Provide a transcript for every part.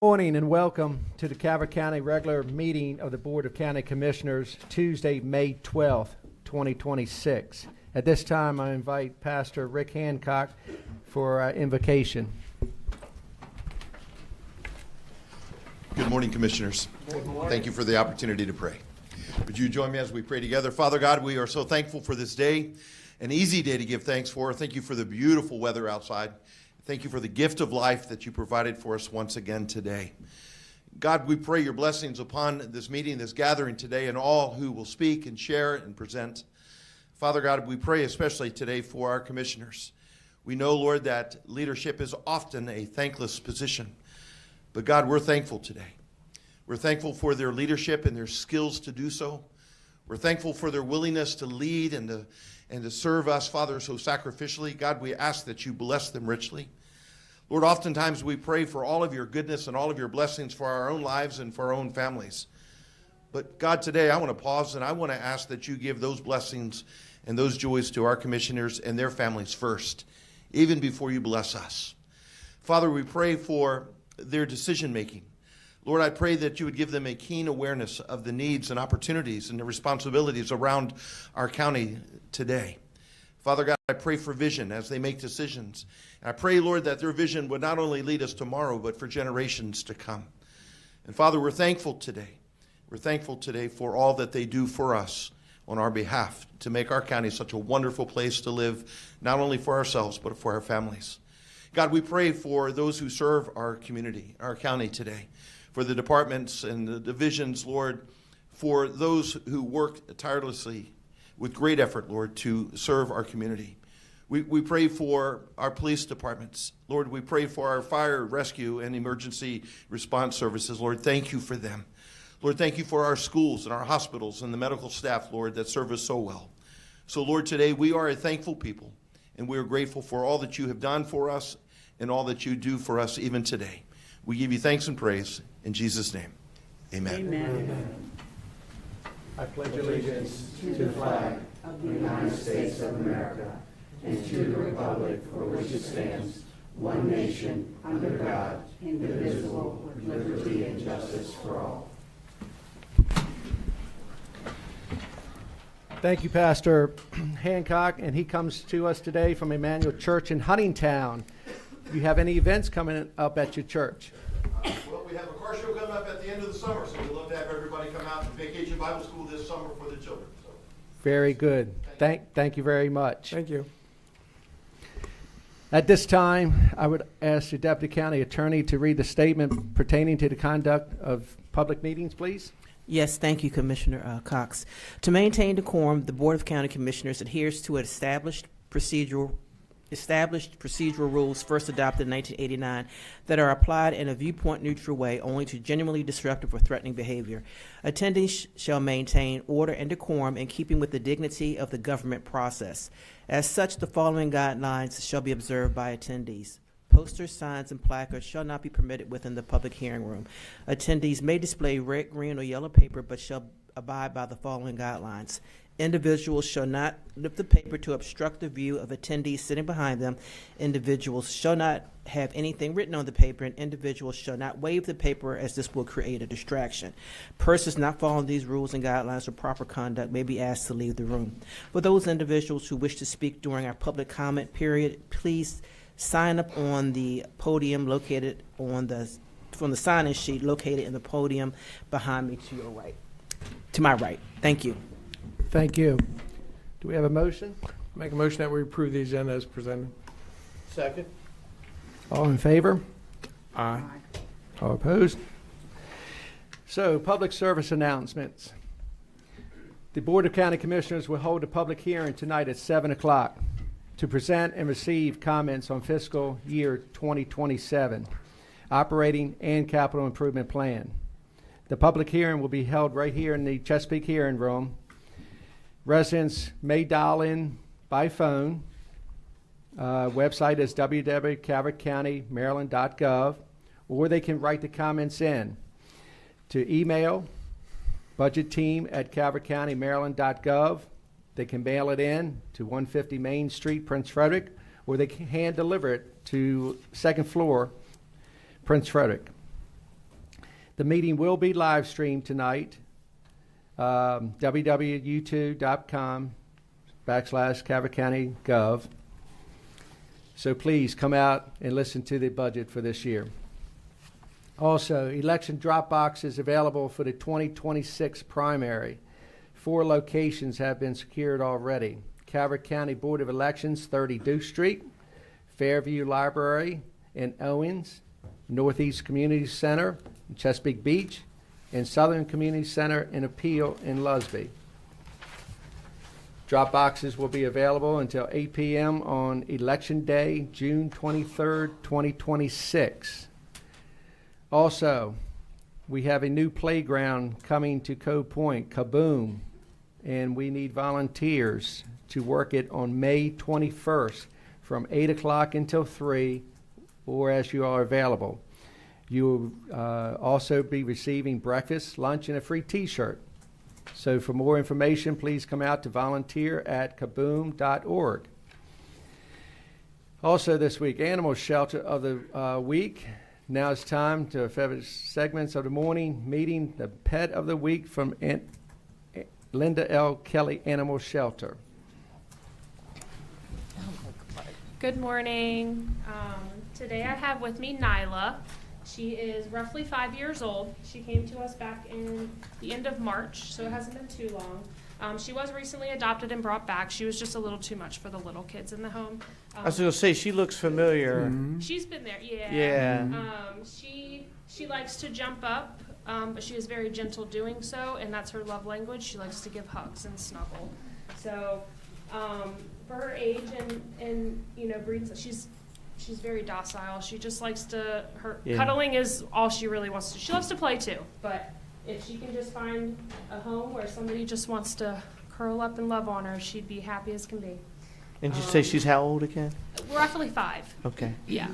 Morning and welcome to the Calvert County regular meeting of the Board of County Commissioners, Tuesday, May 12th, 2026. At this time, I invite Pastor Rick Hancock for invocation. Good morning, Commissioners. Good morning. Thank you for the opportunity to pray. Would you join me as we pray together? Father God, we are so thankful for this day, an easy day to give thanks for. Thank you for the beautiful weather outside. Thank you for the gift of life that you provided for us once again today. God, we pray your blessings upon this meeting, this gathering today, and all who will speak and share and present. Father God, we pray especially today for our commissioners. We know, Lord, that leadership is often a thankless position. But God, we're thankful today. We're thankful for their leadership and their skills to do so. We're thankful for their willingness to lead and to serve us, Father, so sacrificially. God, we ask that you bless them richly. Lord, oftentimes we pray for all of your goodness and all of your blessings for our own lives and for our own families. But God, today I want to pause and I want to ask that you give those blessings and those joys to our commissioners and their families first, even before you bless us. Father, we pray for their decision making. Lord, I pray that you would give them a keen awareness of the needs and opportunities and the responsibilities around our county today. Father God, I pray for vision as they make decisions. And I pray, Lord, that their vision would not only lead us tomorrow, but for generations to come. And Father, we're thankful today. We're thankful today for all that they do for us on our behalf to make our county such a wonderful place to live, not only for ourselves, but for our families. God, we pray for those who serve our community, our county today, for the departments and the divisions, Lord, for those who work tirelessly with great effort, Lord, to serve our community. We pray for our police departments. Lord, we pray for our fire, rescue, and emergency response services. Lord, thank you for them. Lord, thank you for our schools and our hospitals and the medical staff, Lord, that serve us so well. So, Lord, today we are a thankful people, and we are grateful for all that you have done for us and all that you do for us even today. We give you thanks and praise in Jesus' name. Amen. Amen. Amen. I pledge allegiance to the flag of the United States of America and to the republic for which it stands, one nation, under God, indivisible, with liberty and justice for all. Thank you, Pastor Hancock, and he comes to us today from Emmanuel Church in Huntingtown. Do you have any events coming up at your church? Well, we have a car show coming up at the end of the summer, so we'd love to have everybody come out to Vacation Bible School this summer for the children. So. Very good. Thank you very much. Thank you. At this time, I would ask the Deputy County Attorney to read the statement pertaining to the conduct of public meetings, please. Yes, thank you, Commissioner Cox. To maintain decorum, the Board of County Commissioners adheres to established procedural rules first adopted in 1989 that are applied in a viewpoint-neutral way only to genuinely disruptive or threatening behavior. Attendees shall maintain order and decorum in keeping with the dignity of the government process. As such, the following guidelines shall be observed by attendees. Posters, signs, and placards shall not be permitted within the public hearing room. Attendees may display red, green, or yellow paper, but shall abide by the following guidelines. Individuals shall not lift the paper to obstruct the view of attendees sitting behind them. Individuals shall not have anything written on the paper, and individuals shall not wave the paper, as this will create a distraction. Persons not following these rules and guidelines for proper conduct may be asked to leave the room. For those individuals who wish to speak during our public comment period, please sign up on the podium located from the sign-in sheet located in the podium behind me to my right. Thank you. Thank you. Do we have a motion? Make a motion that we approve the agenda as presented. Second. All in favor? Aye. All opposed? So, public service announcements. The Board of County Commissioners will hold a public hearing tonight at 7 o'clock to present and receive comments on fiscal year 2027, operating and capital improvement plan. The public hearing will be held right here in the Chesapeake Hearing Room. Residents may dial in by phone. Website is www.calvertcountymaryland.gov, or they can write the comments in to email budgetteam@calvertcountymaryland.gov. They can mail it in to 150 Main Street, Prince Frederick, or they can hand deliver it to second floor, Prince Frederick. The meeting will be live streamed tonight, www.youtube.com/CalvertCounty.gov. So please come out and listen to the budget for this year. Also, election drop boxes available for the 2026 primary. 4 locations have been secured already. Calvert County Board of Elections, 30 Duke Street, Fairview Library in Owens, Northeast Community Center in Chesapeake Beach, and Southern Community Center in Appeal in Lusby. Drop boxes will be available until 8 p.m. on Election Day, June 23rd, 2026. Also, we have a new playground coming to Cove Point, Kaboom, and we need volunteers to work it on May 21st from 8 o'clock until 3, or as you are available. You will also be receiving breakfast, lunch, and a free T-shirt. So for more information, please come out to volunteer at kaboom.org. Also this week, Animal Shelter of the Week. Now it's time to favorite segments of the morning meeting, the Pet of the Week from Linda L. Kelly Animal Shelter. Good morning. Today I have with me Nyla. She is roughly 5 years old. She came to us back in the end of March, so it hasn't been too long. She was recently adopted and brought back. She was just a little too much for the little kids in the home. I was going to say, she looks familiar. She's been there, yeah. Yeah. She likes to jump up, but she is very gentle doing so, and that's her love language. She likes to give hugs and snuggle. So for her age and breeds, she's very docile. She just likes to, cuddling is all she really wants to. She loves to play too, but if she can just find a home where somebody just wants to curl up and love on her, she'd be happy as can be. And you say she's how old again? Roughly 5. Okay. Yeah.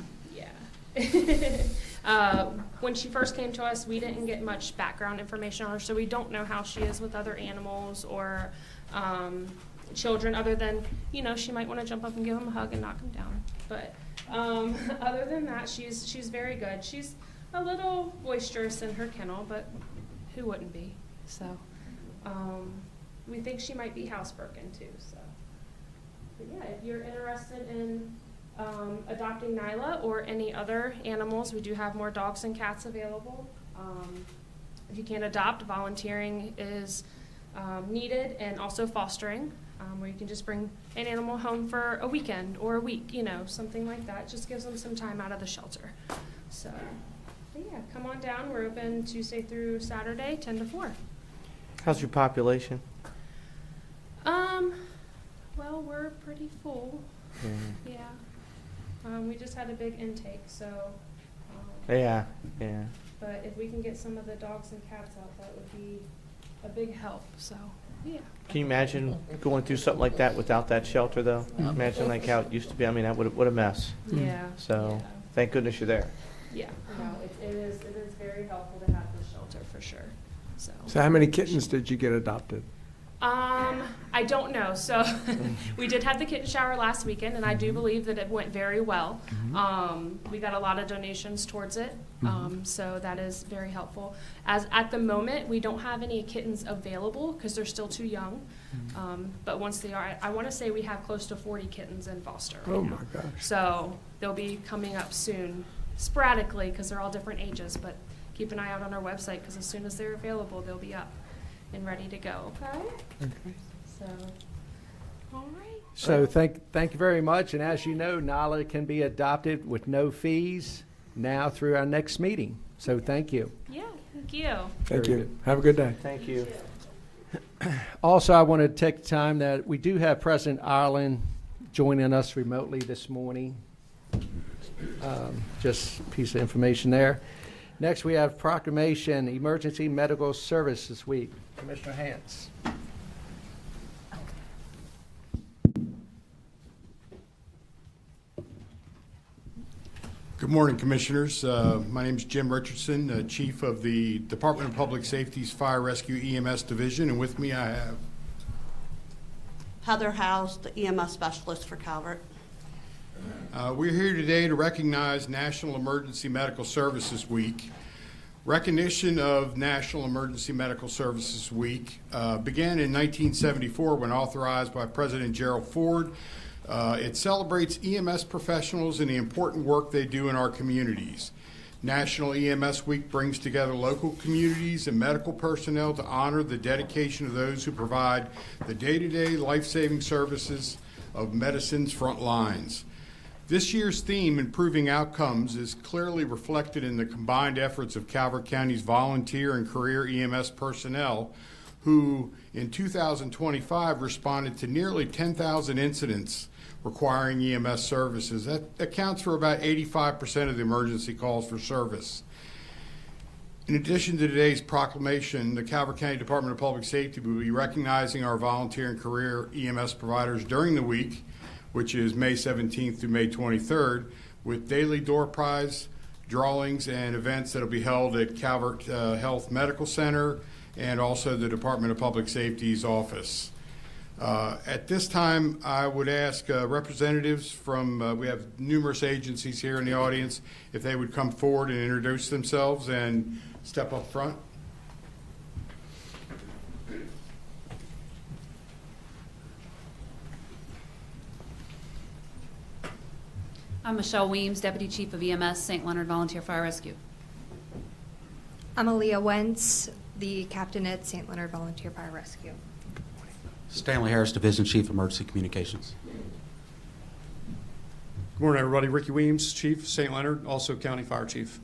When she first came to us, we didn't get much background information on her, so we don't know how she is with other animals or children, other than, she might want to jump up and give them a hug and knock them down. But other than that, she's very good. She's a little boisterous in her kennel, but who wouldn't be? So we think she might be housebroken too. So, but yeah, if you're interested in adopting Nyla or any other animals, we do have more dogs and cats available. If you can't adopt, volunteering is needed, and also fostering, where you can just bring an animal home for a weekend or a week, something like that. Just gives them some time out of the shelter. So, but yeah, come on down. We're open Tuesday through Saturday, 10 to 4. How's your population? Well, we're pretty full. Yeah. We just had a big intake, so. Yeah. But if we can get some of the dogs and cats out, that would be a big help. So, yeah. Can you imagine going through something like that without that shelter, though? Imagine like how it used to be. I mean, what a mess. Yeah. So, yeah. thank goodness you're there. Yeah. No, it is very helpful to have this shelter for sure. So how many kittens did you get adopted? I don't know. So we did have the kitten shower last weekend, and I do believe that it went very well. We got a lot of donations towards it, so that is very helpful. As at the moment, we don't have any kittens available because they're still too young. But once they are, I want to say we have close to 40 kittens in foster right now. My gosh. So they'll be coming up soon, sporadically, because they're all different ages. But keep an eye out on our website, because as soon as they're available, they'll be up and ready to go. Okay. So, all right. So thank you very much. And as you know, Nyla can be adopted with no fees now through our next meeting. So thank you. Yeah, thank you. Thank Very you. good. Have a good day. Thank you. Also, I want to take the time that we do have President Ireland joining us remotely this morning. Just a piece of information there. Next, we have proclamation, Emergency Medical Services Week. Commissioner Hance. Good morning, Commissioners. My name is Jim Richardson, Chief of the Department of Public Safety's Fire Rescue EMS Division, and with me I have Heather House, the EMS Specialist for Calvert. We're here today to recognize National Emergency Medical Services Week. Recognition of National Emergency Medical Services Week began in 1974 when authorized by President Gerald Ford. It celebrates EMS professionals and the important work they do in our communities. National EMS Week brings together local communities and medical personnel to honor the dedication of those who provide the day-to-day life-saving services of medicine's front lines. This year's theme, Improving Outcomes, is clearly reflected in the combined efforts of Calvert County's volunteer and career EMS personnel, who in 2025 responded to nearly 10,000 incidents requiring EMS services. That accounts for about 85% of the emergency calls for service. In addition to today's proclamation, the Calvert County Department of Public Safety will be recognizing our volunteer and career EMS providers during the week, which is May 17th through May 23rd, with daily door prize drawings and events that will be held at Calvert Health Medical Center and also the Department of Public Safety's office. At this time, I would ask representatives from, we have numerous agencies here in the audience, if they would come forward and introduce themselves and step up front. I'm Michelle Weems, Deputy Chief of EMS, St. Leonard Volunteer Fire Rescue. I'm Aaliyah Wentz, the Captain at St. Leonard Volunteer Fire Rescue. Stanley Harris, Division Chief, Emergency Communications. Good morning, everybody. Ricky Weems, Chief, St. Leonard, also County Fire Chief.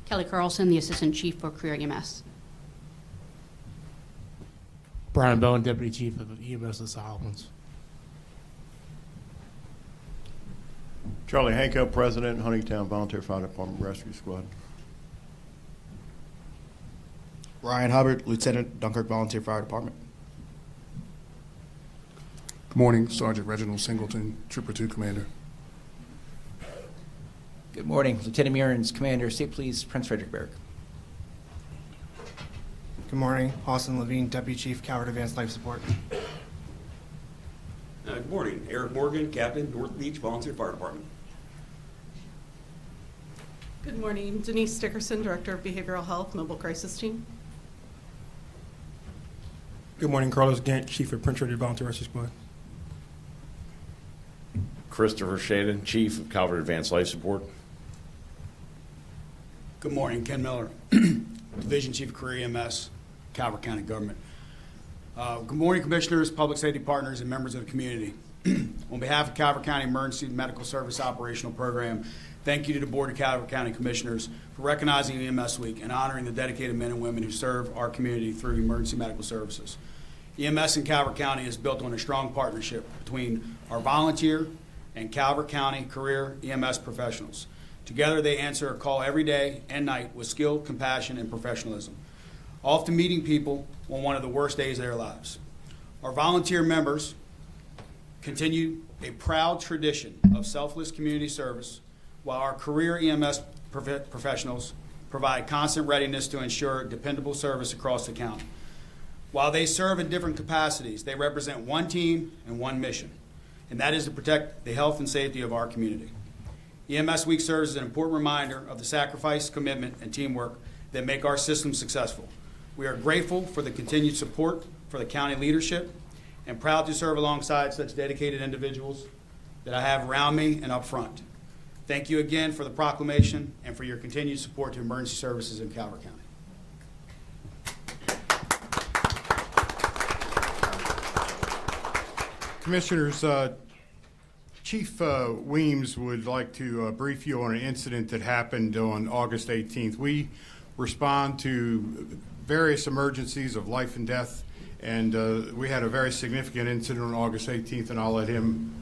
Kelly Carlson, the Assistant Chief for Career EMS. Brian Bowen, Deputy Chief of EMS at Solomons. Charlie Hanko, President, Huntingtown Volunteer Fire Department Rescue Squad. Ryan Hubbard, Lieutenant, Dunkirk Volunteer Fire Department. Good morning, Sergeant Reginald Singleton, Trooper 2 Commander. Good morning, Lieutenant Murins, Commander, State Police, Prince Fredericksburg. Good morning, Austin Levine, Deputy Chief, Calvert Advanced Life Support. Good morning, Eric Morgan, Captain, North Beach Volunteer Fire Department. Good morning, Denise Dickerson, Director of Behavioral Health, Mobile Crisis Team. Good morning, Carlos Gant, Chief of Prince Frederick Volunteer Rescue Squad. Christopher Shannon, Chief of Calvert Advanced Life Support. Good morning, Ken Miller, Division Chief of Career EMS, Calvert County Government. Good morning, Commissioners, public safety partners, and members of the community. On behalf of Calvert County Emergency Medical Service Operational Program, thank you to the Board of Calvert County Commissioners for recognizing EMS Week and honoring the dedicated men and women who serve our community through emergency medical services. EMS in Calvert County is built on a strong partnership between our volunteer and Calvert County career EMS professionals. Together, they answer a call every day and night with skill, compassion, and professionalism, often meeting people on one of the worst days of their lives. Our volunteer members continue a proud tradition of selfless community service, while our career EMS professionals provide constant readiness to ensure dependable service across the county. While they serve in different capacities, they represent one team and one mission, and that is to protect the health and safety of our community. EMS Week serves as an important reminder of the sacrifice, commitment, and teamwork that make our system successful. We are grateful for the continued support for the county leadership and proud to serve alongside such dedicated individuals that I have around me and up front. Thank you again for the proclamation and for your continued support to emergency services in Calvert County. Commissioners, Chief Weems would like to brief you on an incident that happened on August 18th. We respond to various emergencies of life and death, and we had a very significant incident on August 18th, and I'll let him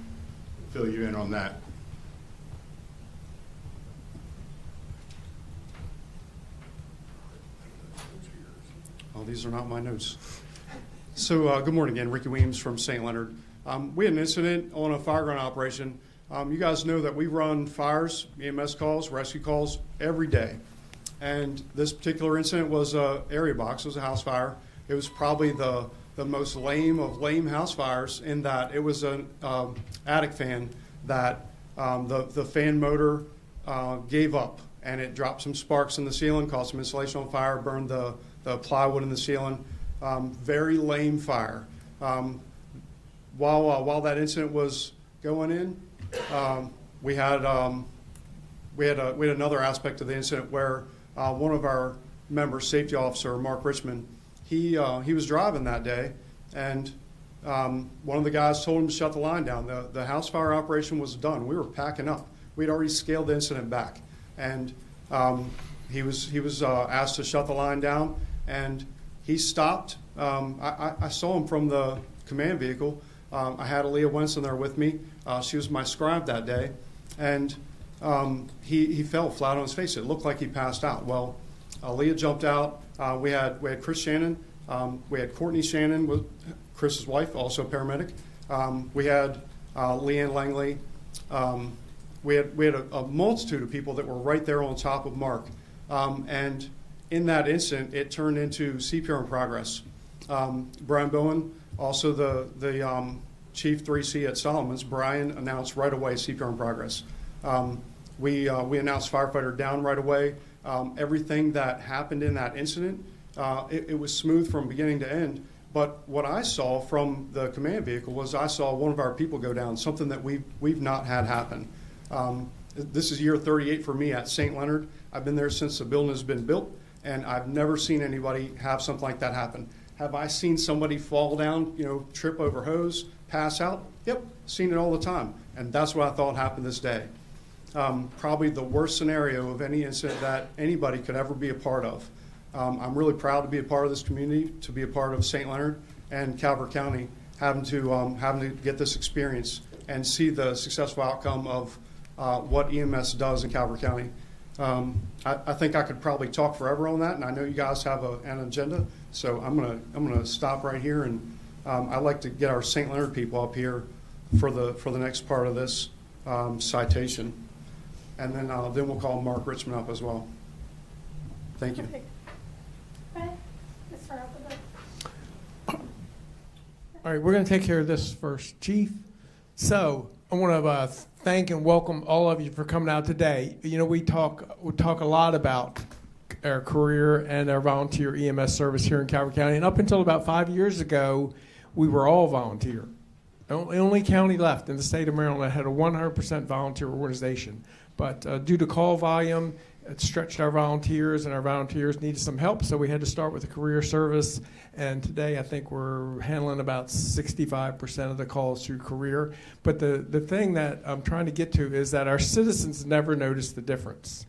fill you in on that. Oh, these are not my notes. So good morning again, Ricky Weems from St. Leonard. We had an incident on a fireground operation. You guys know that we run fires, EMS calls, rescue calls every day. And this particular incident was an area box. It was a house fire. It was probably the most lame of lame house fires in that it was an attic fan that the fan motor gave up, and it dropped some sparks in the ceiling, caused some insulation on fire, burned the plywood in the ceiling. Very lame fire. While that incident was going in, we had another aspect of the incident where one of our members, safety officer Mark Richmond, he was driving that day, and one of the guys told him to shut the line down. The house fire operation was done. We were packing up. We'd already scaled the incident back, and he was asked to shut the line down, and he stopped. I saw him from the command vehicle. I had Aaliyah Wenson there with me. She was my scribe that day, and he fell flat on his face. It looked like he passed out. Well, Aaliyah jumped out. We had Chris Shannon. We had Courtney Shannon, with Chris's wife, also a paramedic. We had Leanne Langley. We had a multitude of people that were right there on top of Mark. And in that incident, it turned into CPR in progress. Brian Bowen, also the Chief 3C at Solomon's, Brian announced right away CPR in progress. We announced firefighter down right away. Everything that happened in that incident, it was smooth from beginning to end. But what I saw from the command vehicle was I saw one of our people go down, something that we've not had happen. This is year 38 for me at St. Leonard. I've been there since the building has been built, and I've never seen anybody have something like that happen. Have I seen somebody fall down, trip over hose, pass out? Yep, seen it all the time. And that's what I thought happened this day. Probably the worst scenario of any incident that anybody could ever be a part of. I'm really proud to be a part of this community, to be a part of St. Leonard and Calvert County, having to get this experience and see the successful outcome of what EMS does in Calvert County. I think I could probably talk forever on that, and I know you guys have an agenda, so I'm gonna stop right here, and I'd like to get our St. Leonard people up here for the next part of this citation, and then we'll call Mark Richmond up as well. Thank you. Okay. Let's start off with All right, we're going to take care of this first, Chief. So I want to thank and welcome all of you for coming out today. We talk a lot about our career and our volunteer EMS service here in Calvert County. And up until about 5 years ago, we were all volunteer. The only county left in the state of Maryland that had a 100% volunteer organization. But due to call volume, it stretched our volunteers, and our volunteers needed some help, so we had to start with a career service. And today, I think we're handling about 65% of the calls through career. But the thing that I'm trying to get to is that our citizens never noticed the difference.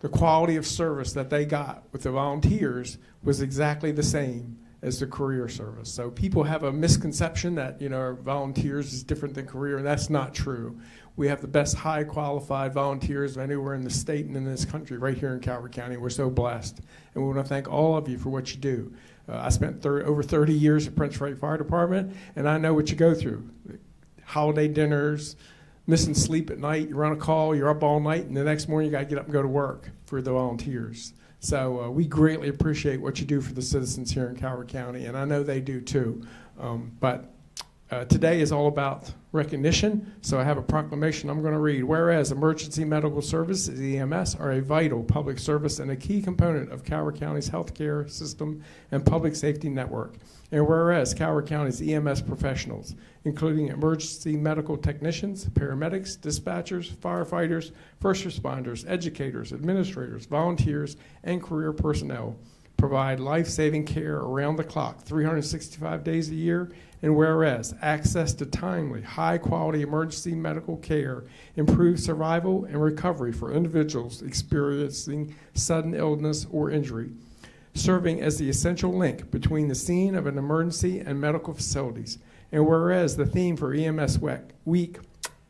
The quality of service that they got with the volunteers was exactly the same as the career service. So people have a misconception that volunteers is different than career, and that's not true. We have the best high qualified volunteers of anywhere in the state and in this country right here in Calvert County. We're so blessed, and we want to thank all of you for what you do. I spent over 30 years at Prince Frederick Fire Department, and I know what you go through. Holiday dinners, missing sleep at night, you're on a call, you're up all night, and the next morning you got to get up and go to work for the volunteers. So we greatly appreciate what you do for the citizens here in Calvert County, and I know they do too. But today is all about recognition, so I have a proclamation I'm going to read. Whereas emergency medical services, EMS, are a vital public service and a key component of Calvert County's healthcare system and public safety network. And whereas Calvert County's EMS professionals, including emergency medical technicians, paramedics, dispatchers, firefighters, first responders, educators, administrators, volunteers, and career personnel, provide life-saving care around the clock, 365 days a year. And whereas access to timely, high-quality emergency medical care improves survival and recovery for individuals experiencing sudden illness or injury, serving as the essential link between the scene of an emergency and medical facilities. And whereas the theme for EMS Week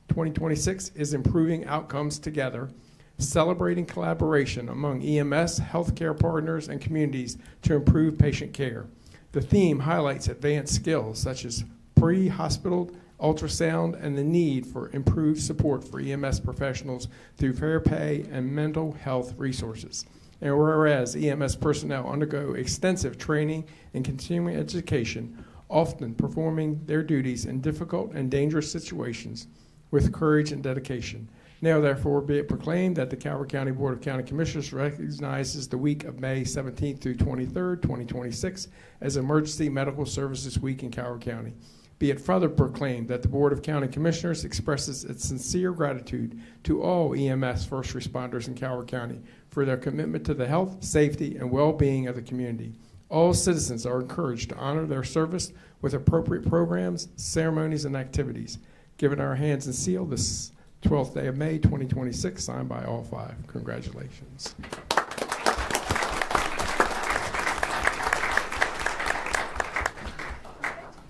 2026 is improving outcomes together, celebrating collaboration among EMS, healthcare partners, and communities to improve patient care. The theme highlights advanced skills such as pre-hospital ultrasound and the need for improved support for EMS professionals through fair pay and mental health resources. And whereas EMS personnel undergo extensive training and continuing education, often performing their duties in difficult and dangerous situations with courage and dedication. Now therefore be it proclaimed that the Calvert County Board of County Commissioners recognizes the week of May 17th through 23rd, 2026 as Emergency Medical Services Week in Calvert County. Be it further proclaimed that the Board of County Commissioners expresses its sincere gratitude to all EMS first responders in Calvert County for their commitment to the health, safety, and well-being of the community. All citizens are encouraged to honor their service with appropriate programs, ceremonies, and activities. Given our hands and seal this 12th day of May, 2026, signed by all five. Congratulations.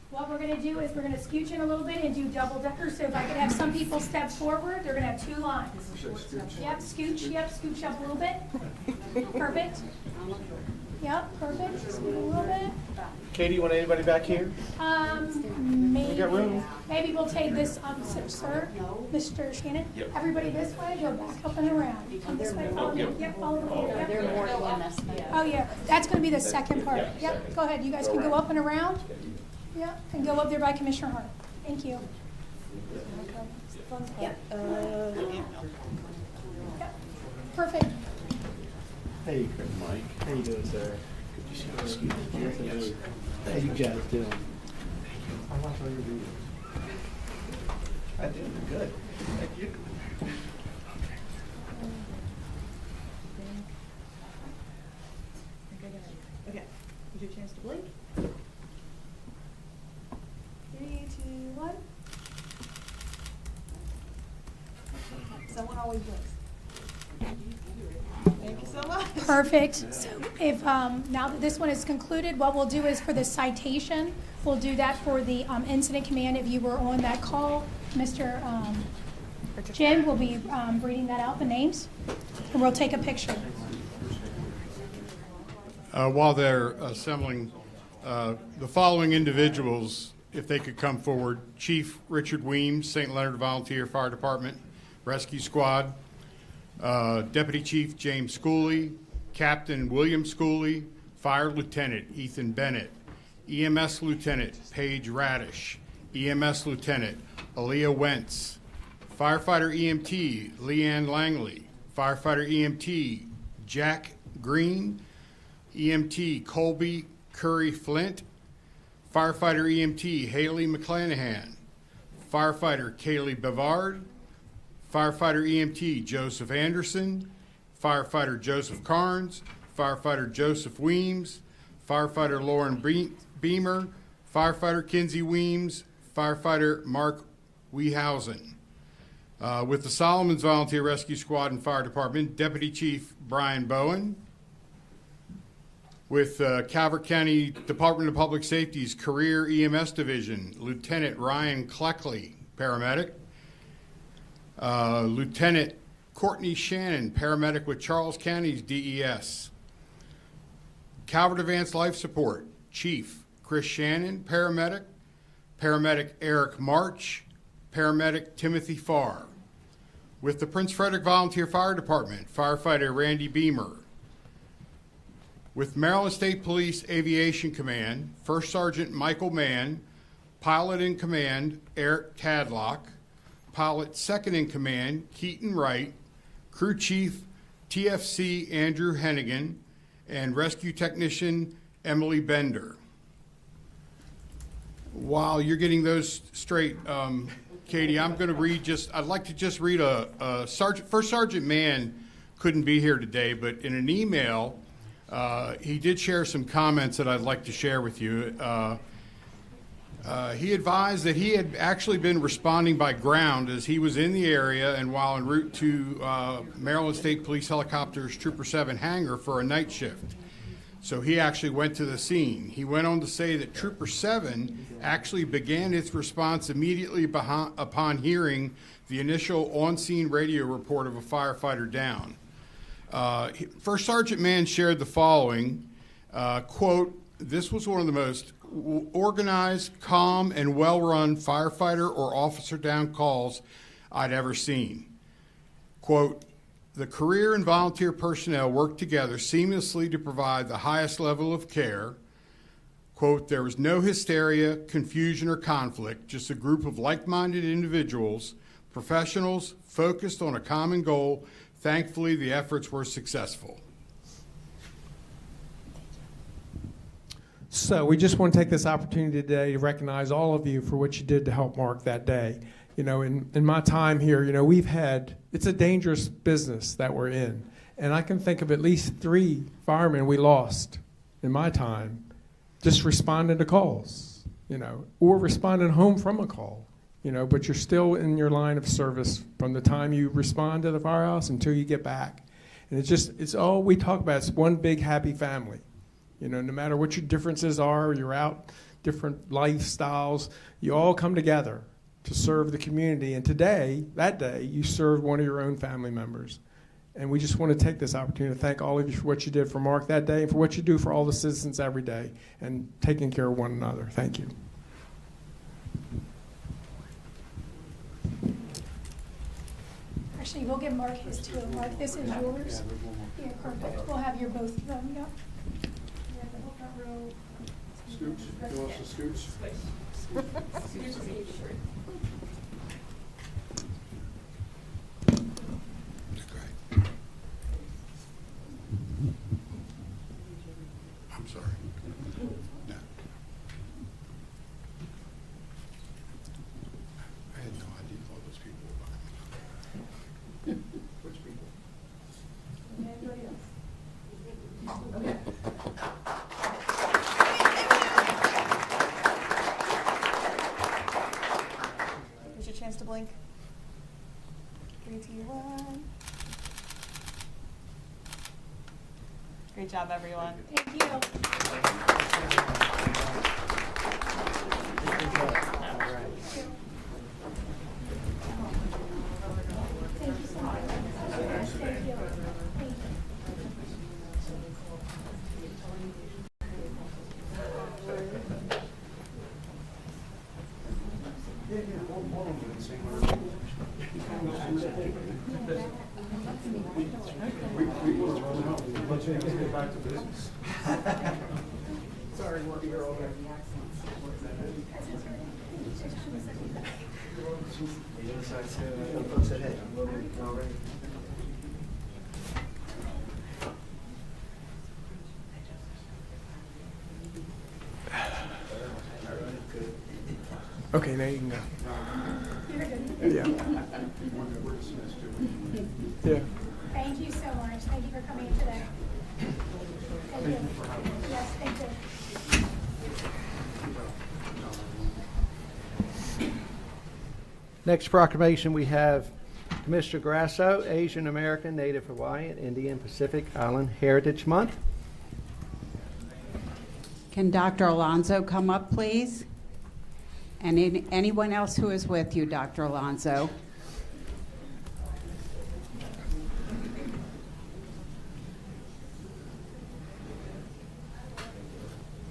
What we're going to do is we're going to scooch in a little bit and do double deckers. So if I could have some people step forward, they're going to have 2 lines. Yep, scooch up a little bit. Perfect. Yep, perfect. Scoot a little bit. Katie, you want anybody back here? Maybe. got room. Maybe we'll take this, sir, Mr. Shannon. Everybody this way, go back up and around. Come this way, follow me. Yep, follow me. Yep. They're more EMS. Oh, yeah, that's going to be the second part. Yep, go ahead. You guys can go up and around. Yep, and go up there by Commissioner Hart. Thank you. Yep. Yep. Perfect. Hey, Mike. How you doing, sir? How you guys doing? I do. Good. Thank you. Okay. Give you a chance to blink. 3, 2, 1. Someone always blinks. Thank you so much. Perfect. So if now that this one is concluded, what we'll do is for the citation, we'll do that for the incident command. If you were on that call, Mr. Jim will be reading that out, the names, and we'll take a picture. While they're assembling, the following individuals, if they could come forward: Chief Richard Weems, St. Leonard Volunteer Fire Department Rescue Squad; Deputy Chief James Schooley; Captain William Schooley; Fire Lieutenant Ethan Bennett; EMS Lieutenant Paige Radish; EMS Lieutenant Aaliyah Wentz; Firefighter EMT Leanne Langley; Firefighter EMT Jack Green; EMT Colby Curry Flint; Firefighter EMT Haley McClanahan; Firefighter Kaylee Bavard; Firefighter EMT Joseph Anderson; Firefighter Joseph Carnes; Firefighter Joseph Weems; Firefighter Lauren Beamer; Firefighter Kinsey Weems; Firefighter Mark Wehausen. With the Solomons Volunteer Rescue Squad and Fire Department, Deputy Chief Brian Bowen. With Calvert County Department of Public Safety's Career EMS Division, Lieutenant Ryan Cleckley, paramedic. Lieutenant Courtney Shannon, paramedic with Charles County's DES. Calvert Advanced Life Support, Chief Chris Shannon, paramedic. Paramedic Eric March, paramedic Timothy Farr. With the Prince Frederick Volunteer Fire Department, firefighter Randy Beamer. With Maryland State Police Aviation Command, First Sergeant Michael Mann, Pilot in Command Eric Tadlock, Pilot Second in Command Keaton Wright, Crew Chief TFC Andrew Hennigan, and Rescue Technician Emily Bender. While you're getting those straight, Katie, I'm going to read I'd like to just read First Sergeant Mann couldn't be here today, but in an email, he did share some comments that I'd like to share with you. He advised that he had actually been responding by ground as he was in the area and while en route to Maryland State Police Helicopter's Trooper 7 hangar for a night shift. So he actually went to the scene. He went on to say that Trooper 7 actually began its response immediately upon hearing the initial on-scene radio report of a firefighter down. First Sergeant Mann shared the following, quote, "This was one of the most organized, calm, and well-run firefighter or officer down calls I'd ever seen." Quote, "The career and volunteer personnel worked together seamlessly to provide the highest level of care." Quote, "There was no hysteria, confusion, or conflict, just a group of like-minded individuals professionals focused on a common goal. Thankfully, the efforts were successful. So we just want to take this opportunity today to recognize all of you for what you did to help mark that day. You know, in my time here, you know, it's a dangerous business that we're in. And I can think of at least 3 firemen we lost in my time just responding to calls, you know, or responding home from a call, you know, but you're still in your line of service from the time you respond to the firehouse until you get back. And it's all we talk about. It's one big happy family. You know, no matter what your differences are, you're out, different lifestyles, you all come together to serve the community. And today, that day, you served one of your own family members. And we just want to take this opportunity to thank all of you for what you did for Mark that day and for what you do for all the citizens every day and taking care of one another. Thank you. Actually, we'll give Mark his too. Mark, this is yours. Yeah, perfect. We'll have your both of them. Yep. Scooch. You want some scooch? I'm sorry. No. I had no idea all those people were behind me. Which people? Anybody else? Here's your chance to blink. 3, 2, 1. Great job, everyone. Thank you. Thank you so much. Thank you. Thank you. Let's get back to business. Sorry, we're here all day. Okay, now you can go. Yeah. Yeah. Thank you so much. Thank you for coming in today. Thank you. Yes, thank you. Next proclamation, we have Commissioner Grasso, Asian American, Native Hawaiian, Indian Pacific Island Heritage Month. Can Dr. Alonso come up, please? And anyone else who is with you, Dr. Alonso.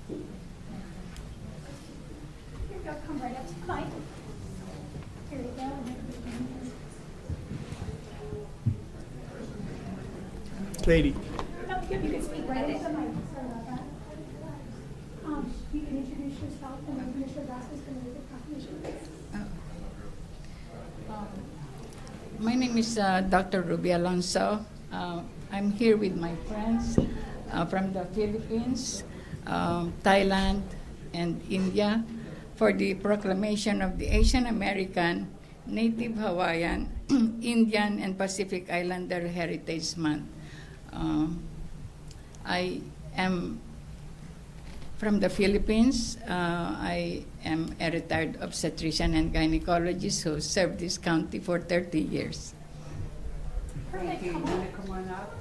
Here you go. Come right up to the mic. Here you go. Lady. No, you can speak right into the mic. Sorry about that. You can introduce yourself and then Commissioner Grasso is going to read the proclamation. My name is Dr. Ruby Alonso. I'm here with my friends from the Philippines, Thailand, and India for the proclamation of the Asian American, Native Hawaiian, Indian, and Pacific Islander Heritage Month. I am from the Philippines. I am a retired obstetrician and gynecologist who served this county for 30 years. Thank you. You want to come on up?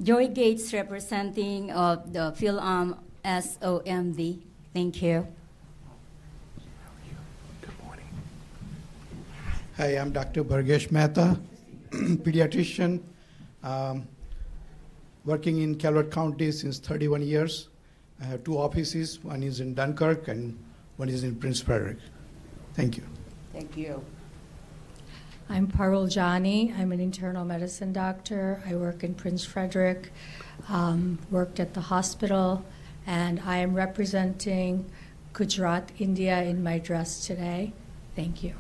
Joy Gates, representing of the PhilAm SOMV. Thank you. Hi, I'm Dr. Burgesh Mehta, pediatrician, working in Calvert County since 31 years. I have 2 offices. One is in Dunkirk and one is in Prince Frederick. Thank you. Thank you. I'm Parul Jani. I'm an internal medicine doctor. I work in Prince Frederick, worked at the hospital, and I am representing Gujarat, India in my dress today. Thank you.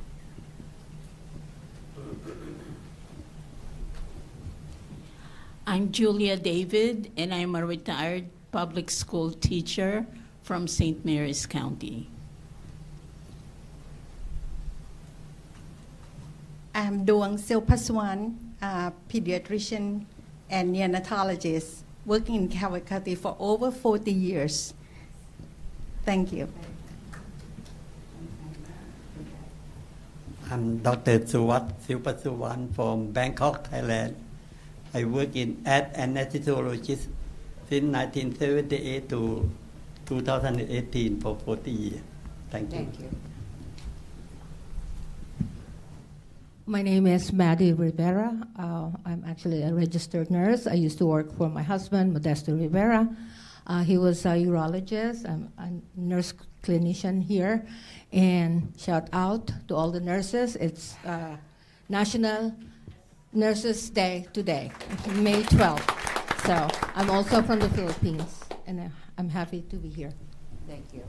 I'm Julia David, and I'm a retired public school teacher from St. Mary's County. I'm Duang Silpaswan, a pediatrician and neonatologist working in Calvert County for over 40 years. Thank you. I'm Dr. Suwat Silpasuwan from Bangkok, Thailand. I work as an anesthesiologist since 1978 to 2018 for 40 years. Thank you. Thank you. My name is Maddie Rivera. I'm actually a registered nurse. I used to work for my husband, Modesto Rivera. He was a urologist. I'm a nurse clinician here. And shout out to all the nurses. It's National Nurses Day today, May 12th. So I'm also from the Philippines, and I'm happy to be here. Thank you.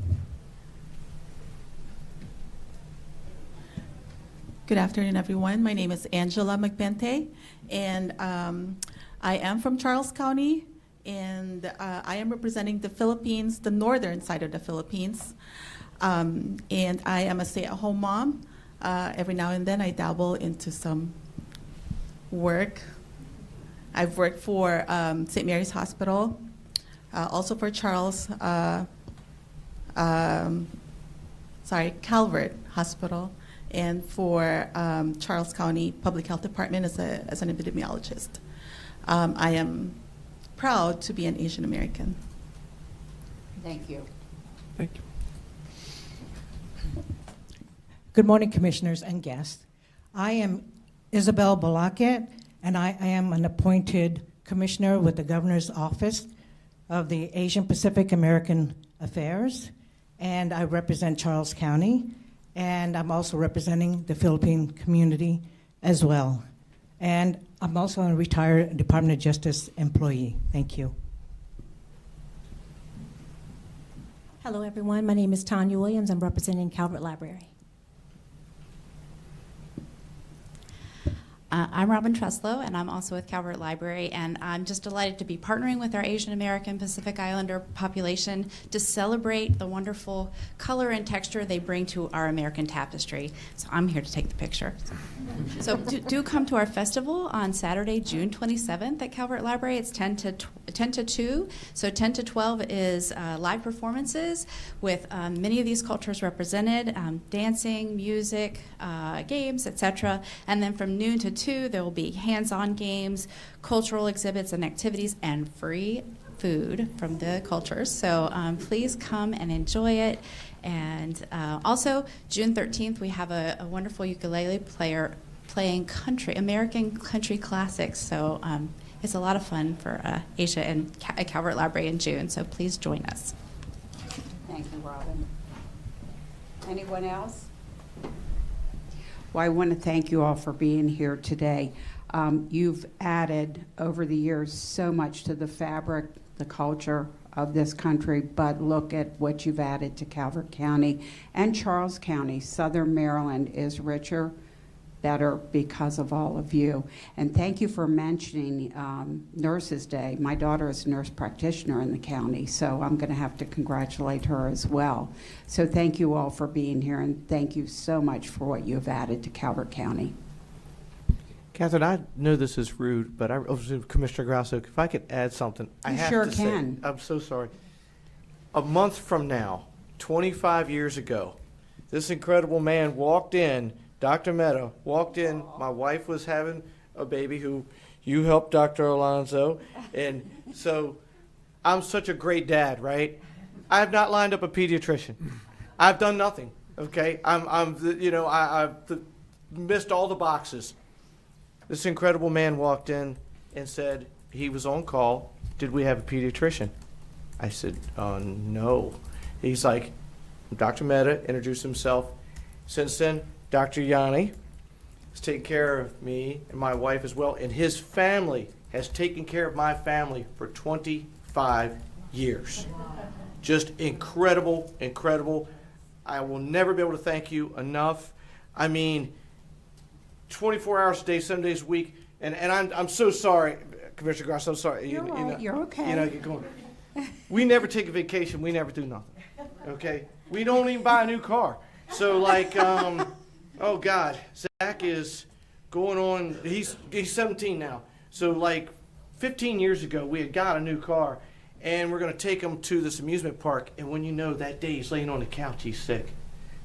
Good afternoon, everyone. My name is Angela McBente, and I am from Charles County, and I am representing the Philippines, the northern side of the Philippines. And I am a stay-at-home mom. Every now and then I dabble into some work. I've worked for St. Mary's Hospital, also for Calvert Hospital, and for Charles County Public Health Department as an epidemiologist. I am proud to be an Asian American. Thank you. Thank you. Good morning, commissioners and guests. I am Isabel Balaket, and I am an appointed commissioner with the Governor's Office of the Asian Pacific American Affairs, and I represent Charles County, and I'm also representing the Philippine community as well. And I'm also a retired Department of Justice employee. Thank you. Hello, everyone. My name is Tanya Williams. I'm representing Calvert Library. I'm Robin Treslow, and I'm also with Calvert Library, and I'm just delighted to be partnering with our Asian American Pacific Islander population to celebrate the wonderful color and texture they bring to our American tapestry. So I'm here to take the picture. So do come to our festival on Saturday, June 27th at Calvert Library. It's 10 to 2. So 10 to 12 is live performances with many of these cultures represented, dancing, music, games, etc. And then from noon to 2, there will be hands-on games, cultural exhibits and activities, and free food from the cultures. So please come and enjoy it. And also, June 13th, we have a wonderful ukulele player playing American country classics. So it's a lot of fun for Asia and at Calvert Library in June. So please join us. Thank you, Robin. Anyone else? Well, I want to thank you all for being here today. You've added over the years so much to the fabric, the culture of this country, but look at what you've added to Calvert County and Charles County. Southern Maryland is richer, better because of all of you. And thank you for mentioning Nurses Day. My daughter is a nurse practitioner in the county, so I'm going to have to congratulate her as well. So thank you all for being here, and thank you so much for what you've added to Calvert County. Catherine, I know this is rude, but Commissioner Grasso, if I could add something. I have sure to can. Say, I'm so sorry. A month from now, 25 years ago, this incredible man walked in, Dr. Mehta walked in. My wife was having a baby who you helped, Dr. Alonso. And so I'm such a great dad, right? I have not lined up a pediatrician. I've done nothing, okay? I've missed all the boxes. This incredible man walked in and said he was on call. Did we have a pediatrician? I said, no. He's like, Dr. Mehta introduced himself. Since then, Dr. Yanni has taken care of me and my wife as well, and his family has taken care of my family for 25 years. Just incredible, incredible. I will never be able to thank you enough. I mean, 24 hours a day, 7 days a week. And I'm so sorry, Commissioner Gross, I'm sorry. You're right, you're okay. You know, you're going. We never take a vacation. We never do nothing. Okay? We don't even buy a new car. So, like, oh, God, Zach is going on, he's 17 now. So, like, 15 years ago, we had got a new car, and we're going to take him to this amusement park. And when you know that day he's laying on the couch, he's sick.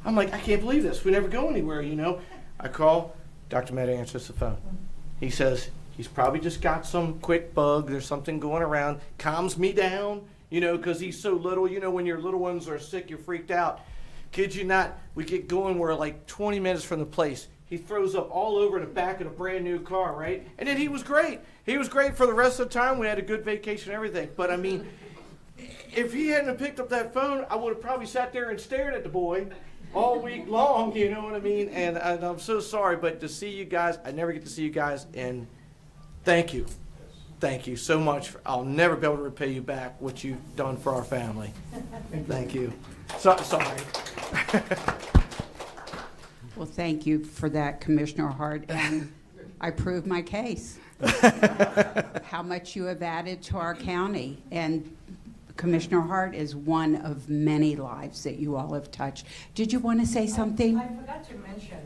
I'm like, I can't believe this. We never go anywhere, you know. I call, Dr. Mehta answers the phone. He says, he's probably just got some quick bug. There's something going around. Calms me down, you know, because he's so little. You know, when your little ones are sick, you're freaked out. Kid you not, we get going, we're like 20 minutes from the place. He throws up all over the back of a brand new car, right? And then he was great. He was great for the rest of the time. We had a good vacation and everything. But, I mean, if he hadn't have picked up that phone, I would have probably sat there and stared at the boy all week long, you know what I mean? And I'm so sorry, but to see you guys, I never get to see you guys, and thank you. Thank you so much. I'll never be able to repay you back what you've done for our family. Thank you. Sorry. Well, thank you for that, Commissioner Hart, and I prove my case. How much you have added to our county, and Commissioner Hart is one of many lives that you all have touched. Did you want to say something? I forgot to mention,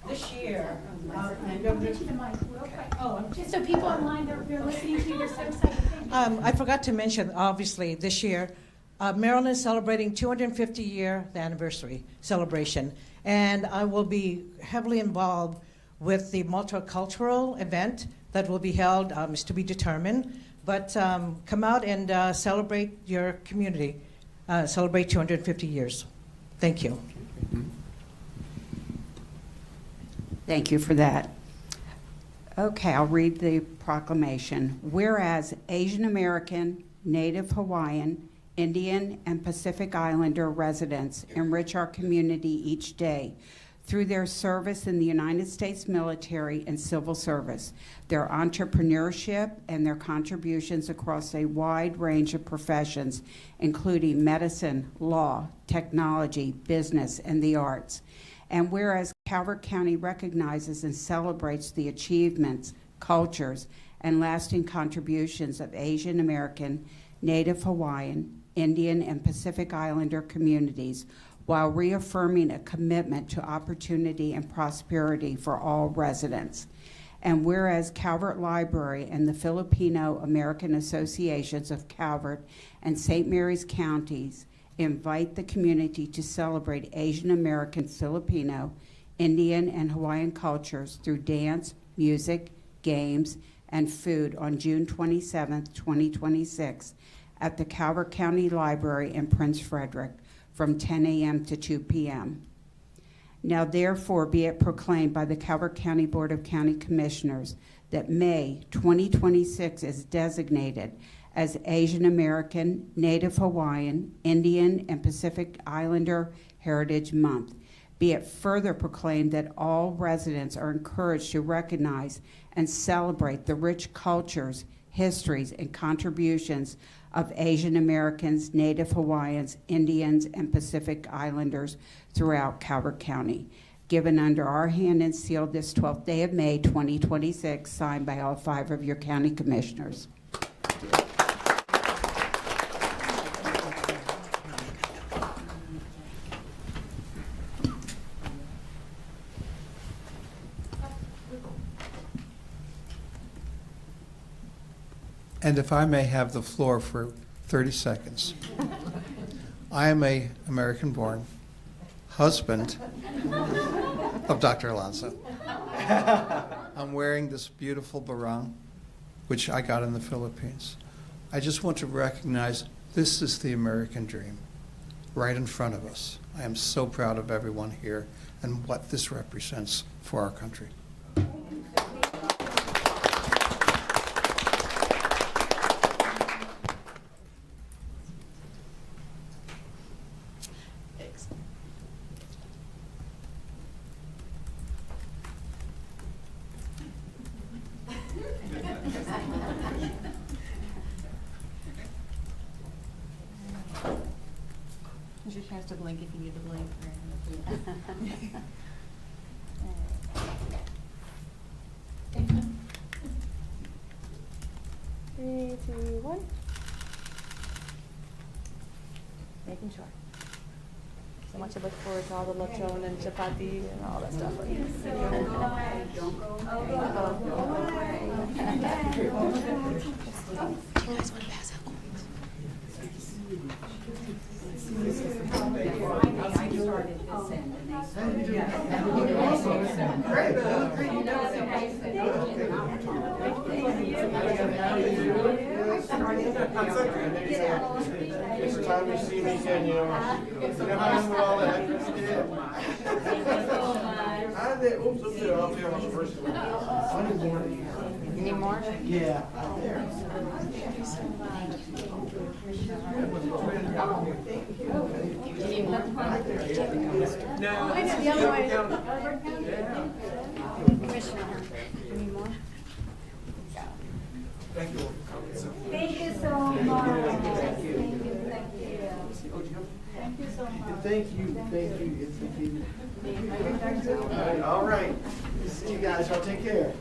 this year, Just so people online, they're listening to you, they're so excited. I forgot to mention, obviously, this year, Maryland is celebrating 250-year anniversary celebration, and I will be heavily involved with the multicultural event that will be held, is to be determined. But come out and celebrate your community, celebrate 250 years. Thank you. Thank you for that. Okay, I'll read the proclamation. Whereas Asian American, Native Hawaiian, Indian, and Pacific Islander residents enrich our community each day through their service in the United States military and civil service, their entrepreneurship, and their contributions across a wide range of professions, including medicine, law, technology, business, and the arts. And whereas Calvert County recognizes and celebrates the achievements, cultures, and lasting contributions of Asian American, Native Hawaiian, Indian, and Pacific Islander communities, while reaffirming a commitment to opportunity and prosperity for all residents. And whereas Calvert Library and the Filipino American Associations of Calvert and St. Mary's counties invite the community to celebrate Asian American, Filipino, Indian, and Hawaiian cultures through dance, music, games, and food on June 27th, 2026 at the Calvert County Library in Prince Frederick from 10 a.m. to 2 p.m. Now therefore be it proclaimed by the Calvert County Board of County Commissioners that May 2026 is designated as Asian American, Native Hawaiian, Indian, and Pacific Islander Heritage Month. Be it further proclaimed that all residents are encouraged to recognize and celebrate the rich cultures, histories, and contributions of Asian Americans, Native Hawaiians, Indians, and Pacific Islanders throughout Calvert County. Given under our hand and sealed this 12th day of May, 2026, signed by all 5 of your county commissioners. And if I may have the floor for 30 seconds. I am a American-born husband of Dr. Alonso. I'm wearing this beautiful barong, which I got in the Philippines. I just want to recognize this is the American dream right in front of us. I am so proud of everyone here and what this represents for our country. Here's your chance to blink if you need to blink. 2, 1. Making sure. So much I look forward to all the lechon and chapati and all that stuff. You guys want to pass out coins? It's time you see me again, you know how I'm with all that. I did. Oops, up there. I'll be on the first one. Any more? Yeah. No. I know the other way. Commissioner, any more? Thank you. Thank you so much. Thank you. Thank you so much. Thank you. All right. See you guys. Y'all take care.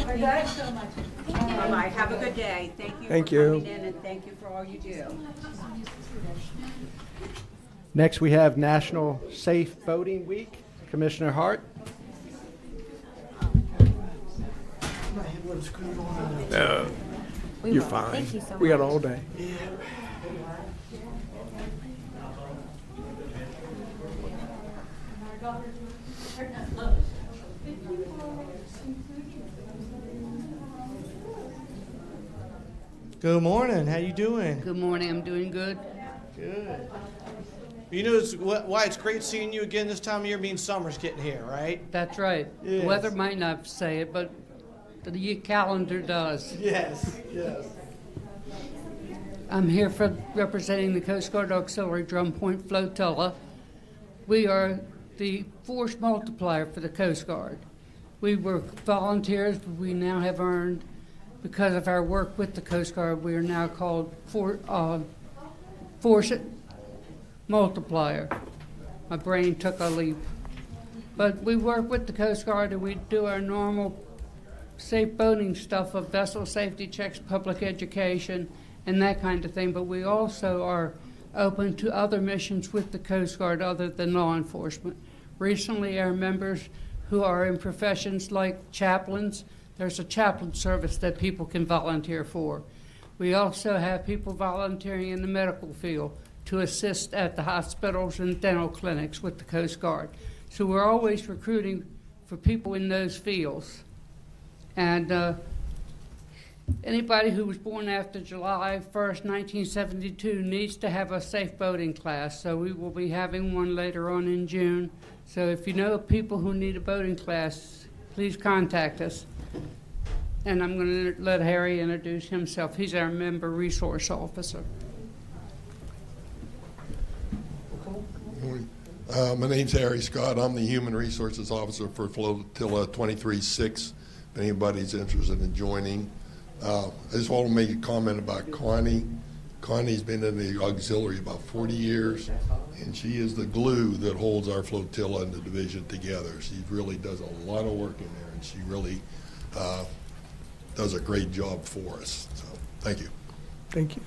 We're good? So much. All right, have a good day. Thank you Thank for you. coming in and thank you for all you do. Next, we have National Safe Boating Week. Commissioner Hart. You're fine. Thank you so We got much. all day. Good morning. How you doing? Good morning. I'm doing good. Good. You know why it's great seeing you again this time of year? Means summer's getting here, right? That's right. Yes. The weather might not say it, but the year calendar does. Yes. I'm here for representing the Coast Guard Auxiliary Drum Point Flotilla. We are the force multiplier for the Coast Guard. We were volunteers, but we now have earned, because of our work with the Coast Guard, we are now called force multiplier. My brain took a leap. But we work with the Coast Guard and we do our normal safe boating stuff of vessel safety checks, public education, and that kind of thing. But we also are open to other missions with the Coast Guard other than law enforcement. Recently, our members who are in professions like chaplains, there's a chaplain service that people can volunteer for. We also have people volunteering in the medical field to assist at the hospitals and dental clinics with the Coast Guard. So we're always recruiting for people in those fields. And anybody who was born after July 1st, 1972 needs to have a safe boating class. So we will be having one later on in June. So if you know people who need a boating class, please contact us. And I'm going to let Harry introduce himself. He's our member resource officer. My name's Harry Scott. I'm the Human Resources Officer for Flotilla 23-6, if anybody's interested in joining. I just want to make a comment about Connie. Connie's been in the auxiliary about 40 years, and she is the glue that holds our flotilla and the division together. She really does a lot of work in there, and she really does a great job for us. So, thank you. Thank you.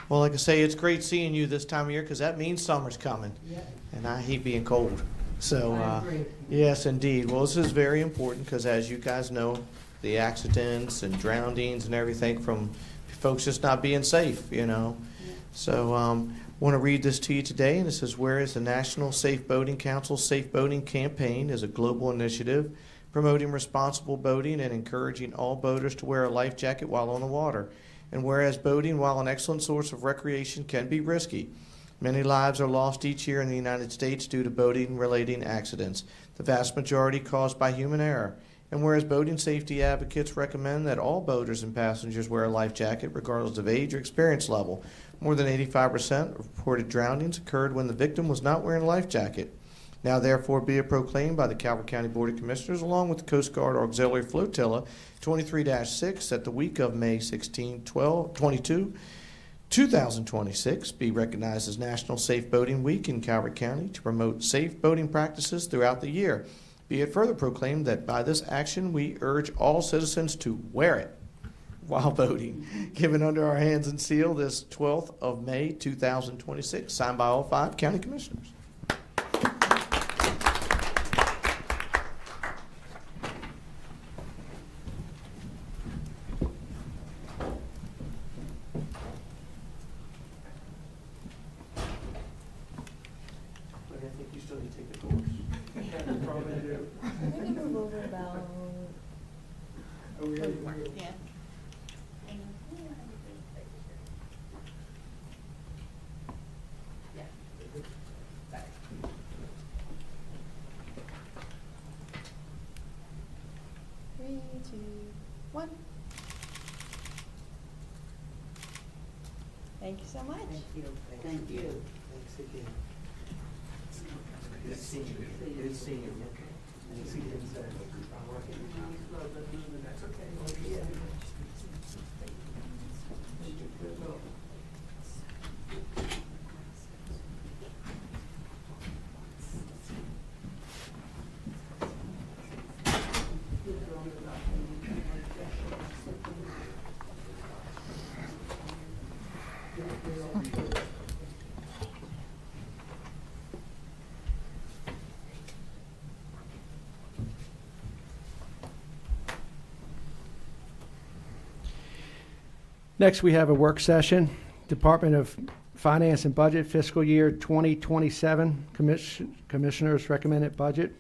Well, like I say, it's great seeing you this time of year because that means summer's coming, and I hate being cold. So, yes, indeed. Well, this is very important because, as you guys know, the accidents and drownings and everything from folks just not being safe, you know. So, want to read this to you today, and it says, whereas the National Safe Boating Council Safe Boating Campaign is a global initiative promoting responsible boating and encouraging all boaters to wear a life jacket while on the water. And whereas boating, while an excellent source of recreation, can be risky, many lives are lost each year in the United States due to boating-related accidents, the vast majority caused by human error. And whereas boating safety advocates recommend that all boaters and passengers wear a life jacket regardless of age or experience level, more than 85% of reported drownings occurred when the victim was not wearing a life jacket. Now therefore be it proclaimed by the Calvert County Board of Commissioners along with the Coast Guard Auxiliary Flotilla 23-6 that the week of May 16, 22, 2026 be recognized as National Safe Boating Week in Calvert County to promote safe boating practices throughout the year. Be it further proclaimed that by this action we urge all citizens to wear it while boating. Given under our hands and seal this 12th of May 2026, signed by all 5 county commissioners. I think you still need to take the course. Probably do. We can move over about. Are we ready? Yeah. Three, two, one. Thank you so much. Thank you. Thank you. Thanks again. Good seeing you. Good seeing you. Good seeing you. That's okay. Next, we have a work session, Department of Finance and Budget Fiscal Year 2027 Commissioners Recommended Budget.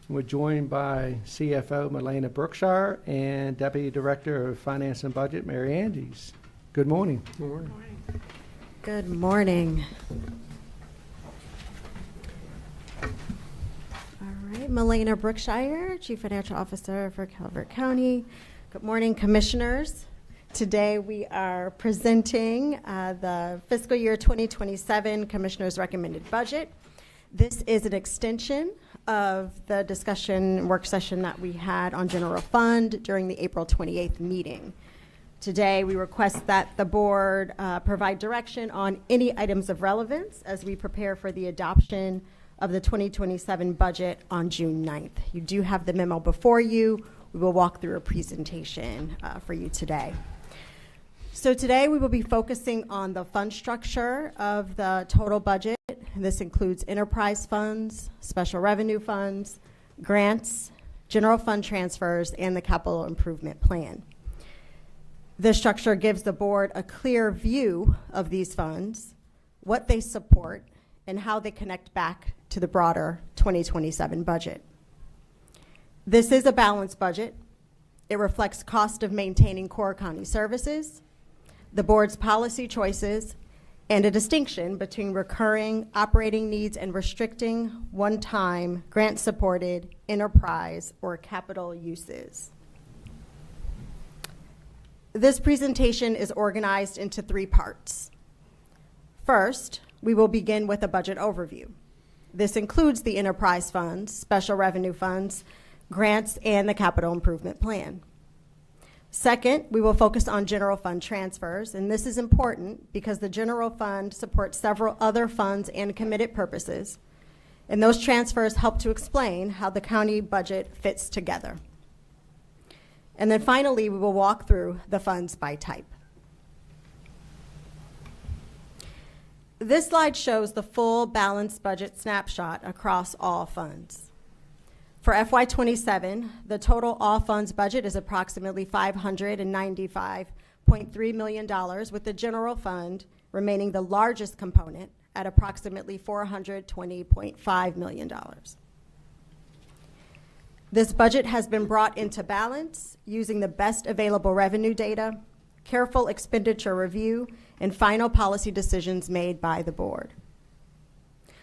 We're joined by CFO Melena Brookshire and Deputy Director of Finance and Budget Mary Andes. Good morning. Good morning. Good morning. All right, Melena Brookshire, Chief Financial Officer for Calvert County. Good morning, Commissioners. Today we are presenting the fiscal year 2027 Commissioners Recommended Budget. This is an extension of the discussion work session that we had on general fund during the April 28th meeting. Today we request that the board provide direction on any items of relevance as we prepare for the adoption of the 2027 budget on June 9th. You do have the memo before you. We will walk through a presentation for you today. So today we will be focusing on the fund structure of the total budget. This includes enterprise funds, special revenue funds, grants, general fund transfers, and the capital improvement plan. This structure gives the board a clear view of these funds, what they support, and how they connect back to the broader 2027 budget. This is a balanced budget. It reflects cost of maintaining core county services, the board's policy choices, and a distinction between recurring operating needs and restricting one-time grant-supported enterprise or capital uses. This presentation is organized into 3 parts. First, we will begin with a budget overview. This includes the enterprise funds, special revenue funds, grants, and the capital improvement plan. Second, we will focus on general fund transfers, and this is important because the general fund supports several other funds and committed purposes, and those transfers help to explain how the county budget fits together. And then finally, we will walk through the funds by type. This slide shows the full balanced budget snapshot across all funds. For FY27, the total all funds budget is approximately $595.3 million, with the general fund remaining the largest component at approximately $420.5 million. This budget has been brought into balance using the best available revenue data, careful expenditure review, and final policy decisions made by the board.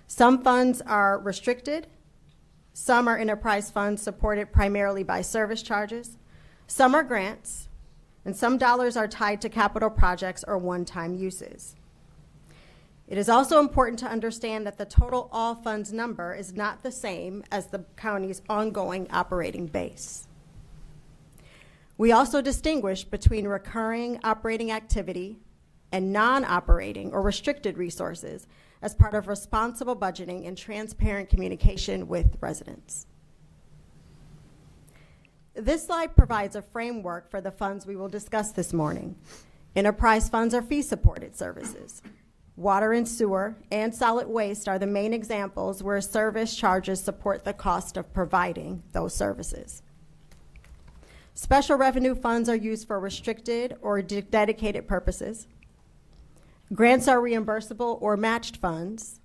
Some funds are restricted. Some are enterprise funds supported primarily by service charges. Some are grants, and some dollars are tied to capital projects or one-time uses. It is also important to understand that the total all funds number is not the same as the county's ongoing operating base. We also distinguish between recurring operating activity and non-operating or restricted resources as part of responsible budgeting and transparent communication with residents. This slide provides a framework for the funds we will discuss this morning. Enterprise funds are fee-supported services. Water and sewer and solid waste are the main examples where service charges support the cost of providing those services. Special revenue funds are used for restricted or dedicated purposes. Grants are reimbursable or matched funds.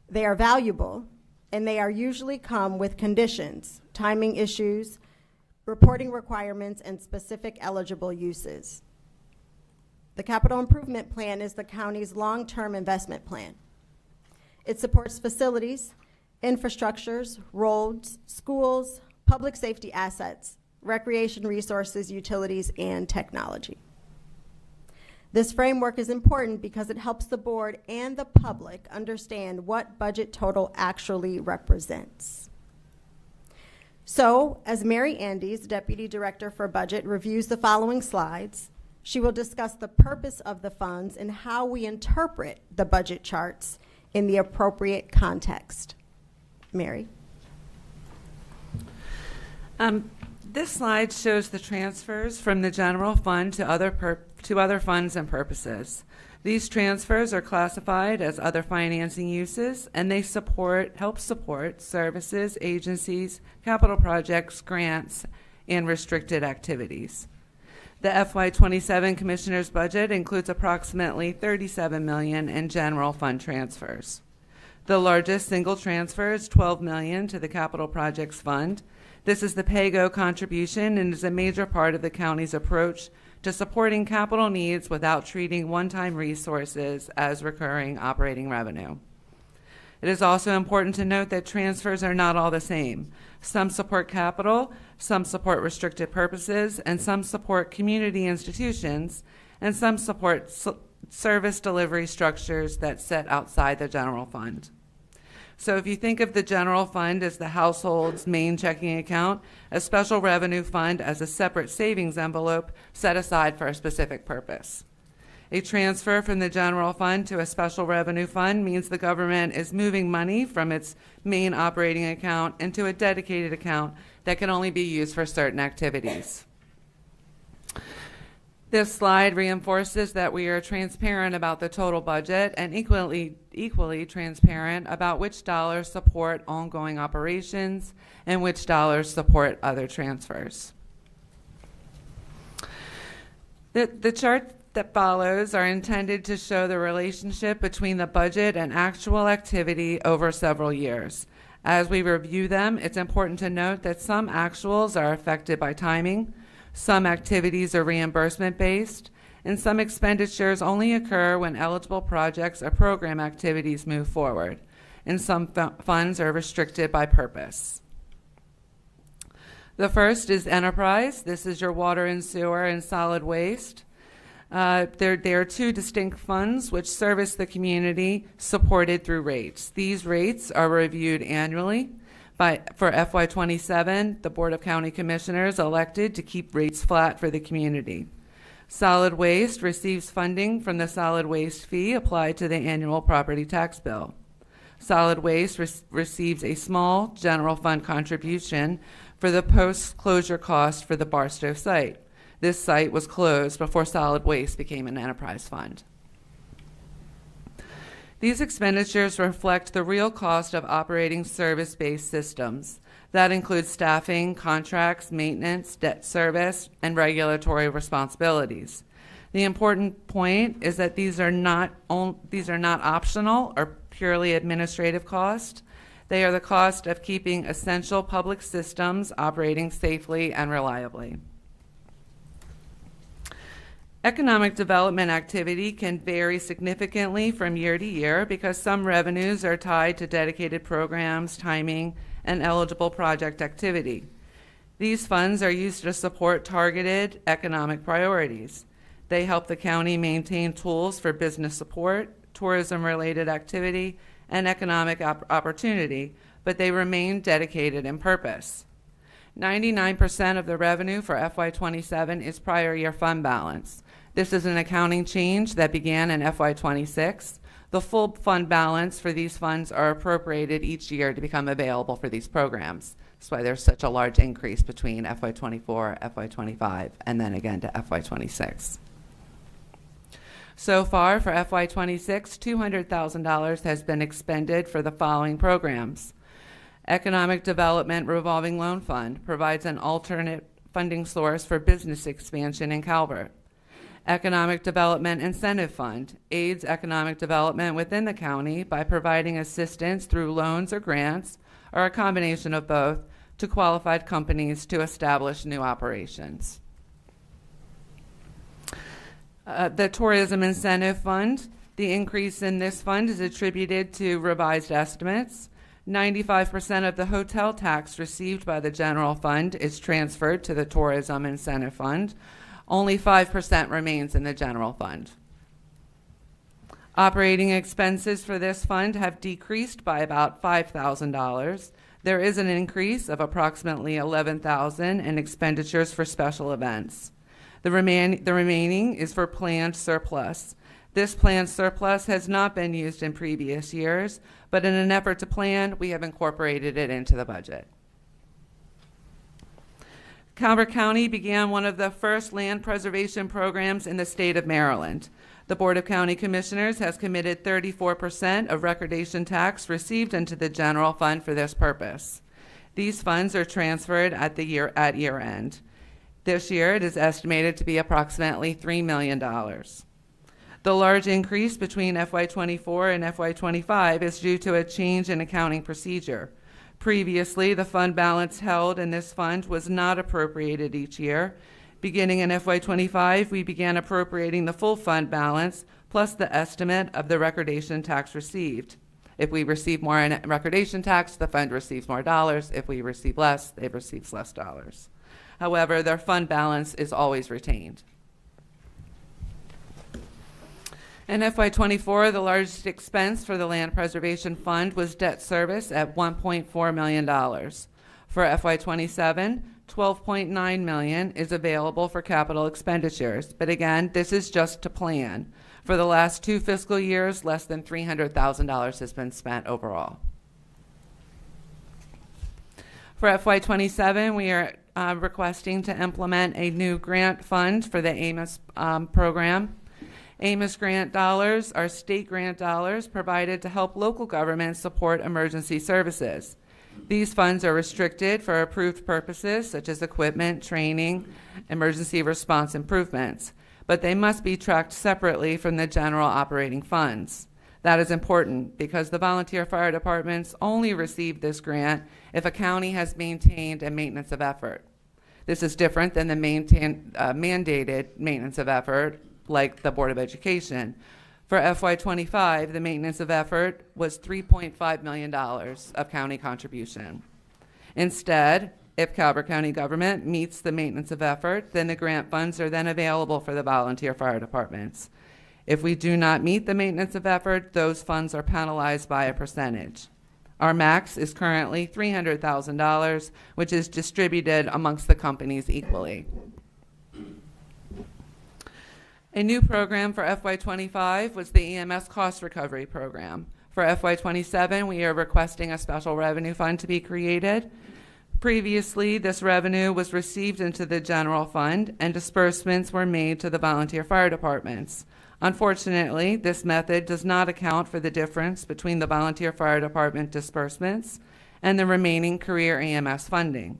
They are valuable, and they are usually come with conditions, timing issues, reporting requirements, and specific eligible uses. The Capital Improvement Plan is the county's long-term investment plan. It supports facilities, infrastructures, roads, schools, public safety assets, recreation resources, utilities, and technology. This framework is important because it helps the board and the public understand what budget total actually represents. So, as Mary Andes, Deputy Director for Budget, reviews the following slides, she will discuss the purpose of the funds and how we interpret the budget charts in the appropriate context. Mary? This slide shows the transfers from the general fund to other funds and purposes. These transfers are classified as other financing uses, and they help support services, agencies, capital projects, grants, and restricted activities. The FY27 Commissioner's budget includes approximately $37 million in general fund transfers. The largest single transfer is $12 million to the Capital Projects Fund. This is the PAYGO contribution and is a major part of the county's approach to supporting capital needs without treating one-time resources as recurring operating revenue. It is also important to note that transfers are not all the same. Some support capital, some support restricted purposes, and some support community institutions, and some support service delivery structures that sit outside the general fund. So if you think of the general fund as the household's main checking account, a special revenue fund as a separate savings envelope set aside for a specific purpose. A transfer from the general fund to a special revenue fund means the government is moving money from its main operating account into a dedicated account that can only be used for certain activities. This slide reinforces that we are transparent about the total budget and equally transparent about which dollars support ongoing operations and which dollars support other transfers. The chart that follows are intended to show the relationship between the budget and actual activity over several years. As we review them, it's important to note that some actuals are affected by timing, some activities are reimbursement-based, and some expenditures only occur when eligible projects or program activities move forward, and some funds are restricted by purpose. The first is enterprise. This is your water and sewer and solid waste. There are two distinct funds which service the community supported through rates. These rates are reviewed annually. For FY27, the Board of County Commissioners elected to keep rates flat for the community. Solid waste receives funding from the solid waste fee applied to the annual property tax bill. Solid waste receives a small general fund contribution for the post-closure cost for the Barstow site. This site was closed before solid waste became an enterprise fund. These expenditures reflect the real cost of operating service-based systems. That includes staffing, contracts, maintenance, debt service, and regulatory responsibilities. The important point is that these are not optional or purely administrative costs. They are the cost of keeping essential public systems operating safely and reliably. Economic development activity can vary significantly from year to year because some revenues are tied to dedicated programs, timing, and eligible project activity. These funds are used to support targeted economic priorities. They help the county maintain tools for business support, tourism-related activity, and economic opportunity, but they remain dedicated in purpose. 99% of the revenue for FY27 is prior year fund balance. This is an accounting change that began in FY26. The full fund balance for these funds are appropriated each year to become available for these programs. That's why there's such a large increase between FY24, FY25, and then again to FY26. So far for FY26, $200,000 has been expended for the following programs. Economic Development Revolving Loan Fund provides an alternate funding source for business expansion in Calvert. Economic Development Incentive Fund aids economic development within the county by providing assistance through loans or grants, or a combination of both, to qualified companies to establish new operations. The Tourism Incentive Fund, the increase in this fund is attributed to revised estimates. 95% of the hotel tax received by the general fund is transferred to the Tourism Incentive Fund. Only 5% remains in the general fund. Operating expenses for this fund have decreased by about $5,000. There is an increase of approximately $11,000 in expenditures for special events. The remaining is for planned surplus. This planned surplus has not been used in previous years, but in an effort to plan, we have incorporated it into the budget. Calvert County began one of the first land preservation programs in the state of Maryland. The Board of County Commissioners has committed 34% of recordation tax received into the general fund for this purpose. These funds are transferred at year end. This year, it is estimated to be approximately $3 million. The large increase between FY24 and FY25 is due to a change in accounting procedure. Previously, the fund balance held in this fund was not appropriated each year. Beginning in FY25, we began appropriating the full fund balance plus the estimate of the recordation tax received. If we receive more in recordation tax, the fund receives more dollars. If we receive less, it receives less dollars. However, their fund balance is always retained. In FY24, the largest expense for the Land Preservation Fund was debt service at $1.4 million. For FY27, $12.9 million is available for capital expenditures. But again, this is just to plan. For the last 2 fiscal years, less than $300,000 has been spent overall. For FY27, we are requesting to implement a new grant fund for the AMIS program. AMIS grant dollars are state grant dollars provided to help local governments support emergency services. These funds are restricted for approved purposes such as equipment, training, emergency response improvements, but they must be tracked separately from the general operating funds. That is important because the volunteer fire departments only receive this grant if a county has maintained a maintenance of effort. This is different than the mandated maintenance of effort like the Board of Education. For FY25, the maintenance of effort was $3.5 million of county contribution. Instead, if Calvert County government meets the maintenance of effort, then the grant funds are then available for the volunteer fire departments. If we do not meet the maintenance of effort, those funds are penalized by a percentage. Our max is currently $300,000, which is distributed amongst the companies equally. A new program for FY25 was the EMS Cost Recovery Program. For FY27, we are requesting a special revenue fund to be created. Previously, this revenue was received into the general fund and disbursements were made to the volunteer fire departments. Unfortunately, this method does not account for the difference between the volunteer fire department disbursements and the remaining career EMS funding.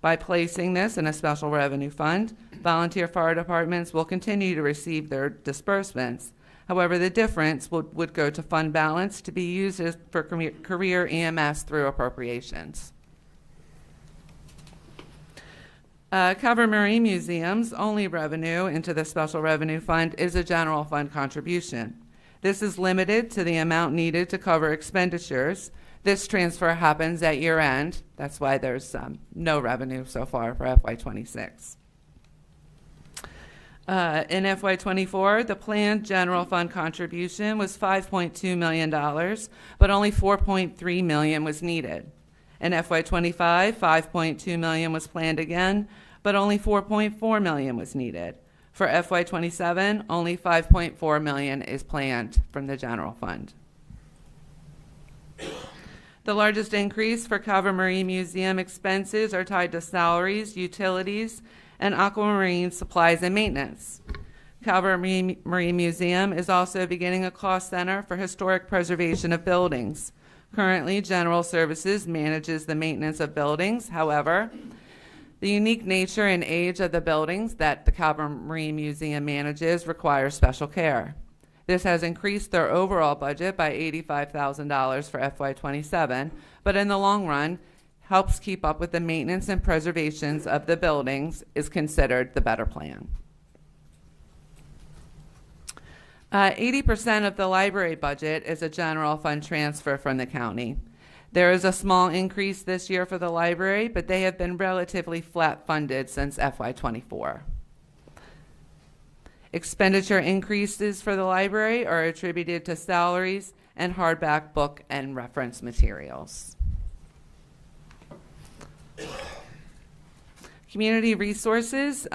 By placing this in a special revenue fund, volunteer fire departments will continue to receive their disbursements. However, the difference would go to fund balance to be used for career EMS through appropriations. Calvert Marine Museum's only revenue into the special revenue fund is a general fund contribution. This is limited to the amount needed to cover expenditures. This transfer happens at year end. That's why there's no revenue so far for FY26. In FY24, the planned general fund contribution was $5.2 million, but only $4.3 million was needed. In FY25, $5.2 million was planned again, but only $4.4 million was needed. For FY27, only $5.4 million is planned from the general fund. The largest increase for Calvert Marine Museum expenses are tied to salaries, utilities, and aquamarine supplies and maintenance. Calvert Marine Museum is also beginning a cost center for historic preservation of buildings. Currently, General Services manages the maintenance of buildings. However, the unique nature and age of the buildings that the Calvert Marine Museum manages requires special care. This has increased their overall budget by $85,000 for FY27, but in the long run, helps keep up with the maintenance and preservations of the buildings is considered the better plan. 80% of the library budget is a general fund transfer from the county. There is a small increase this year for the library, but they have been relatively flat funded since FY24. Expenditure increases for the library are attributed to salaries and hardback book and reference materials. Community resources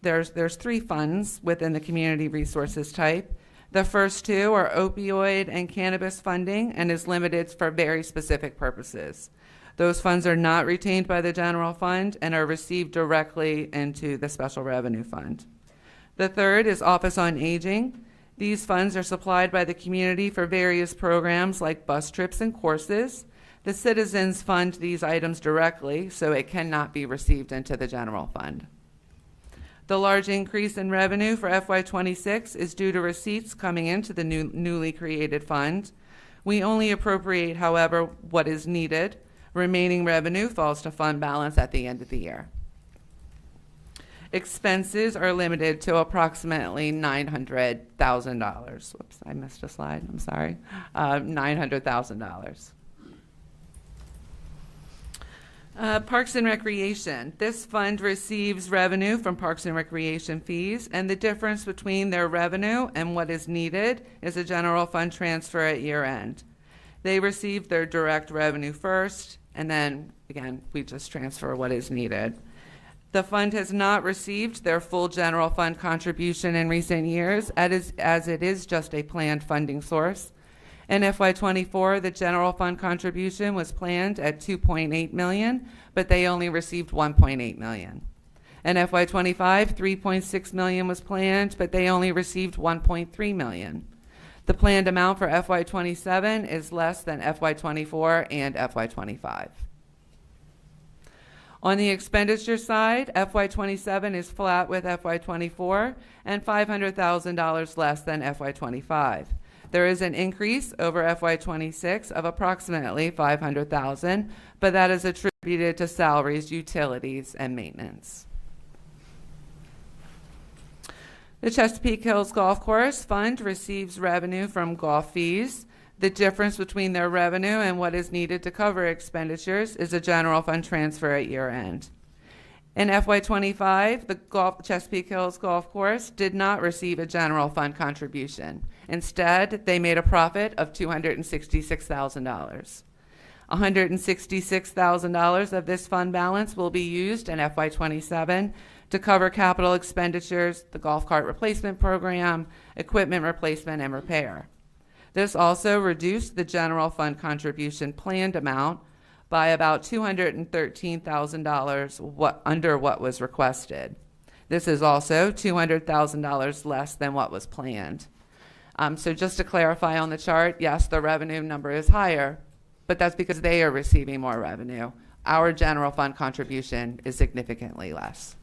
there's three funds within the community resources type. The first two are opioid and cannabis funding and is limited for very specific purposes. Those funds are not retained by the general fund and are received directly into the special revenue fund. The third is Office on Aging. These funds are supplied by the community for various programs like bus trips and courses. The citizens fund these items directly, so it cannot be received into the general fund. The large increase in revenue for FY26 is due to receipts coming into the newly created fund. We only appropriate, however, what is needed. Remaining revenue falls to fund balance at the end of the year. Expenses are limited to approximately $900,000. Whoops, I missed a slide. I'm sorry. $900,000. Parks and Recreation. This fund receives revenue from Parks and Recreation fees, and the difference between their revenue and what is needed is a general fund transfer at year end. They receive their direct revenue first, and then, again, we just transfer what is needed. The fund has not received their full general fund contribution in recent years, as it is just a planned funding source. In FY24, the general fund contribution was planned at $2.8 million, but they only received $1.8 million. In FY25, $3.6 million was planned, but they only received $1.3 million. The planned amount for FY27 is less than FY24 and FY25. On the expenditure side, FY27 is flat with FY24 and $500,000 less than FY25. There is an increase over FY26 of approximately $500,000, but that is attributed to salaries, utilities, and maintenance. The Chesapeake Hills Golf Course Fund receives revenue from golf fees. The difference between their revenue and what is needed to cover expenditures is a general fund transfer at year end. In FY25, the Chesapeake Hills Golf Course did not receive a general fund contribution. Instead, they made a profit of $266,000. $166,000 of this fund balance will be used in FY27 to cover capital expenditures, the golf cart replacement program, equipment replacement, and repair. This also reduced the general fund contribution planned amount by about $213,000 under what was requested. This is also $200,000 less than what was planned. So just to clarify on the chart, yes, the revenue number is higher, but that's because they are receiving more revenue. Our general fund contribution is significantly less.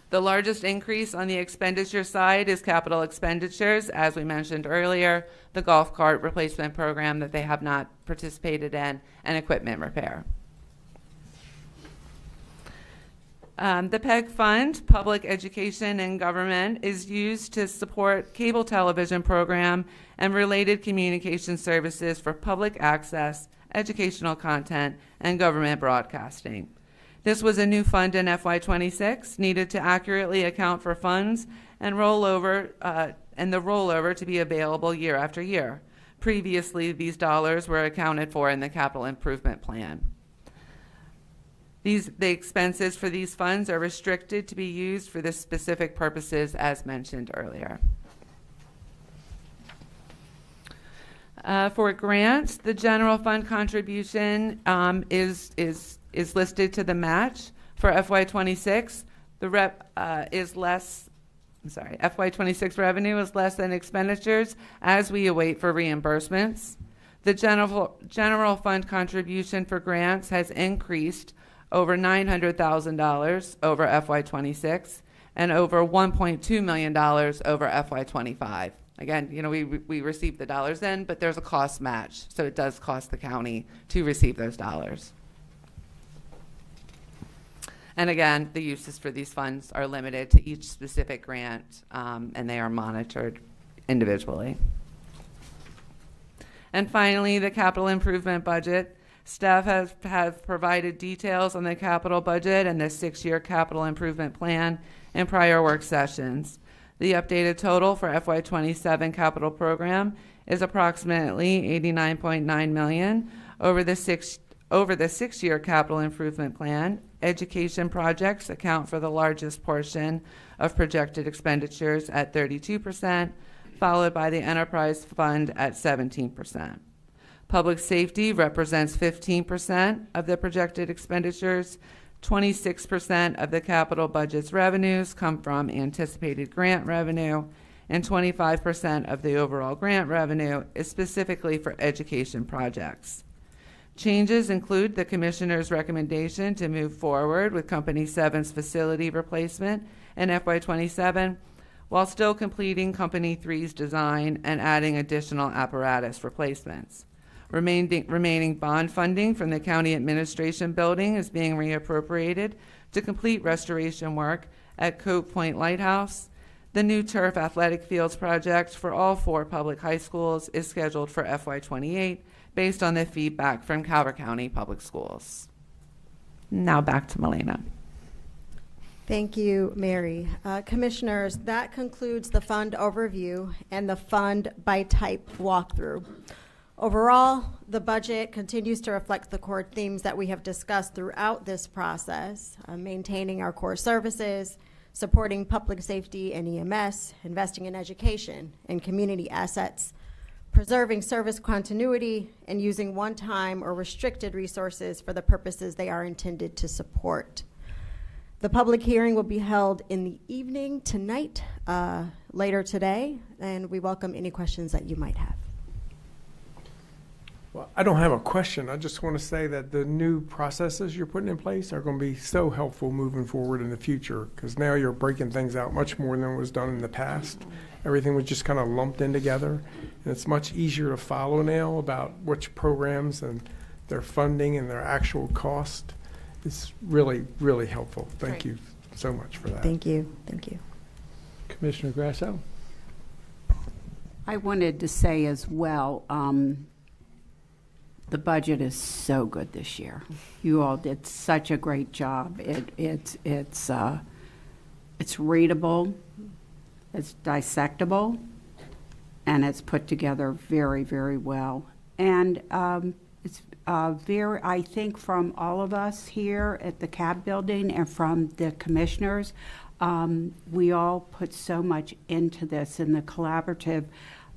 The largest increase on the expenditure side is capital expenditures, as we mentioned earlier, the golf cart replacement program that they have not participated in, and equipment repair. The PEG Fund, Public Education and Government, is used to support cable television program and related communication services for public access, educational content, and government broadcasting. This was a new fund in FY26, needed to accurately account for funds and rollover, and the rollover to be available year after year. Previously, these dollars were accounted for in the capital improvement plan. The expenses for these funds are restricted to be used for the specific purposes as mentioned earlier. For grants, the general fund contribution is listed to the match. For FY26, FY26 revenue is less than expenditures as we await for reimbursements. The general fund contribution for grants has increased over $900,000 over FY26 and over $1.2 million over FY25. Again, we receive the dollars in, but there's a cost match, so it does cost the county to receive those dollars. And again, the uses for these funds are limited to each specific grant, and they are monitored individually. And finally, the capital improvement budget. Staff have provided details on the capital budget and the 6-year capital improvement plan in prior work sessions. The updated total for FY27 capital program is approximately $89.9 million. Over the 6-year capital improvement plan, education projects account for the largest portion of projected expenditures at 32%, followed by the enterprise fund at 17%. Public safety represents 15% of the projected expenditures. 26% of the capital budget's revenues come from anticipated grant revenue, and 25% of the overall grant revenue is specifically for education projects. Changes include the Commissioner's recommendation to move forward with Company 7's facility replacement in FY27, while still completing Company 3's design and adding additional apparatus replacements. Remaining bond funding from the County Administration Building is being reappropriated to complete restoration work at Cope Point Lighthouse. The new turf athletic fields project for all 4 public high schools is scheduled for FY28 based on the feedback from Calvert County Public Schools. Now back to Milena. Thank you, Mary. Commissioners, that concludes the fund overview and the fund by type walkthrough. Overall, the budget continues to reflect the core themes that we have discussed throughout this process, maintaining our core services, supporting public safety and EMS, investing in education and community assets, preserving service continuity, and using one-time or restricted resources for the purposes they are intended to support. The public hearing will be held in the evening tonight, later today, and we welcome any questions that you might have. Well, I don't have a question. I just want to say that the new processes you're putting in place are going to be so helpful moving forward in the future, because now you're breaking things out much more than was done in the past. Everything was just kind of lumped in together, and it's much easier to follow now about which programs and their funding and their actual cost. It's really, really helpful. Thank you so much for that. Thank you. Thank you. Commissioner Grasso? I wanted to say as well, the budget is so good this year. You all did such a great job. It's readable, it's dissectable, and it's put together very, very well. And it's I think from all of us here at the CAB building and from the commissioners, we all put so much into this, and the collaborative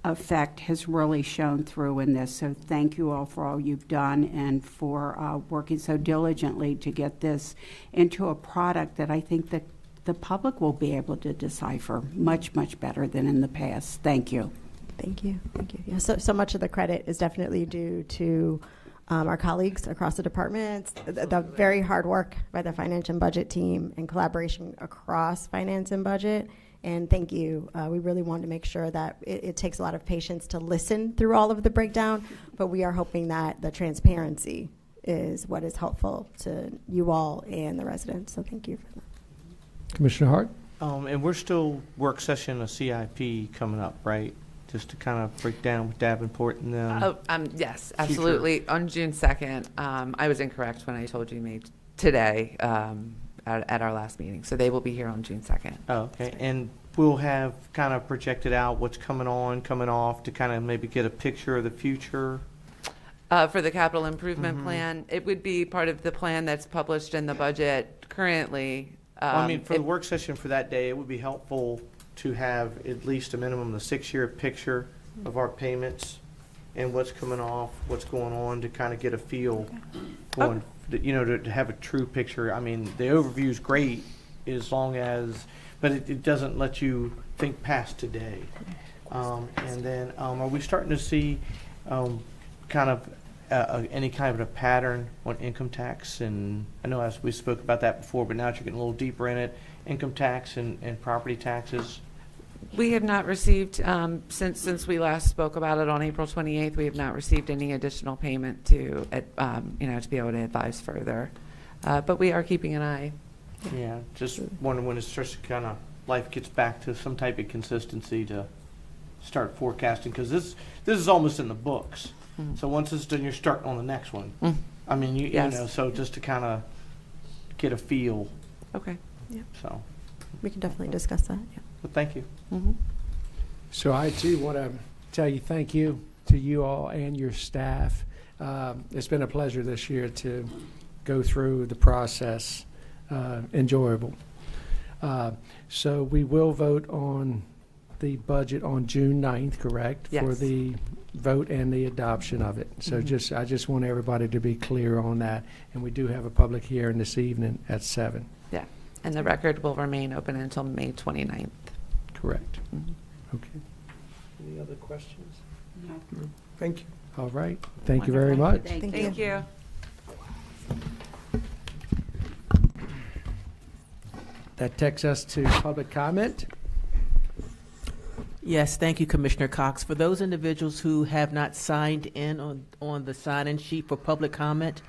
effect has really shown through in this. So thank you all for all you've done and for working so diligently to get this into a product that I think that the public will be able to decipher much, much better than in the past. Thank you. Thank you. Thank you. Yeah, so much of the credit is definitely due to our colleagues across the departments, the very hard work by the finance and budget team and collaboration across finance and budget. And thank you. We really wanted to make sure that it takes a lot of patience to listen through all of the breakdown, but we are hoping that the transparency is what is helpful to you all and the residents. So thank you for that. Commissioner Hart? And we're still work session of CIP coming up, right? Just to kind of break down with Davenport and them. Yes, absolutely. On June 2nd, I was incorrect when I told you today at our last meeting. So they will be here on June 2nd. Oh, okay. And we'll have kind of projected out what's coming on, coming off to kind of maybe get a picture of the future. For the capital improvement plan. It would be part of the plan that's published in the budget currently. Well, I mean, for the work session for that day, it would be helpful to have at least a minimum of the 6-year picture of our payments and what's coming off, what's going on, to kind of get a feel on, to have a true picture. I mean, the overview is great as long as, but it doesn't let you think past today. And then, are we starting to see kind of any kind of a pattern on income tax? And I know as we spoke about that before, but now that you're getting a little deeper in it, income tax and property taxes. We have not received, since we last spoke about it on April 28th, we have not received any additional payment to be able to advise further. But we are keeping an eye. Yeah, just wondering when it starts to kind of, life gets back to some type of consistency to start forecasting, because this is almost in the books. Mm. So once it's done, you're starting on the next one. Mm. I mean, you Yes. know, so just to kind of get a feel. Okay. Yeah. So, We can definitely discuss that. Yeah. but thank you. Mm-hmm. So I too want to tell you thank you to you all and your staff. It's been a pleasure this year to go through the process. Enjoyable. So we will vote on the budget on June 9th, correct? Yes. For the vote and the adoption of it. So Mhm. I just want everybody to be clear on that. And we do have a public hearing this evening at 7. Yeah, and the record will remain open until May 29th. Correct. Mhm. Okay. Any other questions? No. Thank you. All right. Thank you very much. Thank you. That takes us to public comment. Yes, thank you, Commissioner Cox. For those individuals who have not signed in on the sign-in sheet for public comment,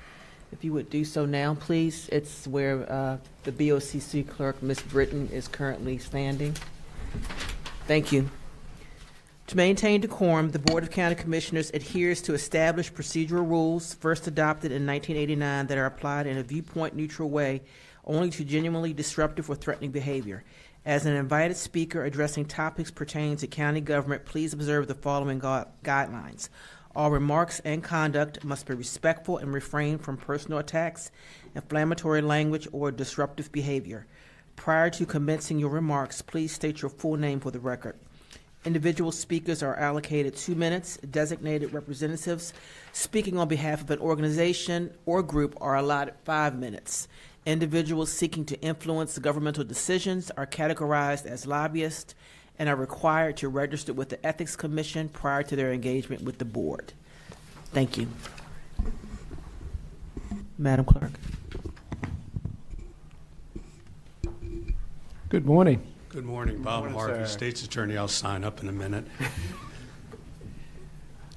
if you would do so now, please. It's where the BOCC clerk, Ms. Britton, is currently standing. Thank you. To maintain decorum, the Board of County Commissioners adheres to established procedural rules first adopted in 1989 that are applied in a viewpoint-neutral way only to genuinely disruptive or threatening behavior. As an invited speaker addressing topics pertaining to county government, please observe the following guidelines. All remarks and conduct must be respectful and refrain from personal attacks, inflammatory language, or disruptive behavior. Prior to commencing your remarks, please state your full name for the record. Individual speakers are allocated 2 minutes. Designated representatives speaking on behalf of an organization or group are allotted 5 minutes. Individuals seeking to influence governmental decisions are categorized as lobbyists and are required to register with the Ethics Commission prior to their engagement with the board. Thank you. Madam Clerk. Good morning. Good morning, Bob Harvey, State's Attorney. I'll sign up in a minute.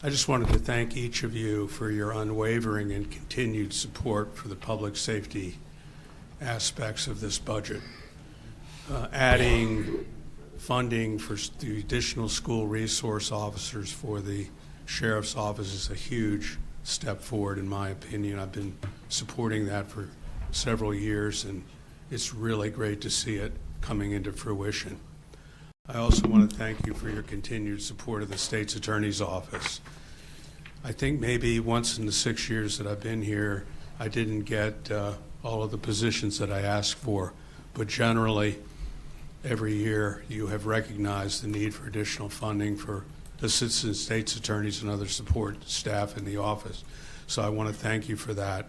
I just wanted to thank each of you for your unwavering and continued support for the public safety aspects of this budget. Adding funding for the additional school resource officers for the sheriff's office is a huge step forward, in my opinion. I've been supporting that for several years, and it's really great to see it coming into fruition. I also want to thank you for your continued support of the State's Attorney's Office. I think maybe once in the 6 years that I've been here, I didn't get all of the positions that I asked for, but generally, every year you have recognized the need for additional funding for assistant state's attorneys and other support staff in the office. So I want to thank you for that.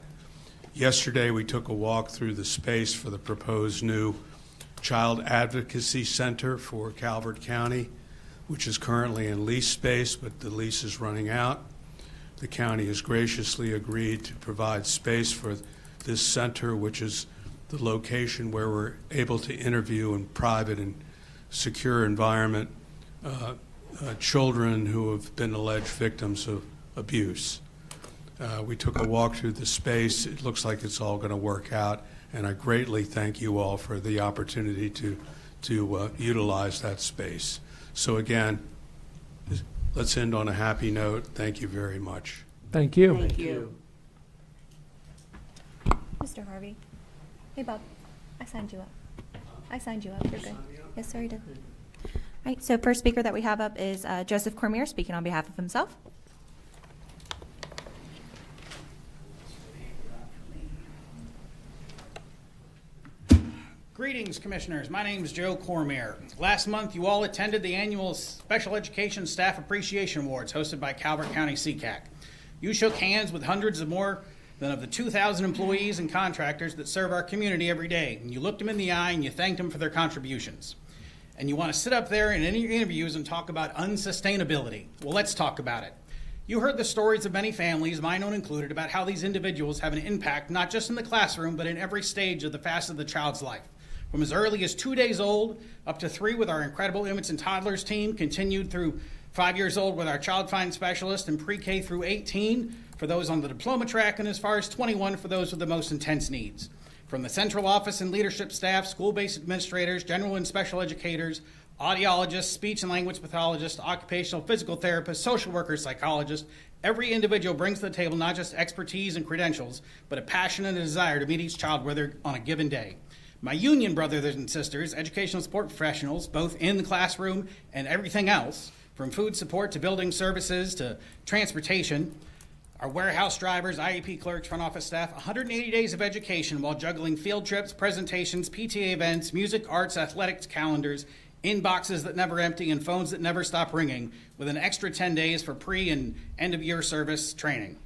Yesterday, we took a walk through the space for the proposed new Child Advocacy Center for Calvert County, which is currently in lease space, but the lease is running out. The county has graciously agreed to provide space for this center, which is the location where we're able to interview in private and secure environment children who have been alleged victims of abuse. We took a walk through the space. It looks like it's all going to work out, and I greatly thank you all for the opportunity to utilize that space. So again, let's end on a happy note. Thank you very much. Thank you. Thank you. Mr. Harvey. Hey, Bob. I signed you up. You're good. Yes, sir, you did. All right, so first speaker that we have up is Joseph Cormier speaking on behalf of himself. Greetings, Commissioners. My name is Joe Cormier. Last month, you all attended the annual Special Education Staff Appreciation Awards hosted by Calvert County CCAC. You shook hands with hundreds of more than of the 2,000 employees and contractors that serve our community every day. And you looked them in the eye and you thanked them for their contributions. And you want to sit up there in any interviews and talk about unsustainability. Well, let's talk about it. You heard the stories of many families, mine own included, about how these individuals have an impact not just in the classroom, but in every stage of the facet of the child's life. From as early as 2 days old up to 3 with our incredible infants and toddlers team, continued through 5 years old with our child find specialist, and pre-K through 18 for those on the diploma track, and as far as 21 for those with the most intense needs. From the central office and leadership staff, school-based administrators, general and special educators, audiologists, speech and language pathologists, occupational physical therapists, social workers, psychologists, every individual brings to the table not just expertise and credentials, but a passion and a desire to meet each child where they're on a given day. My union brothers and sisters, educational support professionals, both in the classroom and everything else, from food support to building services to transportation, our warehouse drivers, IEP clerks, front office staff, 180 days of education while juggling field trips, presentations, PTA events, music, arts, athletics, calendars, inboxes that never empty, and phones that never stop ringing, with an extra 10 days for pre- and end-of-year service training.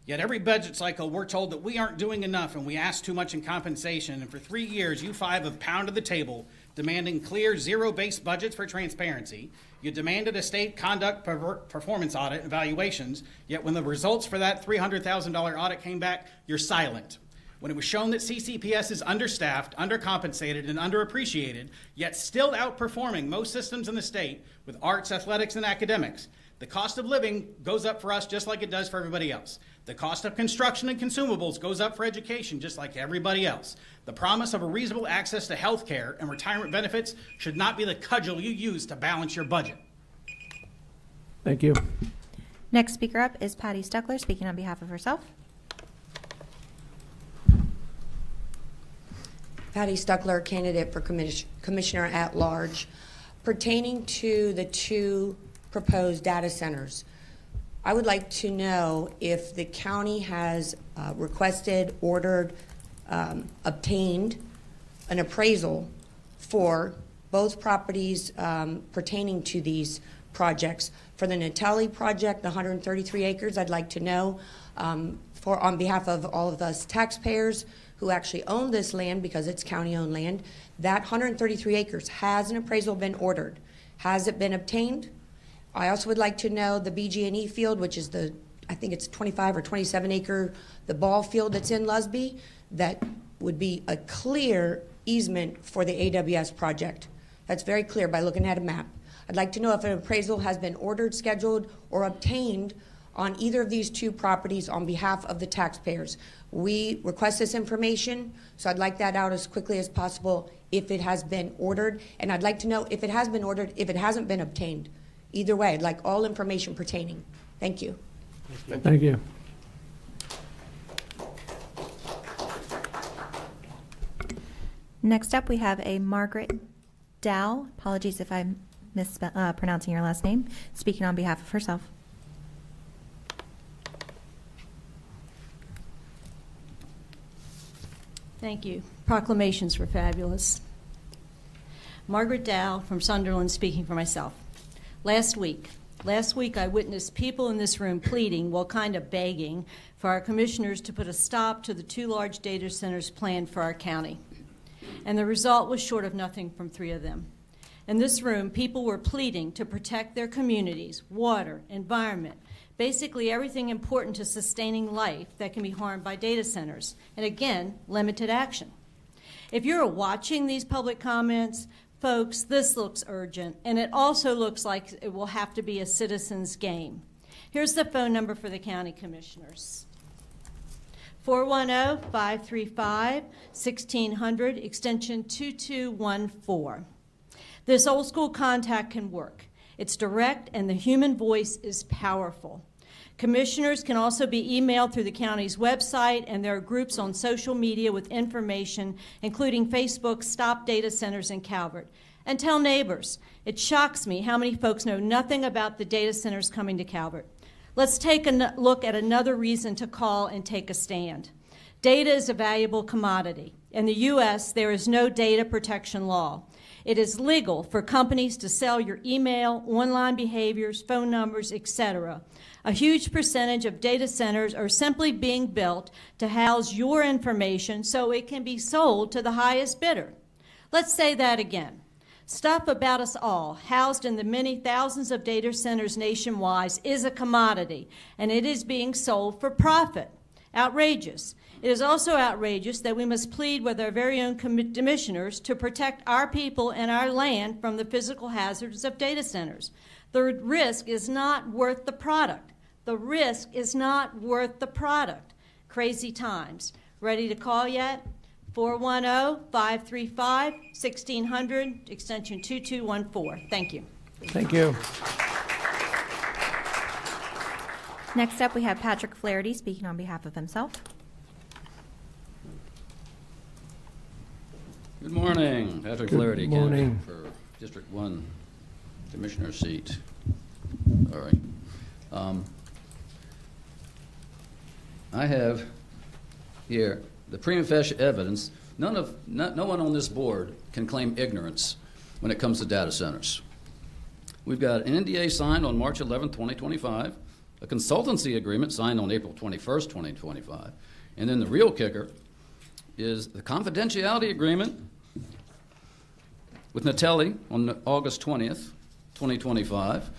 Yet every budget cycle, we're told that we aren't doing enough and we ask too much in compensation. And for 3 years, you 5 have pounded the table, demanding clear, zero-based budgets for transparency. You demanded a state conduct performance audit evaluations, yet when the results for that $300,000 audit came back, you're silent. When it was shown that CCPS is understaffed, undercompensated, and underappreciated, yet still outperforming most systems in the state with arts, athletics, and academics, the cost of living goes up for us just like it does for everybody else. The cost of construction and consumables goes up for education just like everybody else. The promise of a reasonable access to health care and retirement benefits should not be the cudgel you use to balance your budget. Thank you. Next speaker up is Patty Stuckler, speaking on behalf of herself. Patty Stuckler, candidate for Commissioner at Large. Pertaining to the 2 proposed data centers, I would like to know if the county has requested, ordered, obtained an appraisal for both properties pertaining to these projects. For the Natali project, the 133 acres, I'd like to know on behalf of all of us taxpayers who actually own this land, because it's county-owned land, that 133 acres, has an appraisal been ordered? Has it been obtained? I also would like to know the BG&E field, which is I think it's 25 or 27 acre, the ball field that's in Lusby, that would be a clear easement for the AWS project. That's very clear by looking at a map. I'd like to know if an appraisal has been ordered, scheduled, or obtained on either of these 2 properties on behalf of the taxpayers. We request this information, so I'd like that out as quickly as possible if it has been ordered. And I'd like to know if it has been ordered, if it hasn't been obtained. Either way, I'd like all information pertaining. Thank you. Thank you. Next up, we have a Margaret Dow. Apologies if I'm mispronouncing your last name. Speaking on behalf of herself. Thank you. Proclamations were fabulous. Margaret Dow from Sunderland, speaking for myself. Last week I witnessed people in this room pleading, well, kind of begging, for our commissioners to put a stop to the 2 large data centers planned for our county. And the result was short of nothing from 3 of them. In this room, people were pleading to protect their communities, water, environment, basically everything important to sustaining life that can be harmed by data centers. And again, limited action. If you're watching these public comments, folks, this looks urgent, and it also looks like it will have to be a citizen's game. Here's the phone number for the county commissioners. 410-535-1600, extension 2214. This old school contact can work. It's direct, and the human voice is powerful. Commissioners can also be emailed through the county's website, and there are groups on social media with information, including Facebook Stop Data Centers in Calvert. And tell neighbors. It shocks me how many folks know nothing about the data centers coming to Calvert. Let's take a look at another reason to call and take a stand. Data is a valuable commodity. In the U.S., there is no data protection law. It is legal for companies to sell your email, online behaviors, phone numbers, etc. A huge percentage of data centers are simply being built to house your information so it can be sold to the highest bidder. Let's say that again. Stuff about us all, housed in the many thousands of data centers nationwide, is a commodity, and it is being sold for profit. Outrageous. It is also outrageous that we must plead with our very own commissioners to protect our people and our land from the physical hazards of data centers. The risk is not worth the product. The risk is not worth the product. Crazy times. Ready to call yet? 410-535-1600, extension 2214. Thank you. Thank you. Next up, we have Patrick Flaherty speaking on behalf of himself. Good morning. Patrick Good Flaherty, morning. candidate for District 1 Commissioner seat. All right. I have here the prima facie evidence. No one on this board can claim ignorance when it comes to data centers. We've got an NDA signed on March 11, 2025, a consultancy agreement signed on April 21st, 2025, and then the real kicker is the confidentiality agreement with Natelli on August 20th, 2025,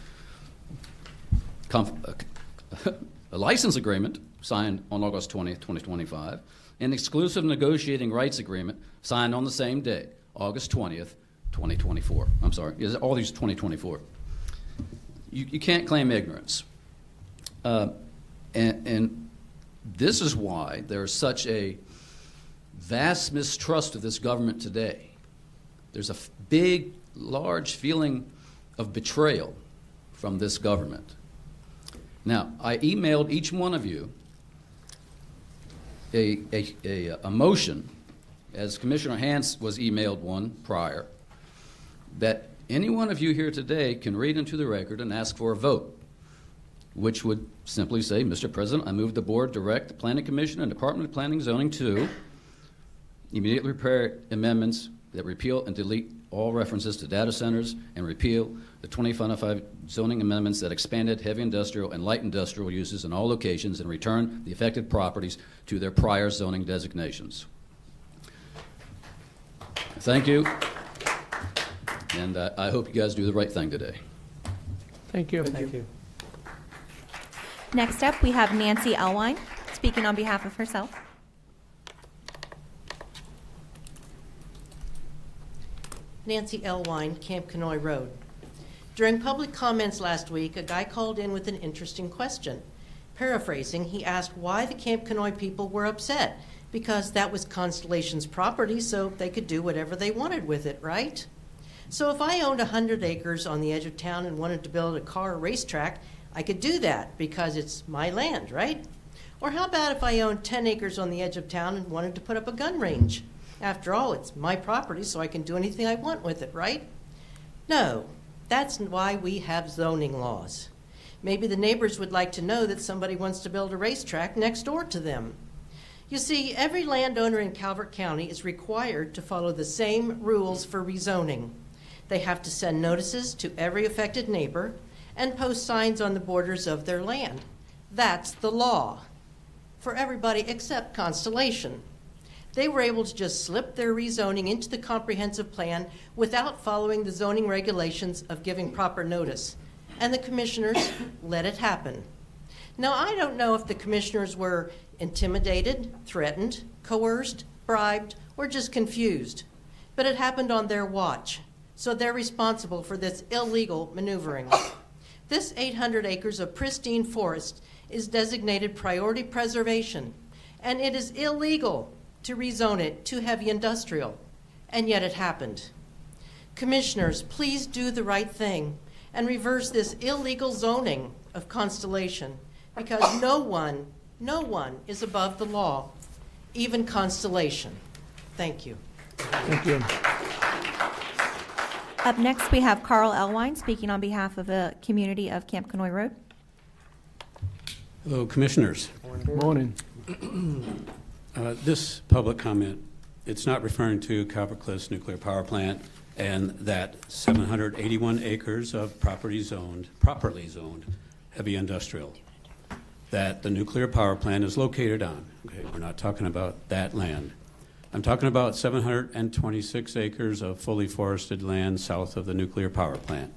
a license agreement signed on August 20th, 2025, an exclusive negotiating rights agreement signed on the same day, August 20th, 2024. I'm sorry, all these 2024. You can't claim ignorance. And this is why there is such a vast mistrust of this government today. There's a big, large feeling of betrayal from this government. Now, I emailed each one of you a motion, as Commissioner Hans was emailed one prior, that any one of you here today can read into the record and ask for a vote, which would simply say, Mr. President, I move the board direct the Planning Commission and Department of Planning and Zoning to immediately prepare amendments that repeal and delete all references to data centers and repeal the 2025 zoning amendments that expanded heavy industrial and light industrial uses in all locations and return the affected properties to their prior zoning designations. Thank you, and I hope you guys do the right thing today. Thank you. Thank you. Next up, we have Nancy Elwine speaking on behalf of herself. Nancy Elwine, Camp Kenoi Road. During public comments last week, a guy called in with an interesting question. Paraphrasing, he asked why the Camp Kenoi people were upset, because that was Constellation's property, so they could do whatever they wanted with it, right? So if I owned 100 acres on the edge of town and wanted to build a car racetrack, I could do that because it's my land, right? Or how about if I owned 10 acres on the edge of town and wanted to put up a gun range? After all, it's my property, so I can do anything I want with it, right? No, that's why we have zoning laws. Maybe the neighbors would like to know that somebody wants to build a racetrack next door to them. You see, every landowner in Calvert County is required to follow the same rules for rezoning. They have to send notices to every affected neighbor and post signs on the borders of their land. That's the law for everybody except Constellation. They were able to just slip their rezoning into the comprehensive plan without following the zoning regulations of giving proper notice, and the commissioners let it happen. Now, I don't know if the commissioners were intimidated, threatened, coerced, bribed, or just confused, but it happened on their watch, so they're responsible for this illegal maneuvering. This 800 acres of pristine forest is designated priority preservation, and it is illegal to rezone it to heavy industrial, and yet it happened. Commissioners, please do the right thing and reverse this illegal zoning of Constellation, because no one is above the law, even Constellation. Thank you. Thank you. Up next, we have Carl Elwine speaking on behalf of the community of Camp Kenoi Road. Hello, Commissioners. Good morning. This public comment it's not referring to Calvert Cliffs Nuclear Power Plant and that 781 acres of properly zoned heavy industrial that the nuclear power plant is located on. Okay, we're not talking about that land. I'm talking about 726 acres of fully forested land south of the nuclear power plant.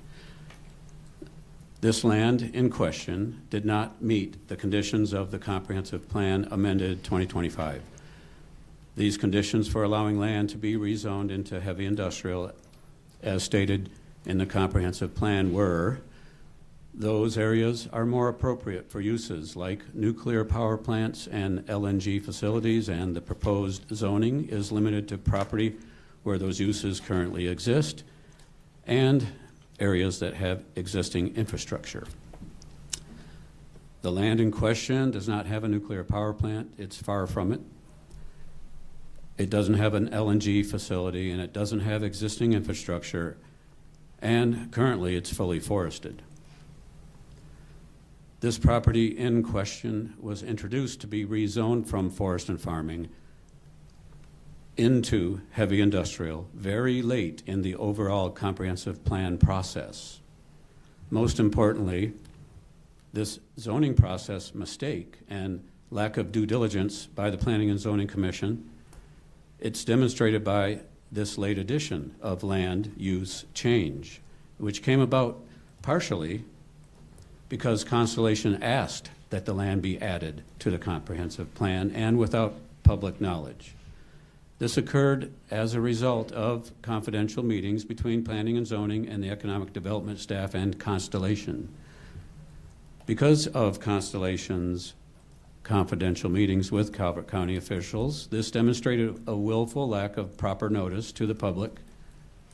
This land in question did not meet the conditions of the comprehensive plan amended 2025. These conditions for allowing land to be rezoned into heavy industrial, as stated in the comprehensive plan, were those areas are more appropriate for uses like nuclear power plants and LNG facilities, and the proposed zoning is limited to property where those uses currently exist and areas that have existing infrastructure. The land in question does not have a nuclear power plant. It's far from it. It doesn't have an LNG facility, and it doesn't have existing infrastructure, and currently it's fully forested. This property in question was introduced to be rezoned from forest and farming into heavy industrial very late in the overall comprehensive plan process. Most importantly, this zoning process mistake and lack of due diligence by the Planning and Zoning Commission, it's demonstrated by this late addition of land use change, which came about partially because Constellation asked that the land be added to the comprehensive plan and without public knowledge. This occurred as a result of confidential meetings between Planning and Zoning and the Economic Development staff and Constellation. Because of Constellation's confidential meetings with Calvert County officials, this demonstrated a willful lack of proper notice to the public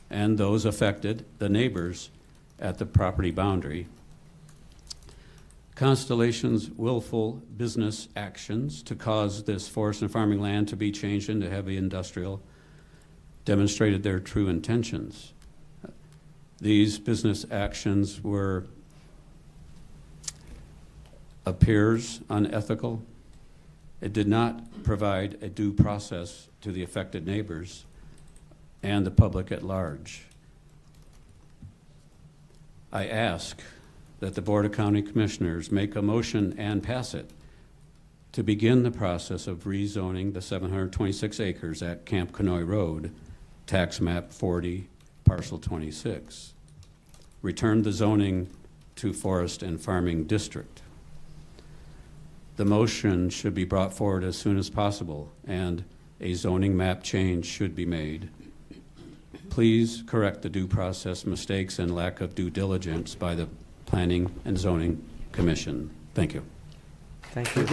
and those affected, the neighbors at the property boundary. Constellation's willful business actions to cause this forest and farming land to be changed into heavy industrial demonstrated their true intentions. These business actions appears unethical. It did not provide a due process to the affected neighbors and the public at large. I ask that the Board of County Commissioners make a motion and pass it to begin the process of rezoning the 726 acres at Camp Canoy Road, tax map 40, parcel 26. Return the zoning to Forest and Farming District. The motion should be brought forward as soon as possible, and a zoning map change should be made. Please correct the due process mistakes and lack of due diligence by the Planning and Zoning Commission. Thank you. Thank you.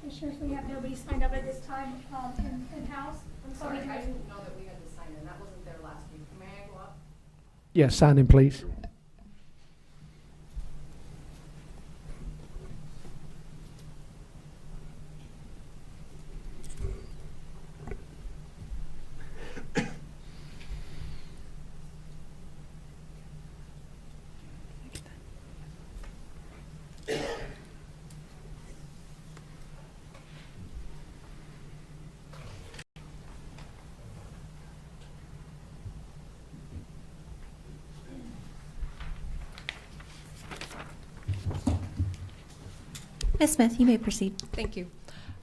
Commissioners, we have nobody signed up at this time in-house. I'm sorry, I didn't know that we had to sign in. That wasn't there last week. May I go up? Yes, sign in, please. Ms. Smith, you may proceed. Thank you.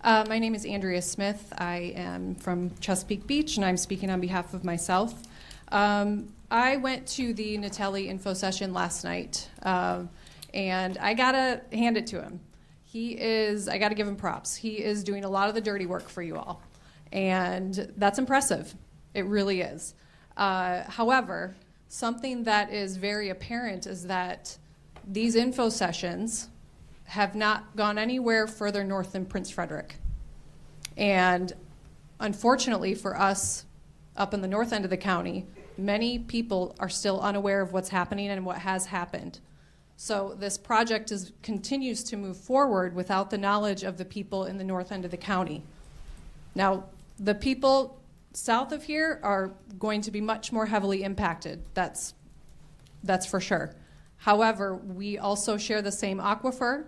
My name is Andrea Smith. I am from Chesapeake Beach, and I'm speaking on behalf of myself. I went to the Natelli info session last night, and I gotta hand it to him. I gotta give him props. He is doing a lot of the dirty work for you all, and that's impressive. It really is. However, something that is very apparent is that these info sessions have not gone anywhere further north than Prince Frederick. And unfortunately for us up in the north end of the county, many people are still unaware of what's happening and what has happened. So this project continues to move forward without the knowledge of the people in the north end of the county. Now, the people south of here are going to be much more heavily impacted. That's for sure. However, we also share the same aquifer,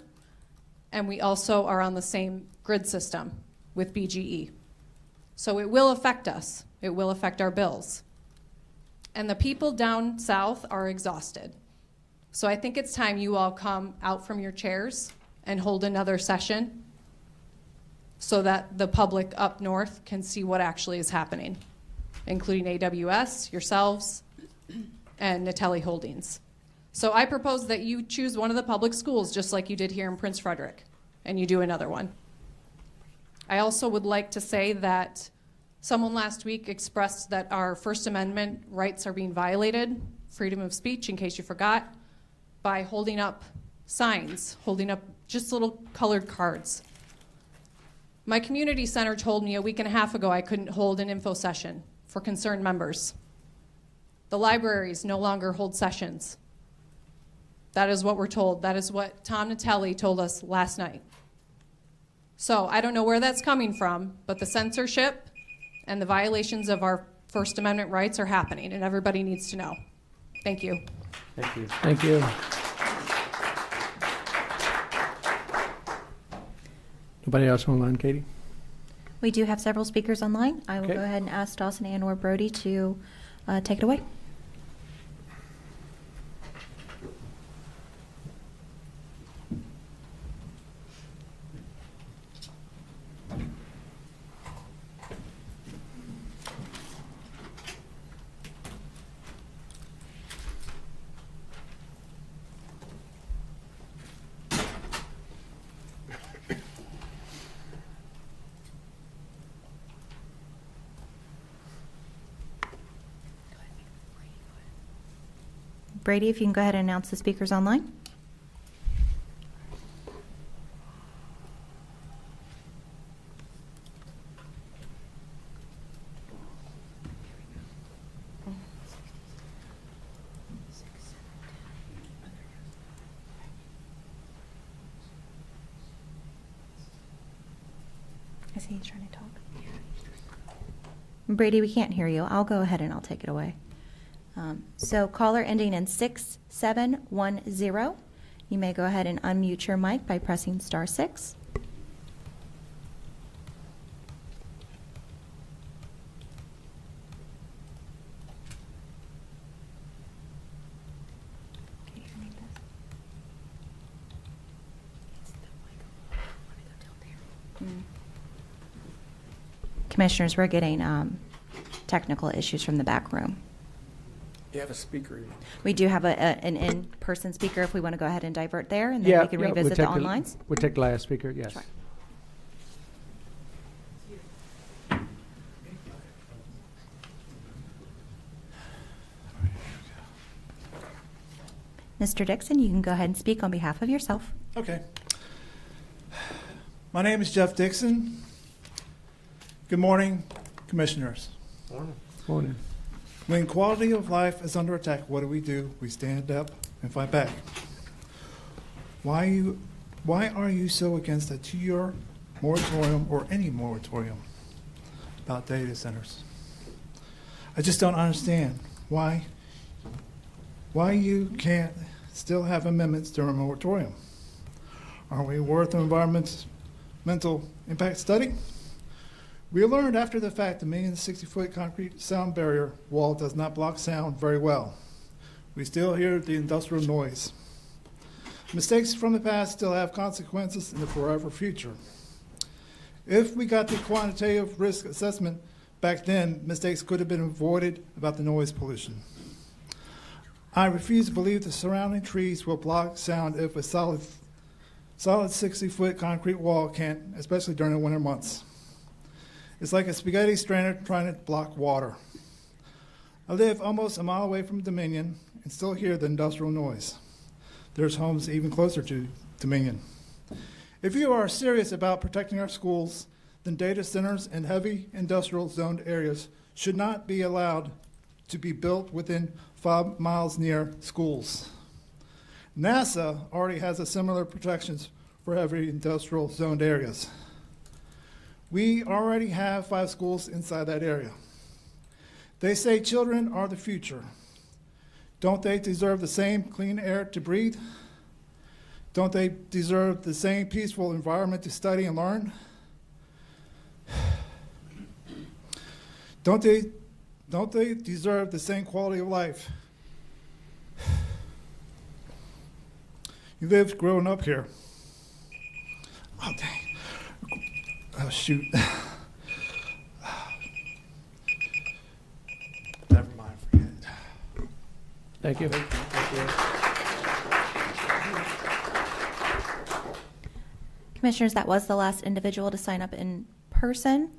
and we also are on the same grid system with BGE. So it will affect us. It will affect our bills. And the people down south are exhausted. So I think it's time you all come out from your chairs and hold another session so that the public up north can see what actually is happening, including AWS, yourselves, and Natelli Holdings. So I propose that you choose one of the public schools, just like you did here in Prince Frederick, and you do another one. I also would like to say that someone last week expressed that our First Amendment rights are being violated, freedom of speech, in case you forgot, by holding up signs, holding up just little colored cards. My community center told me a week and a half ago I couldn't hold an info session for concerned members. The libraries no longer hold sessions. That is what we're told. That is what Tom Natelli told us last night. So I don't know where that's coming from, but the censorship and the violations of our First Amendment rights are happening, and everybody needs to know. Thank you. Thank you. Thank you. Nobody else online, Katie? We do have several speakers online. I will Okay. go ahead and ask Dawson and or Brody to take it away. Brady, if you can go ahead and announce the speakers online. I see he's trying to talk. Brady, we can't hear you. I'll go ahead and I'll take it away. So caller ending in 6710, you may go ahead and unmute your mic by pressing *6. Commissioners, we're getting technical issues from the back room. You have a speaker. We do have an in-person speaker if we want to go ahead and divert there, and then we can revisit the onlines. We'll take the last speaker, yes. Sure. Mr. Dixon, you can go ahead and speak on behalf of yourself. Okay. My name is Jeff Dixon. Good morning, Commissioners. Morning. Morning. When quality of life is under attack, what do? We stand up and fight back. Why are you so against a 2-year moratorium or any moratorium about data centers? I just don't understand why you can't still have amendments during a moratorium. Are we worth an environmental impact study? We learned after the fact the 1,060-foot concrete sound barrier wall does not block sound very well. We still hear the industrial noise. Mistakes from the past still have consequences in the forever future. If we got the quantitative risk assessment back then, mistakes could have been avoided about the noise pollution. I refuse to believe the surrounding trees will block sound if a solid 60-foot concrete wall can't, especially during the winter months. It's like a spaghetti strainer trying to block water. I live almost a mile away from Dominion and still hear the industrial noise. There's homes even closer to Dominion. If you are serious about protecting our schools, then data centers and heavy industrial zoned areas should not be allowed to be built within 5 miles near schools. NASA already has a similar protections for heavy industrial zoned areas. We already have 5 schools inside that area. They say children are the future. Don't they deserve the same clean air to breathe? Don't they deserve the same peaceful environment to study and learn? Don't they deserve the same quality of life? You lived growing up here. Oh, dang. Oh, shoot. Never mind, forget it. Thank you. Commissioners, that was the last individual to sign up in person.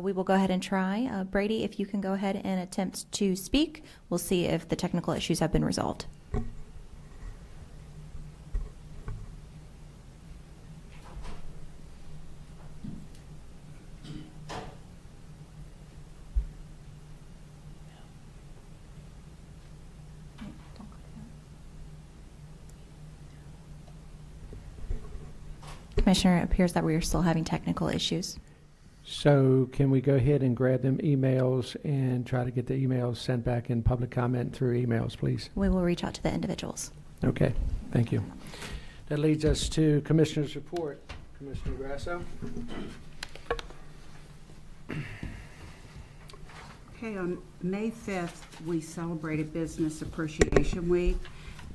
We will go ahead and try. Brady, if you can go ahead and attempt to speak, we'll see if the technical issues have been resolved. Commissioner, it appears that we are still having technical issues. So can we go ahead and grab them emails and try to get the emails sent back in public comment through emails, please? We will reach out to the individuals. Okay, thank you. That leads us to Commissioner's report. Commissioner Grasso. Okay, on May 5th, we celebrated Business Appreciation Week,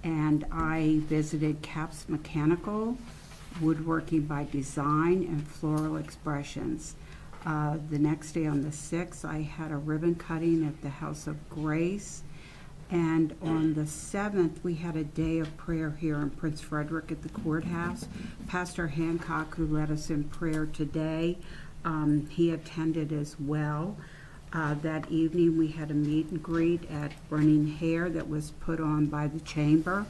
and I visited Caps Mechanical, Woodworking by Design, and Floral Expressions. The next day on the 6th, I had a ribbon cutting at the House of Grace. And on the 7th, we had a day of prayer here in Prince Frederick at the courthouse. Pastor Hancock, who led us in prayer today, he attended as well. That evening, we had a meet and greet at Running Hare that was put on by the Chamber.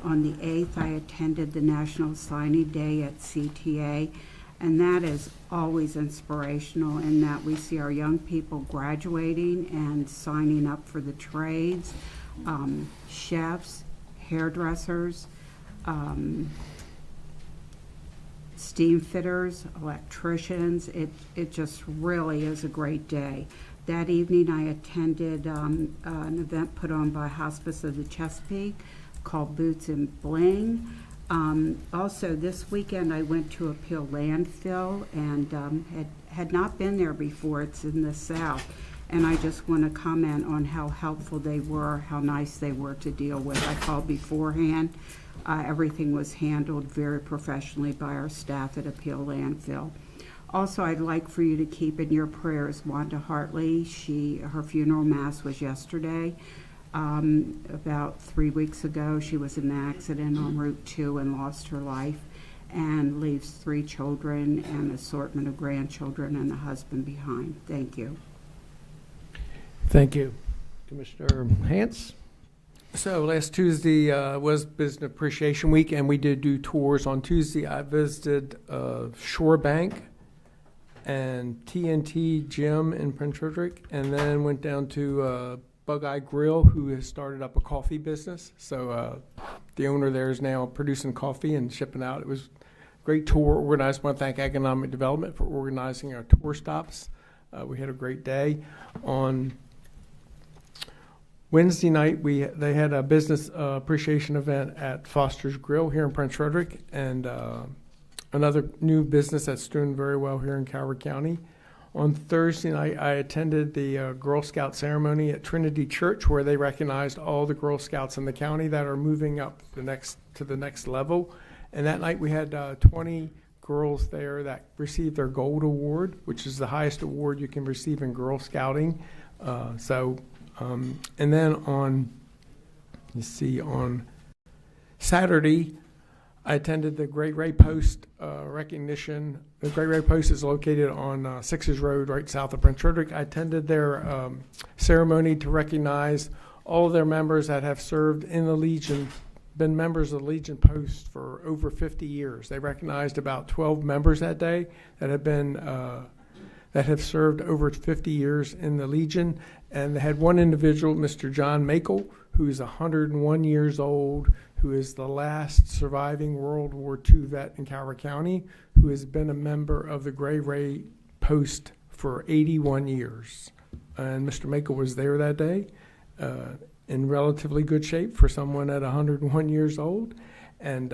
On the 8th, I attended the National Signing Day at CTA, and that is always inspirational in that we see our young people graduating and signing up for the trades, chefs, hairdressers, steam fitters, electricians. It just really is a great day. That evening, I attended an event put on by Hospice of the Chesapeake called Boots and Bling. Also, this weekend I went to Appeal Landfill and had not been there before. It's in the South. And I just want to comment on how helpful they were, how nice they were to deal with. I called beforehand. Everything was handled very professionally by our staff at Appeal Landfill. Also, I'd like for you to keep in your prayers Wanda Hartley. Her funeral mass was yesterday. About 3 weeks ago, she was in an accident on Route 2 and lost her life, and leaves 3 children and an assortment of grandchildren and a husband behind. Thank you. Thank you. Commissioner Hance. So last Tuesday was Business Appreciation Week, and we did do tours. On Tuesday, I visited Shore Bank and TNT Gym in Prince Frederick, and then went down to Bug-Eye Grill, who has started up a coffee business. So the owner there is now producing coffee and shipping out. It was a great tour organized. I want to thank Economic Development for organizing our tour stops. We had a great day. On Wednesday night, they had a business appreciation event at Foster's Grill here in Prince Frederick, and another new business that's doing very well here in Calvert County. On Thursday night, I attended the Girl Scout ceremony at Trinity Church, where they recognized all the Girl Scouts in the county that are moving up to the next level. And that night, we had 20 girls there that received their Gold Award, which is the highest award you can receive in Girl Scouting. And then on Saturday, I attended the Great Ray Post recognition. The Great Ray Post is located on Sixers Road, right south of Prince Frederick. I attended their ceremony to recognize all of their members that have served in the Legion, been members of the Legion Post for over 50 years. They recognized about 12 members that day that have been that have served over 50 years in the Legion. And they had one individual, Mr. John Makel, who is 101 years old, who is the last surviving World War II vet in Calvert County, who has been a member of the Great Ray Post for 81 years. And Mr. Makel was there that day. in relatively good shape for someone at 101 years old. And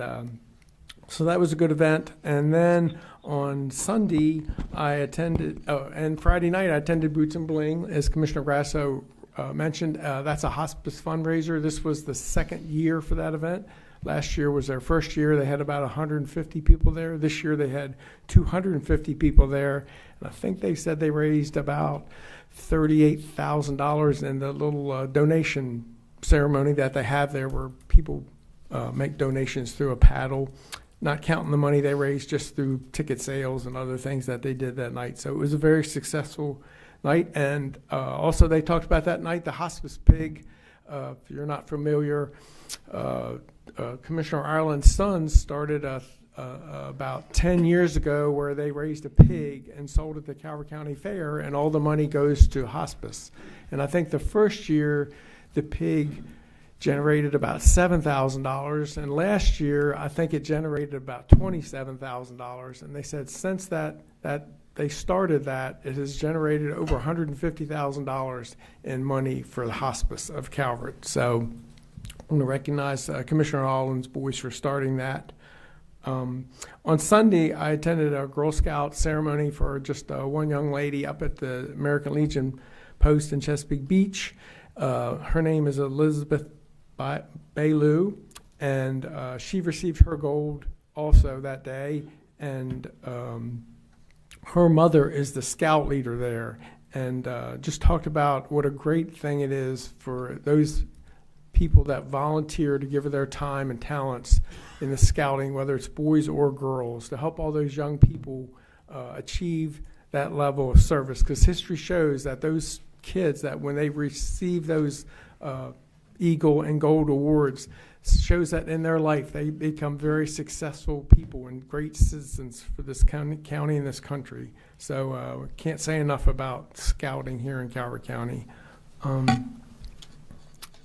so that was a good event. And then on Sunday, I attended, and Friday night, I attended Boots and Bling, as Commissioner Grasso mentioned. That's a hospice fundraiser. This was the second year for that event. Last year was their first year. They had about 150 people there. This year they had 250 people there. And I think they said they raised about $38,000 in the little donation ceremony that they have there, where people make donations through a paddle, not counting the money they raised, just through ticket sales and other things that they did that night. So it was a very successful night. And also they talked about that night, the hospice pig. If you're not familiar, Commissioner Ireland's son started about 10 years ago where they raised a pig and sold it at the Calvert County Fair, and all the money goes to hospice. And I think the first year the pig generated about $7,000, and last year I think it generated about $27,000. And they said since that they started that, it has generated over $150,000 in money for the hospice of Calvert. So I want to recognize Commissioner Allen's boys for starting that. On Sunday, I attended a Girl Scout ceremony for just one young lady up at the American Legion post in Chesapeake Beach. Her name is Elizabeth Bailu, and she received her gold also that day. And her mother is the scout leader there, and just talked about what a great thing it is for those people that volunteer to give of their time and talents in the scouting, whether it's boys or girls, to help all those young people achieve that level of service. Because history shows that those kids, that when they receive those Eagle and Gold awards, shows that in their life they become very successful people and great citizens for this county and this country. So can't say enough about scouting here in Calvert County.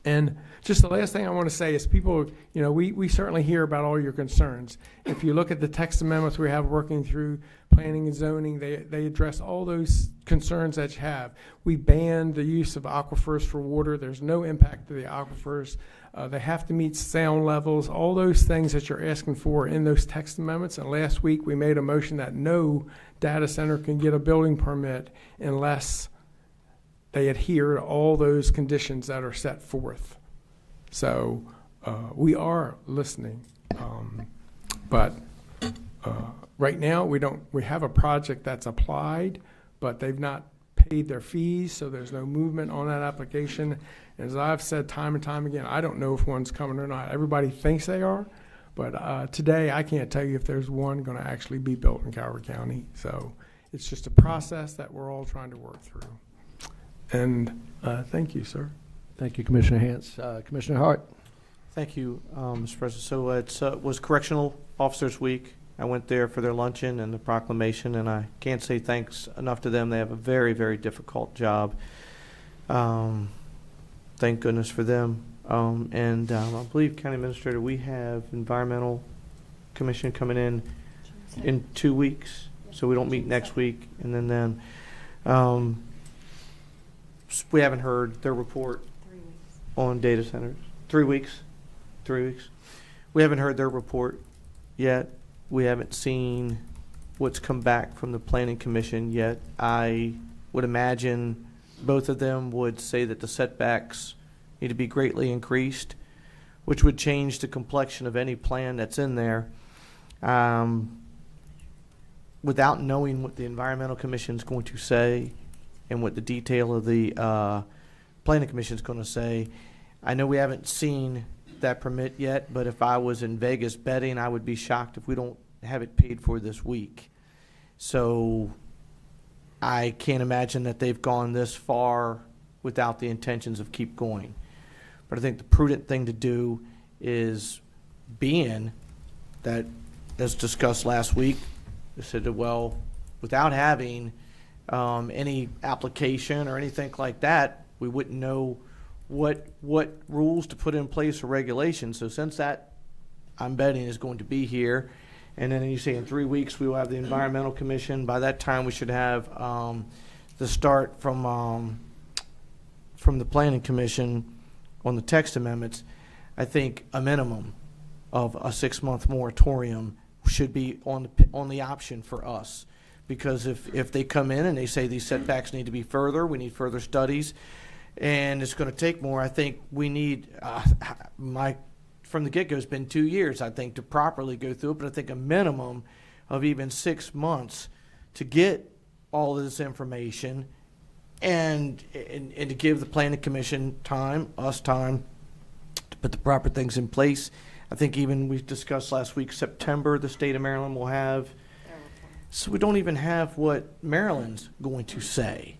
And just the last thing I want to say is people, we certainly hear about all your concerns. If you look at the text amendments we have working through planning and zoning, they address all those concerns that you have. We banned the use of aquifers for water. There's no impact to the aquifers. They have to meet sound levels, all those things that you're asking for in those text amendments. And last week we made a motion that no data center can get a building permit unless they adhere to all those conditions that are set forth. So we are listening, but right now we have a project that's applied, but they've not paid their fees, so there's no movement on that application. And as I've said time and time again, I don't know if one's coming or not. Everybody thinks they are, but today I can't tell you if there's one going to actually be built in Calvert County. So it's just a process that we're all trying to work through. And thank you, sir. Thank you, Commissioner Hance. Commissioner Hart. Thank you, Mr. President. So it was Correctional Officers Week. I went there for their luncheon and the proclamation, and I can't say thanks enough to them. They have a very, very difficult job. Thank goodness for them. And I believe, County Administrator, we have Environmental Commission coming in 2 weeks, so we don't meet next week. And then we haven't heard their report on data centers. 3 weeks. 3 weeks. We haven't heard their report yet. We haven't seen what's come back from the Planning Commission yet. I would imagine both of them would say that the setbacks need to be greatly increased, which would change the complexion of any plan that's in there. Without knowing what the Environmental Commission is going to say and what the detail of the Planning Commission is going to say, I know we haven't seen that permit yet, but if I was in Vegas betting, I would be shocked if we don't have it paid for this week. So I can't imagine that they've gone this far without the intentions of keep going. But I think the prudent thing to do is, being that, as discussed last week, they said that, well, without having any application or anything like that, we wouldn't know what rules to put in place or regulations. So since that, I'm betting, is going to be here, and then you say in 3 weeks we will have the Environmental Commission. By that time we should have the start from the Planning Commission on the text amendments, I think a minimum of a 6-month moratorium should be on the option for us. Because if they come in and they say these setbacks need to be further, we need further studies, and it's going to take more, I think we need, from the get-go, it's been 2 years, I think, to properly go through it, but I think a minimum of even 6 months to get all of this information and to give the Planning Commission us time to put the proper things in place. I think even we discussed last week, September, the state of Maryland will have. So we don't even have what Maryland's going to say.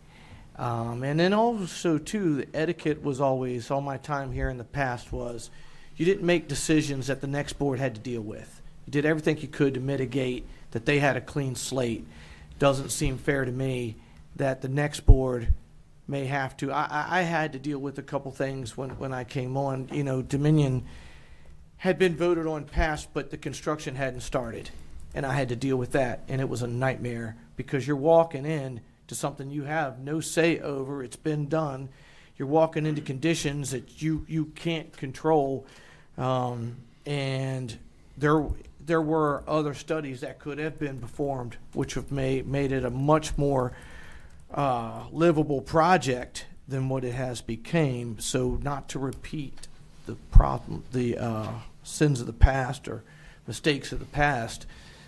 And then also, too, the etiquette was always, all my time here in the past was, you didn't make decisions that the next board had to deal with. You did everything you could to mitigate that they had a clean slate. Doesn't seem fair to me that the next board may have to. I had to deal with a couple things when I came on. You know, Dominion had been voted on, passed, but the construction hadn't started. And I had to deal with that, and it was a nightmare because you're walking in to something you have no say over. It's been done. You're walking into conditions that you can't control, and there were other studies that could have been performed, which have made it a much more livable project than what it has became. So not to repeat the sins of the past or mistakes of the past.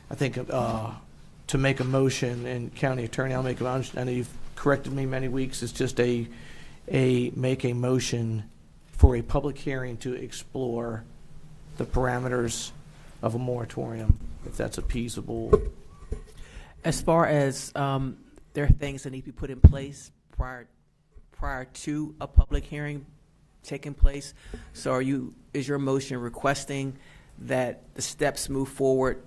I think to make a motion, and County Attorney, I'll make a motion. I know you've corrected me many weeks. It's just make a motion for a public hearing to explore the parameters of a moratorium, if that's appeasable. As far as there are things that need to be put in place prior to a public hearing taking place. So is your motion requesting that the steps move forward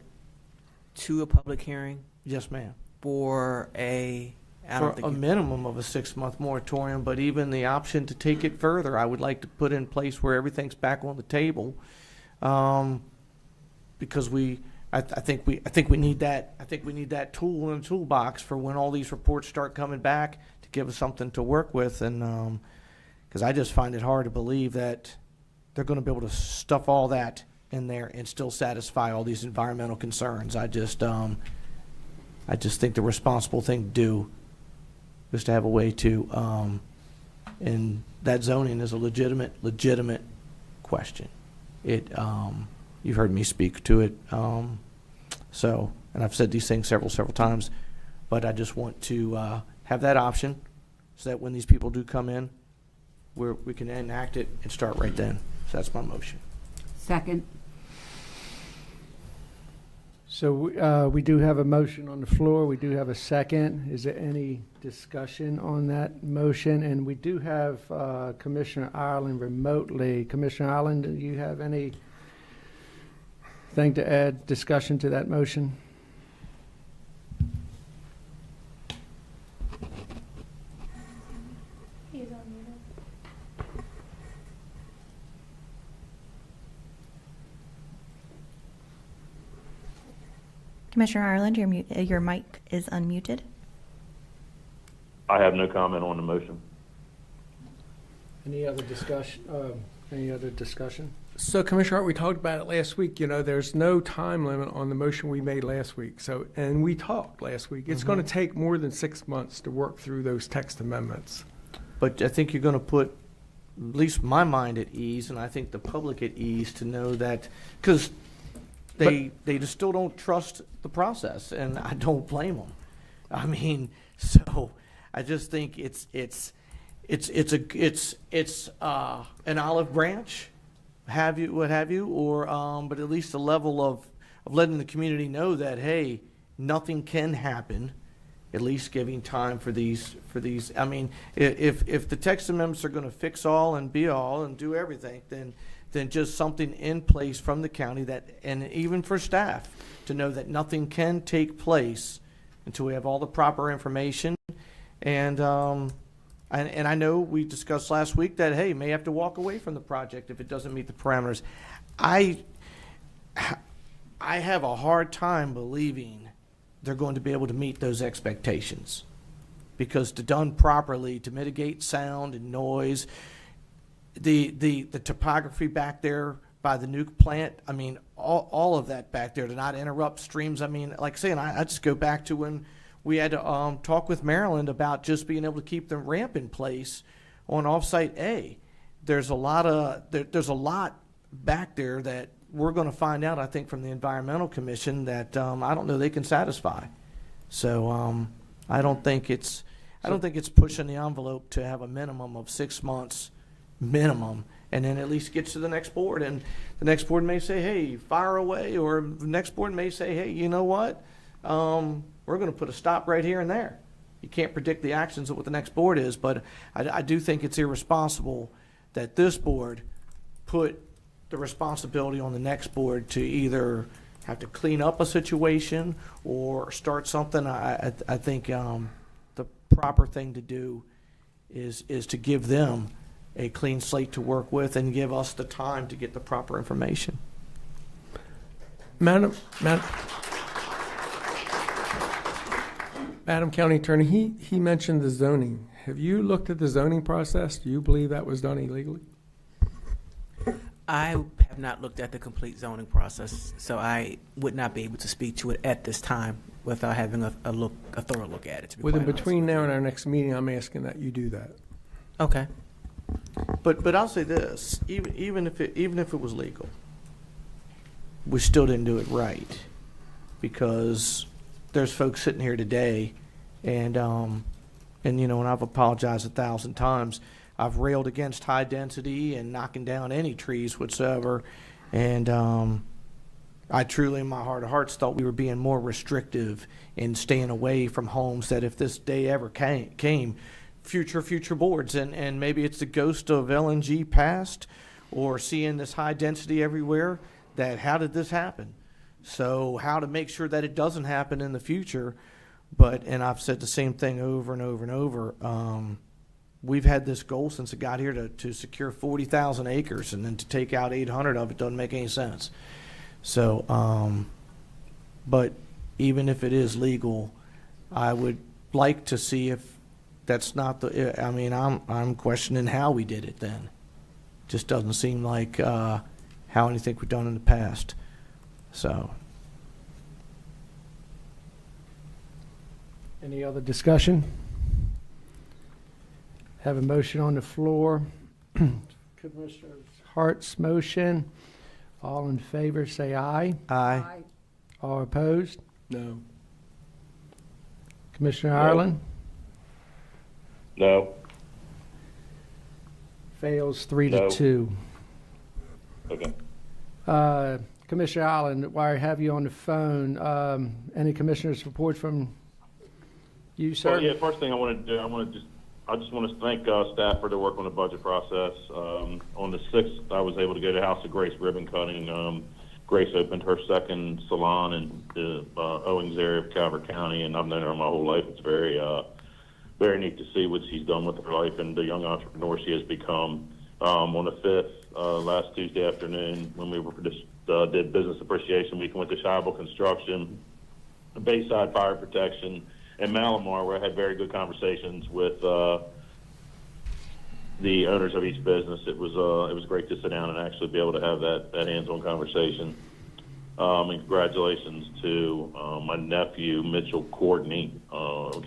to a public hearing? Yes, ma'am. For a minimum of a 6-month moratorium, but even the option to take it further, I would like to put in place where everything's back on the table, because I think we need that. I think we need that tool in the toolbox for when all these reports start coming back to give us something to work with, and because I just find it hard to believe that they're going to be able to stuff all that in there and still satisfy all these environmental concerns. I just think the responsible thing to do is to have a way to, and that zoning is a legitimate question. You've heard me speak to it, and I've said these things several times, but I just want to have that option so that when these people do come in, we can enact it and start right then. So that's my motion. Second. So we do have a motion on the floor. We do have a second. Is there any discussion on that motion? And we do have Commissioner Ireland remotely. Commissioner Ireland, do you have anything to add discussion to that motion? Commissioner Ireland, your mic is unmuted. I have no comment on the motion. Any other discussion? So, Commissioner Hart, we talked about it last week. You know, there's no time limit on the motion we made last week. So, and we talked last week. It's going to take more than 6 months to work through those text amendments. But I think you're going to put at least my mind at ease, and I think the public at ease to know that, because they just still don't trust the process, and I don't blame them. I mean, so I just think it's an olive branch, what have you, or but at least a level of letting the community know that, hey, nothing can happen. At least giving time for these. I mean, if the text amendments are going to fix all and be all and do everything, then just something in place from the county that, and even for staff, to know that nothing can take place until we have all the proper information. And I know we discussed last week that, hey, may have to walk away from the project if it doesn't meet the parameters. I have a hard time believing they're going to be able to meet those expectations, because to done properly, to mitigate sound and noise, the topography back there by the nuke plant, I mean, all of that back there to not interrupt streams. I mean, like I say, and I just go back to when we had to talk with Maryland about just being able to keep the ramp in place on offsite A. There's a lot back there that we're going to find out, I think, from the Environmental Commission that I don't know they can satisfy. So I don't think it's pushing the envelope to have a minimum of 6 months minimum, and then at least gets to the next board, and the next board may say, hey, fire away, or the next board may say, hey, you know what, we're going to put a stop right here and there. You can't predict the actions of what the next board is, but I do think it's irresponsible that this board put the responsibility on the next board to either have to clean up a situation or start something. I think the proper thing to do is to give them a clean slate to work with and give us the time to get the proper information. Madam County Attorney, he mentioned the zoning. Have you looked at the zoning process? Do you believe that was done illegally? I have not looked at the complete zoning process, so I would not be able to speak to it at this time without having a thorough look at it. Within between now and our next meeting, I'm asking that you do that. Okay. But I'll say this: even if it was legal, we still didn't do it right, because there's folks sitting here today, and you know, and I've apologized 1,000 times. I've railed against high density and knocking down any trees whatsoever, and I truly, in my heart of hearts, thought we were being more restrictive in staying away from homes that if this day ever came, future boards, and maybe it's the ghost of LNG past or seeing this high density everywhere, that how did this happen? So how to make sure that it doesn't happen in the future. And I've said the same thing over and over and over. We've had this goal since it got here to secure 40,000 acres, and then to take out 800 of it doesn't make any sense. So, but even if it is legal, I would like to see if that's not the, I mean, I'm questioning how we did it then. Just doesn't seem like how anything we've done in the past. So. Any other discussion? Have a motion on the floor. Commissioner Hart's motion. All in favor, say aye. Aye. All opposed? No. Commissioner No. Ireland? No. Fails 3 No. to 2. Okay. Commissioner Ireland, while I have you on the phone, any commissioners' report from you, sir? Well, yeah, first thing I want to do, I just want to thank staff for their work on the budget process. On the 6th, I was able to go to House of Grace ribbon cutting. Grace opened her second salon in the Owings area of Calvert County, and I've known her my whole life. It's very neat to see what she's done with her life and the young entrepreneur she has become. On the 5th, last Tuesday afternoon, when we did Business Appreciation Week, went to Shiable Construction, Bayside Fire Protection, and Malamar, where I had very good conversations with the owners of each business. It was great to sit down and actually be able to have that hands-on conversation. And congratulations to my nephew, Mitchell Courtney.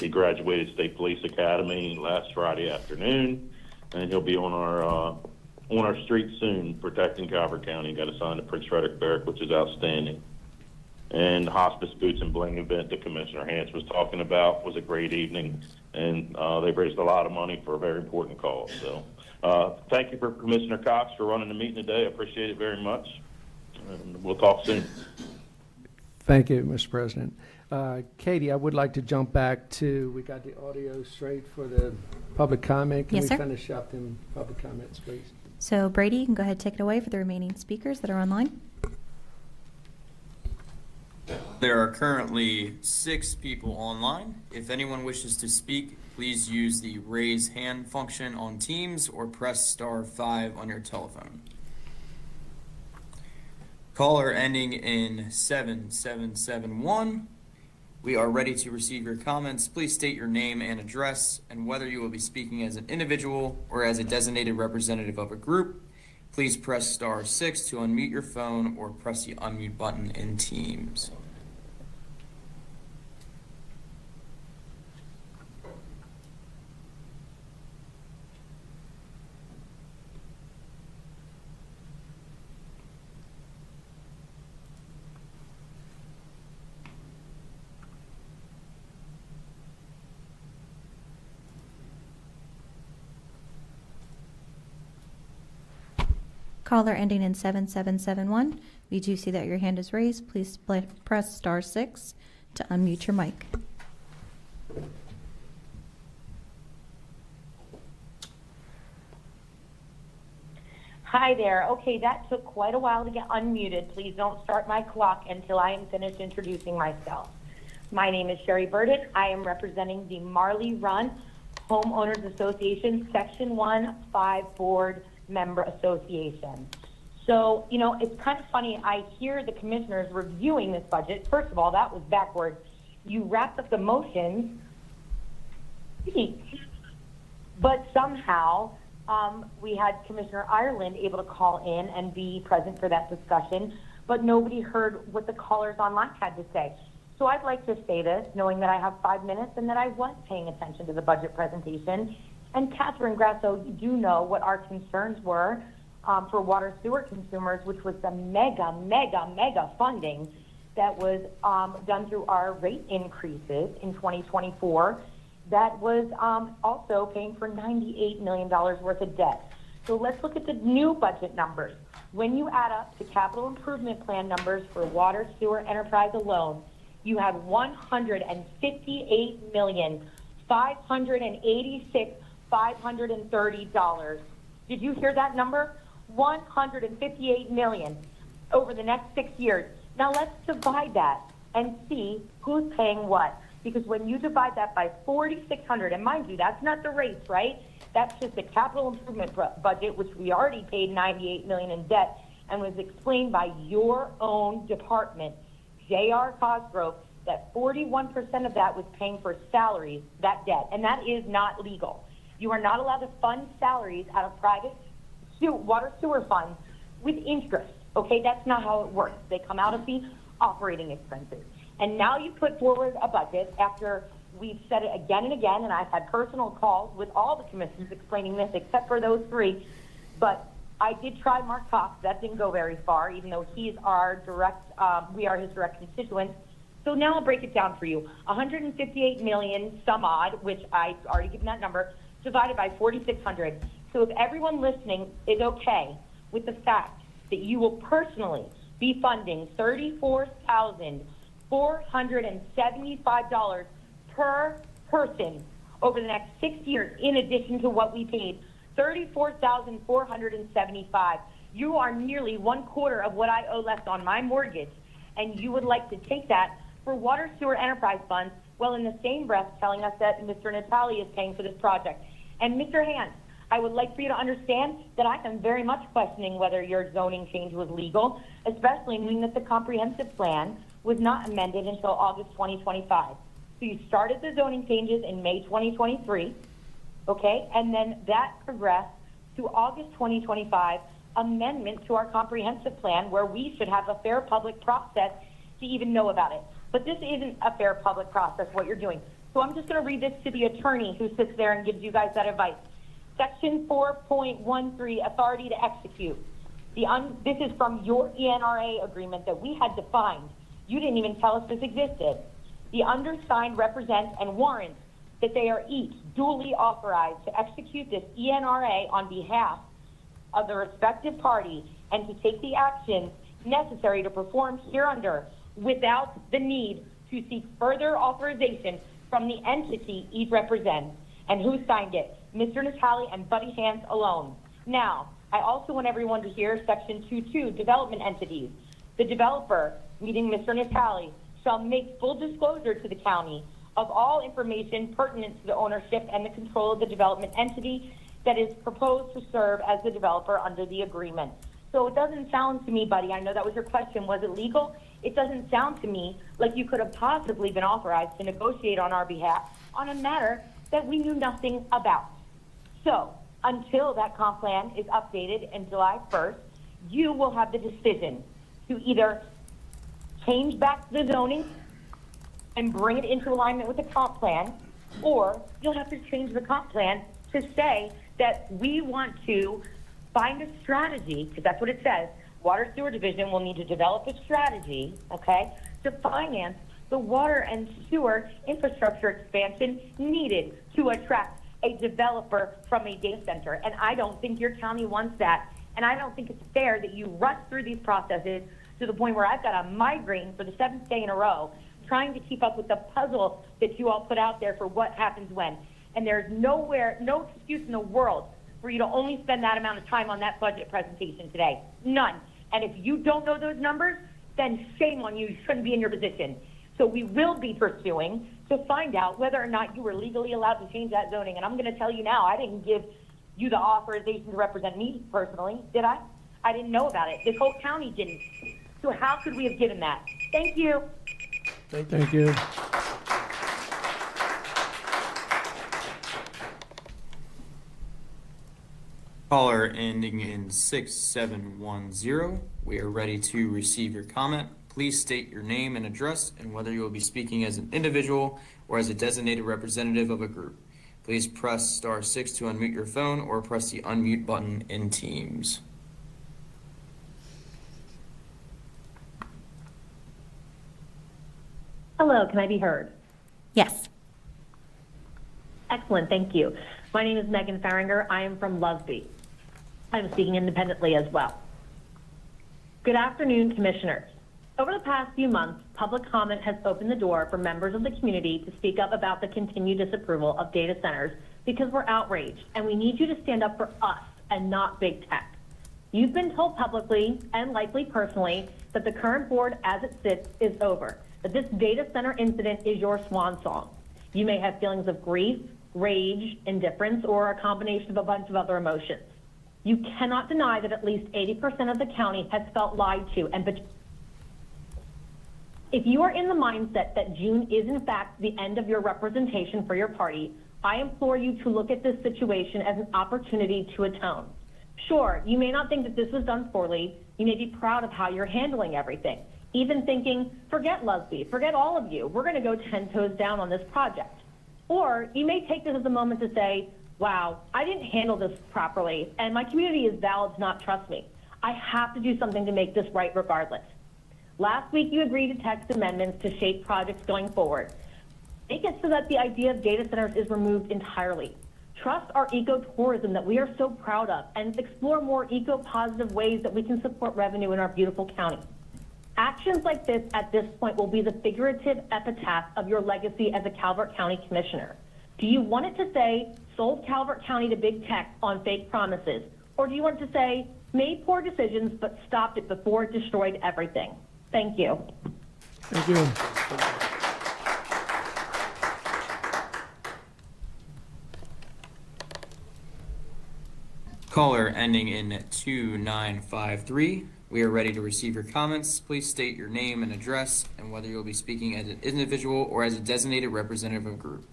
He graduated State Police Academy last Friday afternoon, and he'll be on our street soon, protecting Calvert County. Got assigned to Prince Frederick Barrack, which is outstanding. And the Hospice Boots and Bling event that Commissioner Hance was talking about was a great evening, and they've raised a lot of money for a very important cause. So thank you for Commissioner Cox for running the meeting today. I appreciate it very much, and we'll talk soon. Thank you, Mr. President. Katie, I would like to jump back to, we got the audio straight for the public comment. Can Yes, we sir. finish up them public comments, please? So Brady, you can go ahead and take it away for the remaining speakers that are online. There are currently 6 people online. If anyone wishes to speak, please use the raise hand function on Teams or press *5 on your telephone. Caller ending in 7771, We are ready to receive your comments. Please state your name and address and whether you will be speaking as an individual or as a designated representative of a group. Please press star 6 to unmute your phone or press the unmute button in Teams. Caller ending in 7771. We do see that your hand is raised. Please press star 6 to unmute your mic. Hi there. Okay, that took quite a while to get unmuted. Please don't start my clock until I am finished introducing myself. My name is Sherry Burden. I am representing the Marley Run Homeowners Association Section 1-5 Board Member Association. So, you know, it's kind of funny. I hear the commissioners reviewing this budget. First of all, that was backwards. You wrapped up the motions, but somehow we had Commissioner Ireland able to call in and be present for that discussion, but nobody heard what the callers online had to say. So I'd like to say this, knowing that I have 5 minutes and that I was paying attention to the budget presentation. And Catherine Grasso, you do know what our concerns were for water sewer consumers, which was the mega funding that was done through our rate increases in 2024. That was also paying for $98 million worth of debt. So let's look at the new budget numbers. When you add up the capital improvement plan numbers for water sewer enterprise alone, you have $158,586,530. Did you hear that number? $158 million over the next 6 years. Now let's divide that and see who's paying what. Because when you divide that by 4,600, and mind you, that's not the rates, right? That's just the capital improvement budget, which we already paid $98 million in debt, and was explained by your own department, J.R. Cosgrove, that 41% of that was paying for salaries, that debt, and that is not legal. You are not allowed to fund salaries out of private water sewer funds with interest, okay? That's not how it works. They come out of the operating expenses. And now you put forward a budget after we've said it again and again, and I've had personal calls with all the commissioners explaining this, except for those three. But I did try Mark Cox. That didn't go very far, even though he's our direct, we are his direct constituents. So now I'll break it down for you. 158 million some odd, which I've already given that number, divided by 4,600. So if everyone listening is okay with the fact that you will personally be funding $34,475 per person over the next 6 years, in addition to what we paid, $34,475. You are nearly 1/4 of what I owe left on my mortgage, and you would like to take that for water sewer enterprise funds, while in the same breath telling us that Mr. Natali is paying for this project. And Mr. Hans, I would like for you to understand that I am very much questioning whether your zoning change was legal, especially knowing that the comprehensive plan was not amended until August 2025. So you started the zoning changes in May 2023, okay? And then that progressed to August 2025, amendment to our comprehensive plan, where we should have a fair public process to even know about it. But this isn't a fair public process, what you're doing. So I'm just going to read this to the attorney who sits there and gives you guys that advice. Section 4.13, authority to execute. This is from your ENRA agreement that we had defined. You didn't even tell us this existed. The undersigned represents and warrants that they are each duly authorized to execute this ENRA on behalf of the respective party and to take the actions necessary to perform hereunder without the need to seek further authorization from the entity each represents. And who signed it? Mr. Natali and Buddy Hans alone. Now, I also want everyone to hear Section 2.2, development entities. The developer, meaning Mr. Natali, shall make full disclosure to the county of all information pertinent to the ownership and the control of the development entity that is proposed to serve as the developer under the agreement. So it doesn't sound to me, buddy, I know that was your question, was it legal? It doesn't sound to me like you could have possibly been authorized to negotiate on our behalf on a matter that we knew nothing about. So until that comp plan is updated in July 1st, you will have the decision to either change back the zoning and bring it into alignment with the comp plan, or you'll have to change the comp plan to say that we want to find a strategy, because that's what it says. Water Sewer Division will need to develop a strategy, okay, to finance the water and sewer infrastructure expansion needed to attract a developer from a data center. And I don't think your county wants that. And I don't think it's fair that you rush through these processes to the point where I've got a migraine for the 7th day in a row trying to keep up with the puzzle that you all put out there for what happens when. And there's no excuse in the world for you to only spend that amount of time on that budget presentation today. None. And if you don't know those numbers, then shame on you. You shouldn't be in your position. So we will be pursuing to find out whether or not you were legally allowed to change that zoning. And I'm going to tell you now, I didn't give you the authorization to represent me personally, did I? I didn't know about it. This whole county didn't. So how could we have given that? Thank you. Thank you. Caller ending in 6710, we are ready to receive your comment. Please state your name and address and whether you will be speaking as an individual or as a designated representative of a group. Please press *6 to unmute your phone or press the unmute button in Teams. Hello, can I be heard? Yes. Excellent, thank you. My name is Megan Farringer. I am from Lusby. I'm speaking independently as well. Good afternoon, Commissioners. Over the past few months, public comment has opened the door for members of the community to speak up about the continued disapproval of data centers because we're outraged, and we need you to stand up for us and not big tech. You've been told publicly and likely personally that the current board as it sits is over, that this data center incident is your swan song. You may have feelings of grief, rage, indifference, or a combination of a bunch of other emotions. You cannot deny that at least 80% of the county has felt lied to and betrayed. If you are in the mindset that June is in fact the end of your representation for your party, I implore you to look at this situation as an opportunity to atone. Sure, you may not think that this was done poorly. You may be proud of how you're handling everything, even thinking, forget Lusby, forget all of you. We're going to go 10 toes down on this project. Or you may take this as a moment to say, wow, I didn't handle this properly, and my community is valid to not trust me. I have to do something to make this right regardless. Last week, you agreed to text amendments to shape projects going forward. Make it so that the idea of data centers is removed entirely. Trust our ecotourism that we are so proud of, and explore more eco-positive ways that we can support revenue in our beautiful county. Actions like this at this point will be the figurative epitaph of your legacy as a Calvert County Commissioner. Do you want it to say, sold Calvert County to big tech on fake promises? Or do you want it to say, made poor decisions but stopped it before it destroyed everything? Thank you. Thank you. Caller ending in 2953, we are ready to receive your comments. Please state your name and address and whether you will be speaking as an individual or as a designated representative of a group.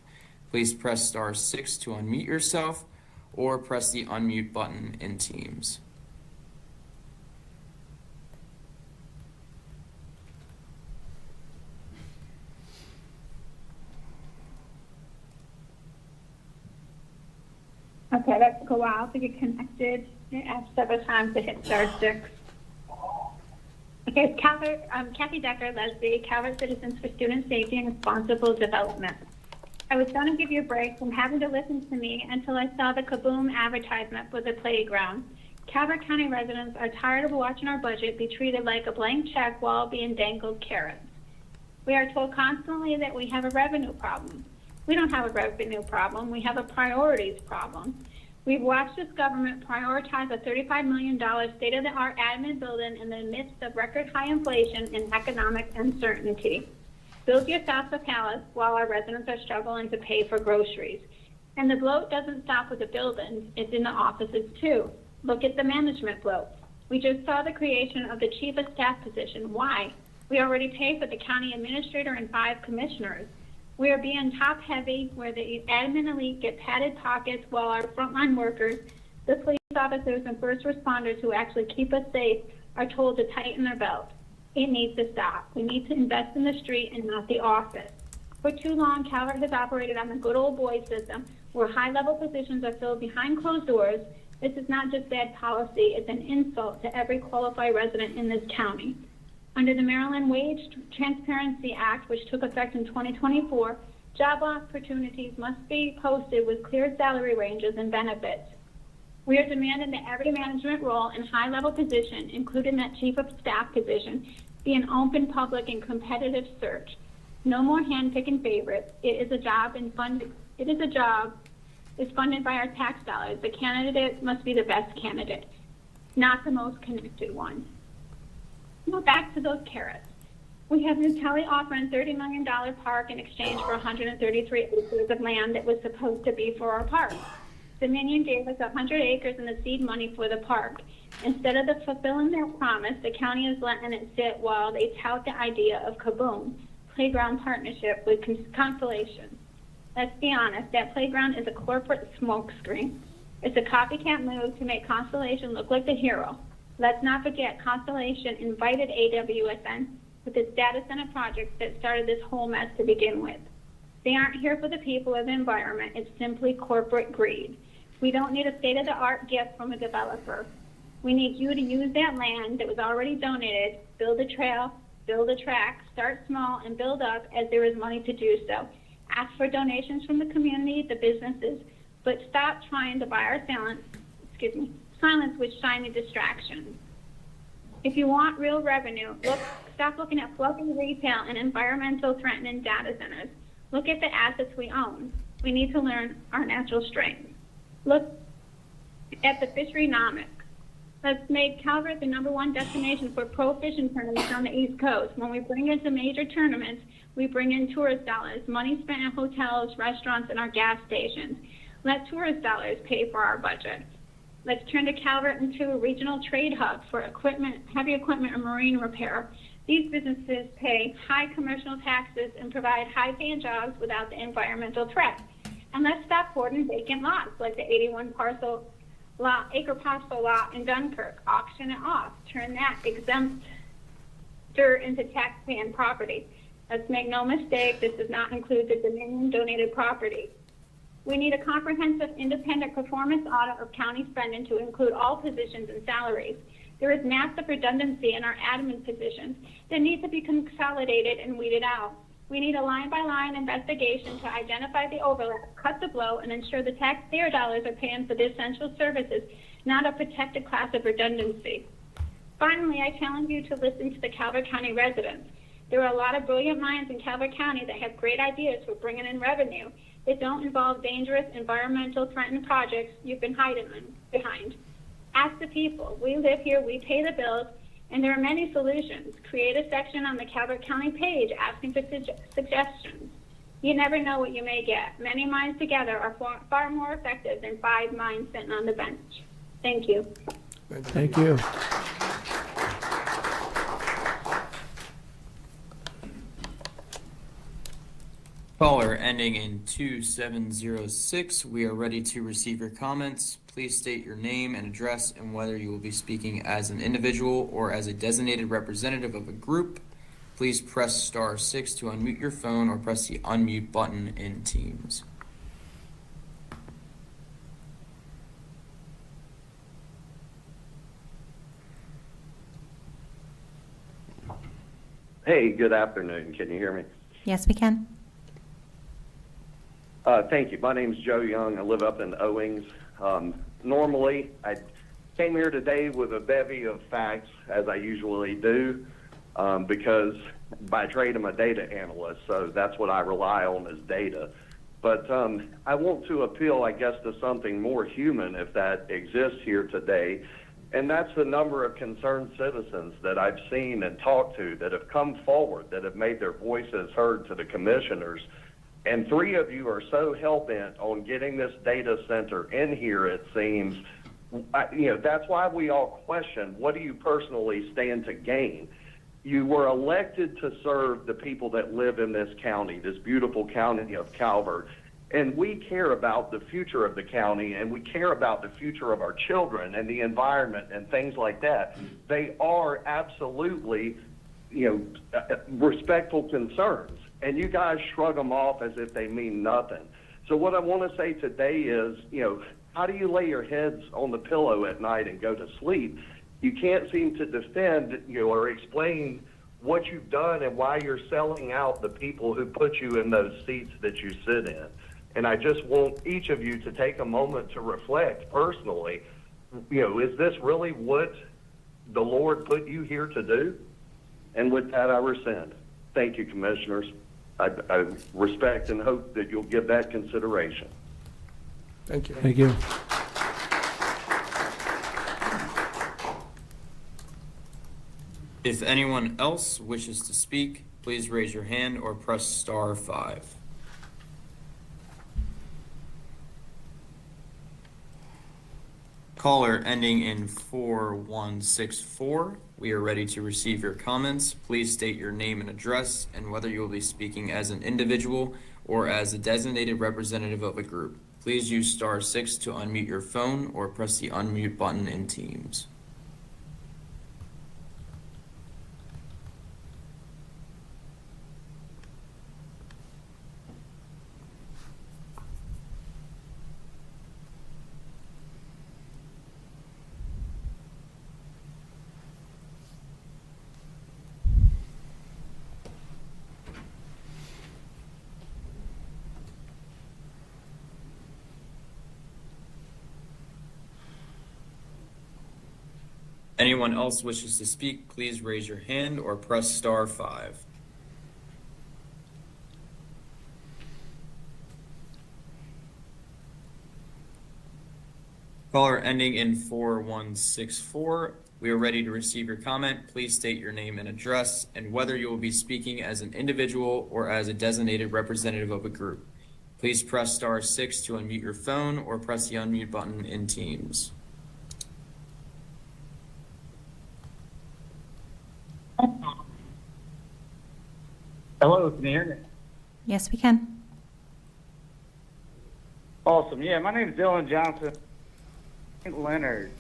Please press *6 to unmute yourself or press the unmute button in Teams. Okay, that took a while to get connected. I asked several times to hit *6. Okay, Calvert, Kathy Decker, Leslie, Calvert Citizens for Student Safety and Responsible Development. I was going to give you a break from having to listen to me until I saw the Kaboom advertisement for the playground. Calvert County residents are tired of watching our budget be treated like a blank check while being dangled carrots. We are told constantly that we have a revenue problem. We don't have a revenue problem. We have a priorities problem. We've watched this government prioritize a $35 million state-of-the-art admin building in the midst of record high inflation and economic uncertainty. Build yourself a palace while our residents are struggling to pay for groceries. And the bloat doesn't stop with the buildings. It's in the offices too. Look at the management bloat. We just saw the creation of the chief of staff position. Why? We already pay for the county administrator and 5 commissioners. We are being top heavy where the admin elite get padded pockets while our frontline workers, the police officers and first responders who actually keep us safe, are told to tighten their belts. It needs to stop. We need to invest in the street and not the office. For too long, Calvert has operated on the good old boy system where high-level positions are filled behind closed doors. This is not just bad policy, it's an insult to every qualified resident in this county. Under the Maryland Wage Transparency Act, which took effect in 2024, job opportunities must be posted with clear salary ranges and benefits. We are demanding that every management role and high-level position, including that chief of staff position, be an open, public, and competitive search. No more hand-picking favorites. It is a job is funded by our tax dollars. The candidate must be the best candidate, not the most connected one. Now back to those carrots. We have Nutelli offering $30 million park in exchange for 133 acres of land that was supposed to be for our park. Dominion gave us 100 acres and the seed money for the park. Instead of fulfilling their promise, the county is letting it sit while they tout the idea of Kaboom, playground partnership with Constellation. Let's be honest, that playground is a corporate smokescreen. It's a copycat move to make Constellation look like the hero. Let's not forget Constellation invited AWSN with its data center project that started this whole mess to begin with. They aren't here for the people or the environment. It's simply corporate greed. We don't need a state-of-the-art gift from a developer. We need you to use that land that was already donated, build a trail, build a track, start small, and build up as there is money to do so. Ask for donations from the community, the businesses, but stop trying to buy our silence with shiny distractions. If you want real revenue, stop looking at fluffy retail and environmental threatening data centers. Look at the assets we own. We need to learn our natural strengths. Look at the fisherynomics. Let's make Calvert the #1 destination for pro fishing tournaments on the East Coast. When we bring into major tournaments, we bring in tourist dollars, money spent in hotels, restaurants, and our gas stations. Let tourist dollars pay for our budget. Let's turn to Calvert into a regional trade hub for heavy equipment and marine repair. These businesses pay high commercial taxes and provide high-paying jobs without the environmental threat. And let's stop hoarding vacant lots like the 81-acre parcel lot in Dunkirk. Auction it off. Turn that exempt dirt into tax-paying property. Let's make no mistake, this does not include the Dominion-donated property. We need a comprehensive independent performance audit of county spending to include all positions and salaries. There is massive redundancy in our admin positions that need to be consolidated and weeded out. We need a line-by-line investigation to identify the overlap, cut the blow, and ensure the taxpayer dollars are paying for the essential services, not a protected class of redundancy. Finally, I challenge you to listen to the Calvert County residents. There are a lot of brilliant minds in Calvert County that have great ideas for bringing in revenue that don't involve dangerous environmental threatened projects you've been hiding behind. Ask the people. We live here, we pay the bills, and there are many solutions. Create a section on the Calvert County page asking for suggestions. You never know what you may get. Many minds together are far more effective than 5 minds sitting on the bench. Thank you. Thank you. Caller ending in 2706, we are ready to receive your comments. Please state your name and address and whether you will be speaking as an individual or as a designated representative of a group. Please press *6 to unmute your phone or press the unmute button in Teams. Hey, good afternoon. Can you hear me? Yes, we can. Thank you. My name's Joe Young. I live up in Owings. Normally, I came here today with a bevy of facts, as I usually do, because by trade I'm a data analyst, so that's what I rely on is data. But I want to appeal, I guess, to something more human, if that exists here today, and that's the number of concerned citizens that I've seen and talked to that have come forward, that have made their voices heard to the commissioners. And 3 of you are so hell-bent on getting this data center in here, it seems, That's why we all question, what do you personally stand to gain? You were elected to serve the people that live in this county, this beautiful county of Calvert. And we care about the future of the county, and we care about the future of our children and the environment and things like that. They are absolutely, respectful concerns. And you guys shrug them off as if they mean nothing. So what I want to say today is, how do you lay your heads on the pillow at night and go to sleep? You can't seem to defend, or explain what you've done and why you're selling out the people who put you in those seats that you sit in. And I just want each of you to take a moment to reflect personally, is this really what the Lord put you here to do? And with that, I rescind. Thank you, commissioners. I respect and hope that you'll give that consideration. Thank you. Thank you. If anyone else wishes to speak, please raise your hand or press star 5. Caller ending in 4164, we are ready to receive your comments. Please state your name and address and whether you will be speaking as an individual or as a designated representative of a group. Please use star 6 to unmute your phone or press the unmute button in Teams. Anyone else wishes to speak, please raise your hand or press star 5. Caller ending in 4164, we are ready to receive your comment. Please state your name and address and whether you will be speaking as an individual or as a designated representative of a group. Please press star 6 to unmute your phone or press the unmute button in Teams. Hello, can you hear me? Yes, we can. Awesome. Yeah, my name is Dylan Johnson. Leonard.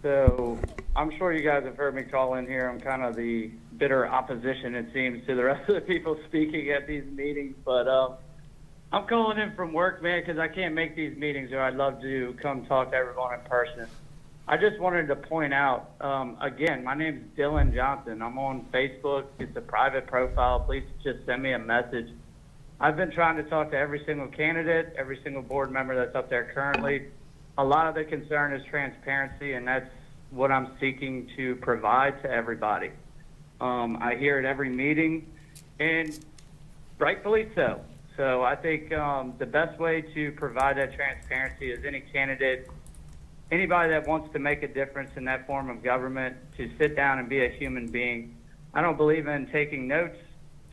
So I'm sure you guys have heard me call in here. I'm kind of the bitter opposition, it seems, to the rest of the people speaking at these meetings. But I'm calling in from work, man, because I can't make these meetings, or I'd love to come talk to everyone in person. I just wanted to point out, again, my name is Dylan Johnson. I'm on Facebook. It's a private profile. Please just send me a message. I've been trying to talk to every single candidate, every single board member that's up there currently. A lot of the concern is transparency, and that's what I'm seeking to provide to everybody. I hear at every meeting, and rightfully so. So I think the best way to provide that transparency is any candidate, anybody that wants to make a difference in that form of government, to sit down and be a human being. I don't believe in taking notes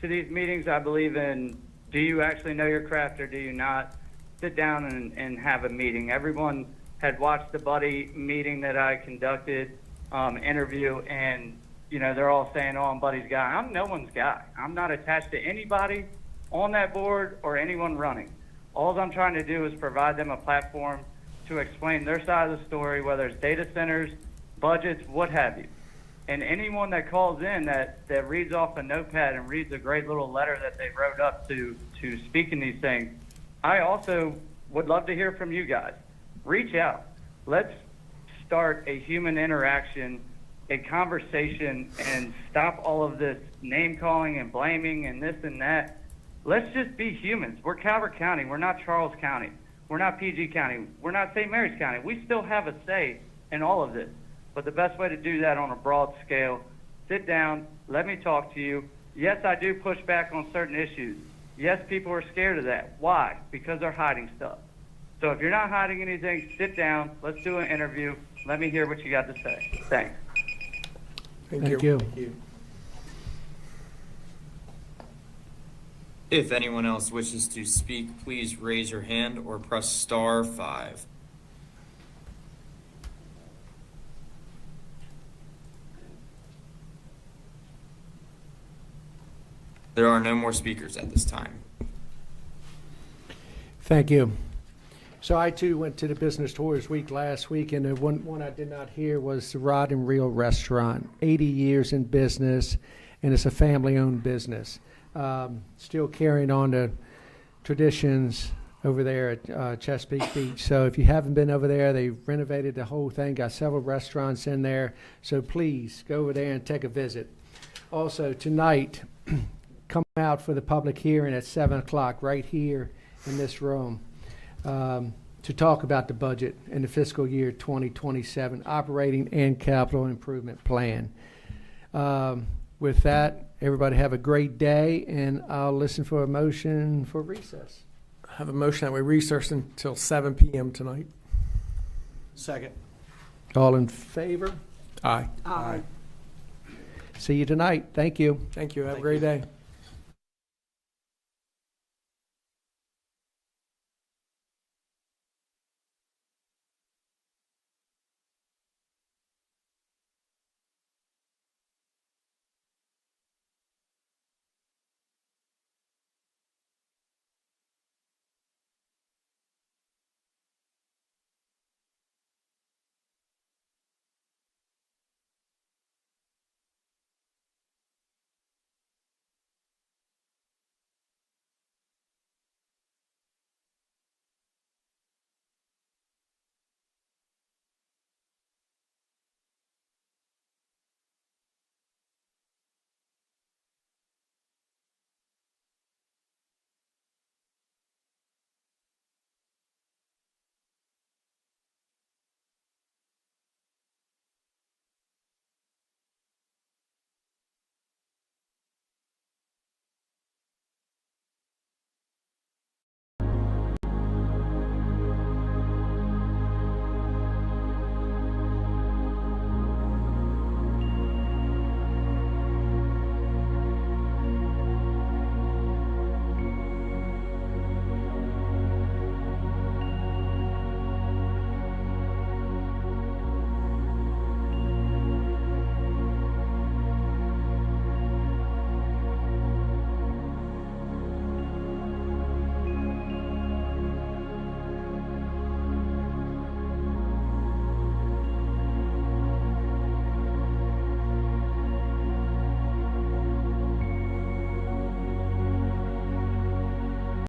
to these meetings. I believe in, do you actually know your craft or do you not? Sit down and have a meeting. Everyone had watched the buddy meeting that I conducted, interview, and they're all saying, oh, I'm Buddy's guy. I'm no one's guy. I'm not attached to anybody on that board or anyone running. All I'm trying to do is provide them a platform to explain their side of the story, whether it's data centers, budgets, what have you. And anyone that calls in that reads off a notepad and reads a great little letter that they wrote up to speak in these things, I also would love to hear from you guys. Reach out. Let's start a human interaction, a conversation, and stop all of this name calling and blaming and this and that. Let's just be humans. We're Calvert County. We're not Charles County. We're not PG County. We're not St. Mary's County. We still have a say in all of this. But the best way to do that on a broad scale, sit down, let me talk to you. Yes, I do push back on certain issues. Yes, people are scared of that. Why? Because they're hiding stuff. So if you're not hiding anything, sit down. Let's do an interview. Let me hear what you got to say. Thanks. Thank you. If anyone else wishes to speak, please raise your hand or press star 5. There are no more speakers at this time. Thank you. So I too went to the Business Tours Week last week, and the one I did not hear was the Rod and Reel Restaurant. 80 years in business, and it's a family-owned business. Still carrying on the traditions over there at Chesapeake Beach. So if you haven't been over there, they renovated the whole thing, got several restaurants in there. So please go over there and take a visit. Also tonight, come out for the public hearing at 7 o'clock right here in this room to talk about the budget and the fiscal year 2027 operating and capital improvement plan. With that, everybody have a great day, and I'll listen for a motion for recess. I have a motion that we recess until 7 p.m. tonight. Second. All in favor? Aye. Aye. See you tonight. Thank you. Thank you. Have a great day.